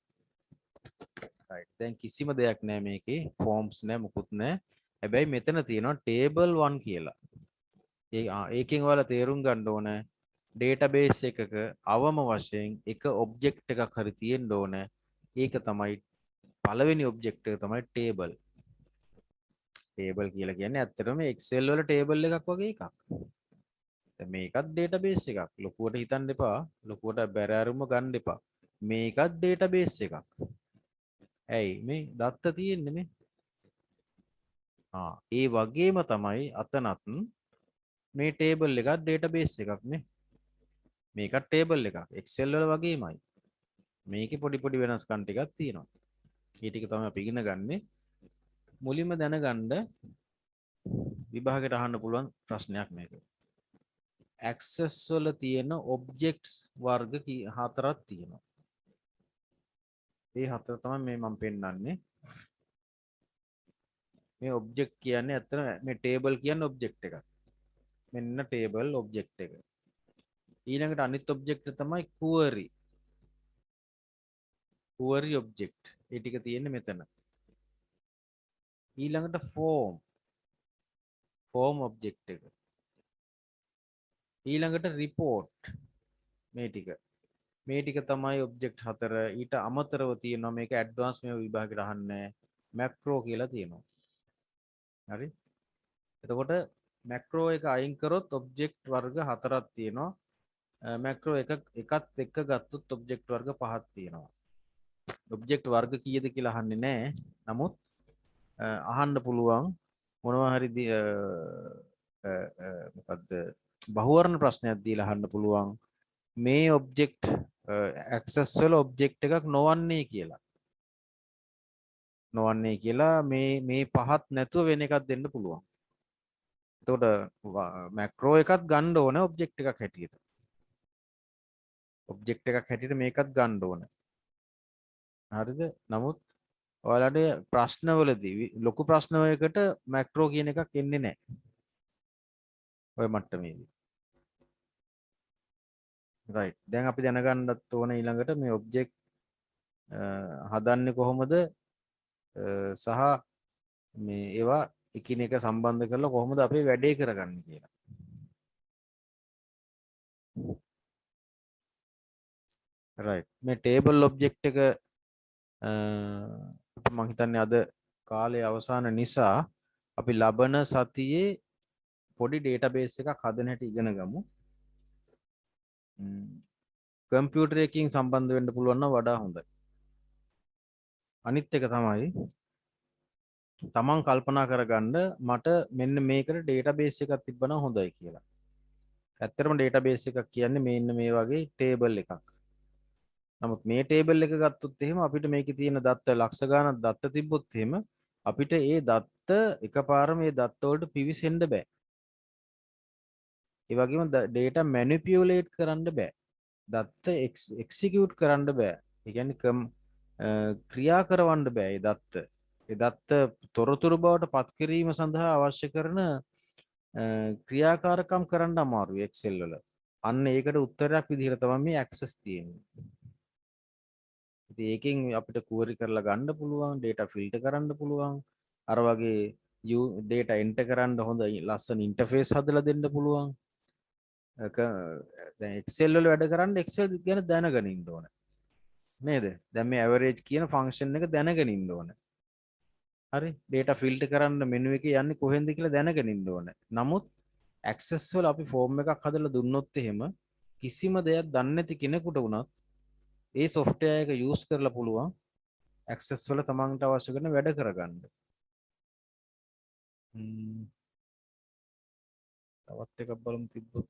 right දැන් කිසිම දෙයක් නැහැ මේකේ. forms නැහැ මුකුත් නැහැ. හැබැයි මෙතන තියෙනවා table 1 කියලා. ඒකෙන් ඔයාලා තේරුම් ගන්න ඕන database එකක අවම වශයෙන් එක object එකක් හරි තියෙන්න ඕන. ඒක තමයි පළවෙනි object එක තමයි table. table කියලා කියන්නේ ඇත්තටම Excel වල table එකක් වගේ එකක්. දැන් මේකත් database එකක්. ලොකුවට හිතන්න එපා. ලොකුවට බැරෑරුම ගන්න එපා. මේකත් database එකක්. ඇයි මේ දත්ත තියෙන්නේ මේ? ඒ වගේම තමයි අතනත් මේ table එකත් database එකක් නේ. මේකත් table එකක්. Excel වල වගේමයි. මේකේ පොඩි වෙනස්කම් ටිකක් තියෙනවා. ඒ ටික තමයි අපි ඉගෙන ගන්නේ. මුලින්ම දැනගන්න විභාගයට අහන්න පුළුවන් ප්‍රශ්නයක් මේක. access වල තියෙන objects වර්ග හතරක් තියෙනවා. ඒ හතර තමයි මේ මම පෙන්නන්නේ. මේ object කියන්නේ ඇත්තට මේ table කියන්නේ object එකක්. මෙන්න table object එක. ඊළඟට අනිත් object තමයි query. query object. ඒ ටික තියෙන්නේ මෙතන. ඊළඟට form object එක. ඊළඟට report මේ ටික තමයි object හතර. ඊට අමතරව තියෙනවා මේක advance මේ විභාගයට අහන්නේ macro කියලා තියෙනවා. හරි. එතකොට macro එක අයින් කරොත් object වර්ග හතරක් තියෙනවා. මැක්‍රෝ එකත් එක්ක ගත්තොත් ඔබ්ජෙක්ට් වර්ග පහක් තියෙනවා. ඔබ්ජෙක්ට් වර්ග කීයද කියලා අහන්නේ නැහැ. නමුත් අහන්න පුළුවන් මොනවා හරි මොකද්ද බහුවර්ණ ප්‍රශ්නයක් දීලා අහන්න පුළුවන් මේ ඔබ්ජෙක්ට් ඇක්සස් වල ඔබ්ජෙක්ට් එකක් නොවන්නේ කියලා. නොවන්නේ කියලා මේ පහත් නැතුව වෙන එකක් දෙන්න පුළුවන්. එතකොට මැක්‍රෝ එකත් ගන්න ඕන ඔබ්ජෙක්ට් එකක් හැටියට. ඔබ්ජෙක්ට් එකක් හැටියට මේකත් ගන්න ඕන. හරිද? නමුත් ඔයාලට ප්‍රශ්නවලදී ලොකු ප්‍රශ්නවලකට මැක්‍රෝ කියන එකක් එන්නේ නැහැ. ඔය මට්ටමේදී. right. දැන් අපි දැනගන්නත් ඕන ඊළඟට මේ ඔබ්ජෙක්ට් හදන්නේ කොහොමද සහ මේ ඒවා එකිනෙක සම්බන්ධ කරලා කොහොමද අපේ වැඩේ කරගන්නේ කියලා. right. මේ table object එක මම හිතන්නේ අද කාලේ අවසාන නිසා අපි ලබන සතියේ පොඩි database එකක් හදන හැටි ඉගෙන ගමු. කම්පියුටර් එකකින් සම්බන්ධ වෙන්න පුළුවන් නම් වඩා හොඳයි. අනිත් එක තමයි තමන් කල්පනා කරගන්න මට මෙන්න මේකට database එකක් තිබ්බනම් හොඳයි කියලා. ඇත්තටම database එකක් කියන්නේ මෙන්න මේ වගේ table එකක්. නමුත් මේ table එක ගත්තොත් එහෙම අපිට මේකේ තියෙන දත්ත ලක්ෂ ගණන් දත්ත තිබ්බොත් එහෙම අපිට ඒ දත්ත එකපාරම මේ දත්ත වලට පිවිසෙන්න බෑ. ඒ වගේම data manipulate කරන්න බෑ. දත්ත execute කරන්න බෑ. ඒ කියන්නේ ක්‍රියා කරවන්න බෑ ඒ දත්ත. ඒ දත්ත තොරතුරු බවට පත් කිරීම සඳහා අවශ්‍ය කරන ක්‍රියාකාරකම් කරන්න අමාරුයි Excel වල. අන්න ඒකට උත්තරයක් විදිහට තමයි මේ access තියෙන්නේ. ඉතින් ඒකෙන් අපිට query කරලා ගන්න පුළුවන්, data filter කරන්න පුළුවන්. අර වගේ data enter කරන්න හොඳ ලස්සන interface හදලා දෙන්න පුළුවන්. දැන් Excel වල වැඩ කරන්න Excel ගැන දැනගෙන ඉන්න ඕන. නේද? දැන් මේ average කියන function එක දැනගෙන ඉන්න ඕන. හරි? data filter කරන්න menu එකේ යන්නේ කොහෙන්ද කියලා දැනගෙන ඉන්න ඕන. නමුත් access වල අපි form එකක් හදලා දුන්නොත් එහෙම කිසිම දෙයක් දන්නේ නැති කෙනෙකුට වුණත් ඒ software එක use කරලා පුළුවන් access වල තමන්ට අවශ්‍ය කරන වැඩ කරගන්න. තවත් එකක් බලමු තිබ්බොත්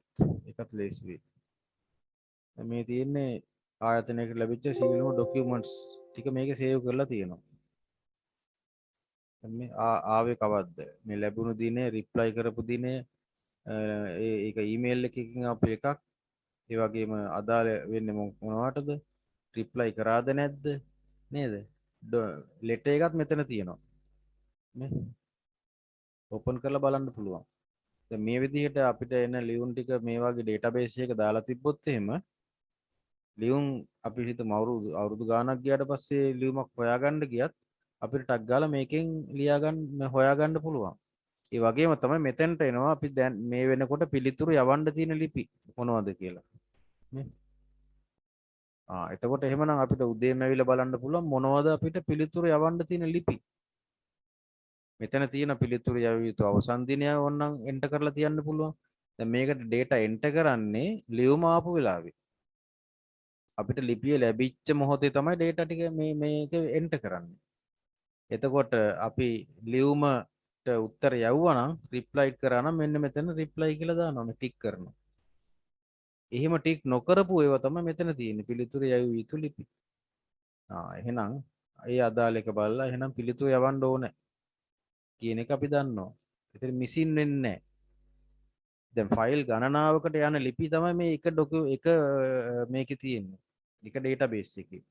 ඒකත් ලේසි වෙයි. මේ තියෙන්නේ ආයතනයකට ලැබිච්ච සියලුම ડોකියුමන්ට්ස් ටික මේකේ සේව් කරලා තියෙනවා. මේ ආවේ කවද්ද? මේ ලැබුණු දිනේ රිප්ලයි කරපු දිනේ ඒක ඊමේල් එකකින් ආපු එකක්. ඒ වගේම අදාළ වෙන්නේ මොනවටද? රිප්ලයි කරාද නැද්ද? නේද? ලෙටර් එකත් මෙතන තියෙනවා. නේ? ඕපන් කරලා බලන්න පුළුවන්. දැන් මේ විදිහට අපිට එන ලියුම් ටික මේ වගේ database එකක දාලා තිබ්බොත් එහෙම ලියුම් අපි හිතමු අවුරුදු ගාණක් ගියාට පස්සේ ලියුමක් හොයාගන්න ගියත් අපිට ටක් ගාලා මේකෙන් හොයාගන්න පුළුවන්. ඒ වගේම තමයි මෙතෙන්ට එනවා අපි දැන් මේ වෙනකොට පිළිතුරු යවන්න තියෙන ලිපි මොනවද කියලා. නේ? එතකොට එහෙමනම් අපිට උදේම ඇවිල්ලා බලන්න පුළුවන් මොනවද අපිට පිළිතුරු යවන්න තියෙන ලිපි. මෙතන තියෙන පිළිතුරු යවිය යුතු අවසන් දිනය ඕනනම් එන්ටර් කරලා තියන්න පුළුවන්. දැන් මේකට data එන්ටර් කරන්නේ ලියුම ආපු වෙලාවේ. අපිට ලිපිය ලැබිච්ච මොහොතේ තමයි data ටික මේක එන්ටර් කරන්නේ. එතකොට අපි ලියුමට උත්තර යවුවා නම් reply කරා නම් මෙන්න මෙතන reply කියලා දානවා මේ ටික් කරනවා. එහෙම ටික් නොකරපු ඒවා තමයි මෙතන තියෙන්නේ පිළිතුරු යවිය යුතු ලිපි. එහෙනම් ඒ අදාළ එක බලලා එහෙනම් පිළිතුරු යවන්න ඕනේ කියන එක අපි දන්නවා. ඒතර මිසින් වෙන්නේ නැහැ. දැන් ෆයිල් ගණනාවකට යන ලිපි තමයි මේ එක මේකේ තියෙන්නේ. එක database එකේ.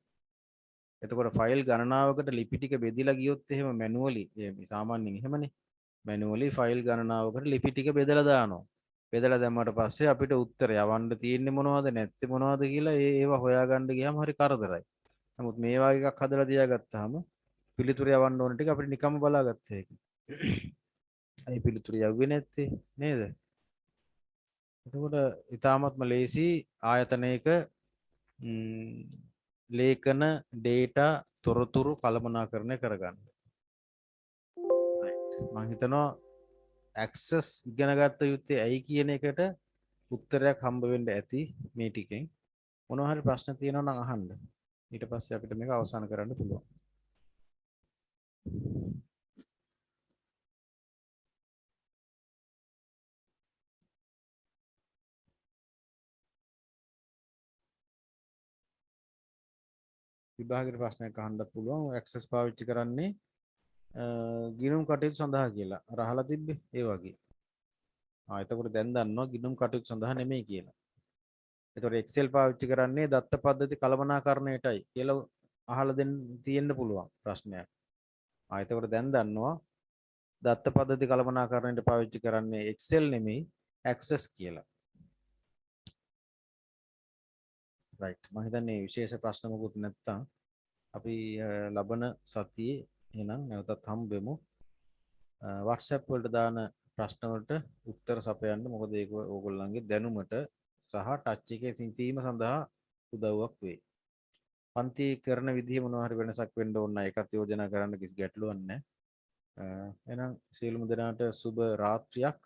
එතකොට ෆයිල් ගණනාවකට ලිපි ටික බෙදලා ගියොත් එහෙම මැනුවලි සාමාන්‍යයෙන් එහෙමනේ. මැනුවලි ෆයිල් ගණනාවකට ලිපි ටික බෙදලා දානවා. බෙදලා දැම්මට පස්සේ අපිට උත්තර යවන්න තියෙන්නේ මොනවද නැත්තේ මොනවද කියලා ඒවා හොයාගන්න ගියාම හරි කරදරයි. නමුත් මේ වගේ එකක් හදලා තියාගත්තාම පිළිතුරු යවන්න ඕන ටික අපිට නිකම්ම බලාගත්ත හැකියි. ඒ පිළිතුරු යවුවේ නැත්තේ නේද? එතකොට ඊටාත්ම ලේසි ආයතනයක ලේඛන data තොරතුරු කළමනාකරණය කරගන්න. මම හිතනවා access ඉගෙන ගත්ත යුත්තේ ඇයි කියන එකට උත්තරයක් හම්බ වෙන්න ඇති මේ ටිකෙන්. මොනවා හරි ප්‍රශ්න තියෙනවා නම් අහන්න. ඊට පස්සේ අපිට මේක අවසන් කරන්න පුළුවන්. විභාගයට ප්‍රශ්නයක් අහන්නත් පුළුවන්. ඇක්සස් පාවිච්චි කරන්නේ ගිණුම් කටයුතු සඳහා කියලා. අර අහලා තිබ්බේ ඒ වගේ. එතකොට දැන් දන්නවා ගිණුම් කටයුතු සඳහා නෙමෙයි කියලා. එතකොට Excel පාවිච්චි කරන්නේ දත්ත පද්ධති කළමනාකරණයටයි කියලා අහලා දෙන්න තියෙන්න පුළුවන් ප්‍රශ්නයක්. එතකොට දැන් දන්නවා දත්ත පද්ධති කළමනාකරණයට පාවිච්චි කරන්නේ Excel නෙමෙයි Access කියලා. right. මම හිතන්නේ විශේෂ ප්‍රශ්න මොකුත් නැත්තම් අපි ලබන සතියේ එහෙනම් නැවතත් හම්බෙමු. WhatsApp වලට දාන ප්‍රශ්න වලට උත්තර සපයන්න. මොකද ඒක ඕගොල්ලන්ගේ දැනුමට සහ ටච් එකේ සිටීම සඳහා උදව්වක් වෙයි. පන්ති කරන විදිහ මොනවා හරි වෙනසක් වෙන්න ඕන නම් ඒකත් යෝජනා කරන්න කිසි ගැටලුවක් නැහැ. එහෙනම් සියලුම දෙනාට සුබ රාත්‍රියක්.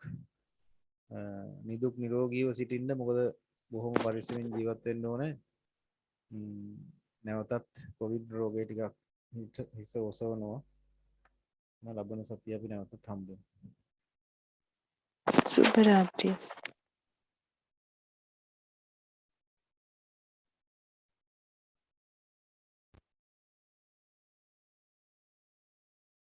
නිදුක් නිරෝගීව සිටින්න. මොකද බොහොම පරිස්සමින් ජීවත් වෙන්න ඕනේ. නැවතත් කොවිඩ් රෝගය ටිකක් හිස ඔසවනවා. ලබන සතිය අපි නැවතත් හම්බෙමු. සුබ රාත්‍රිය.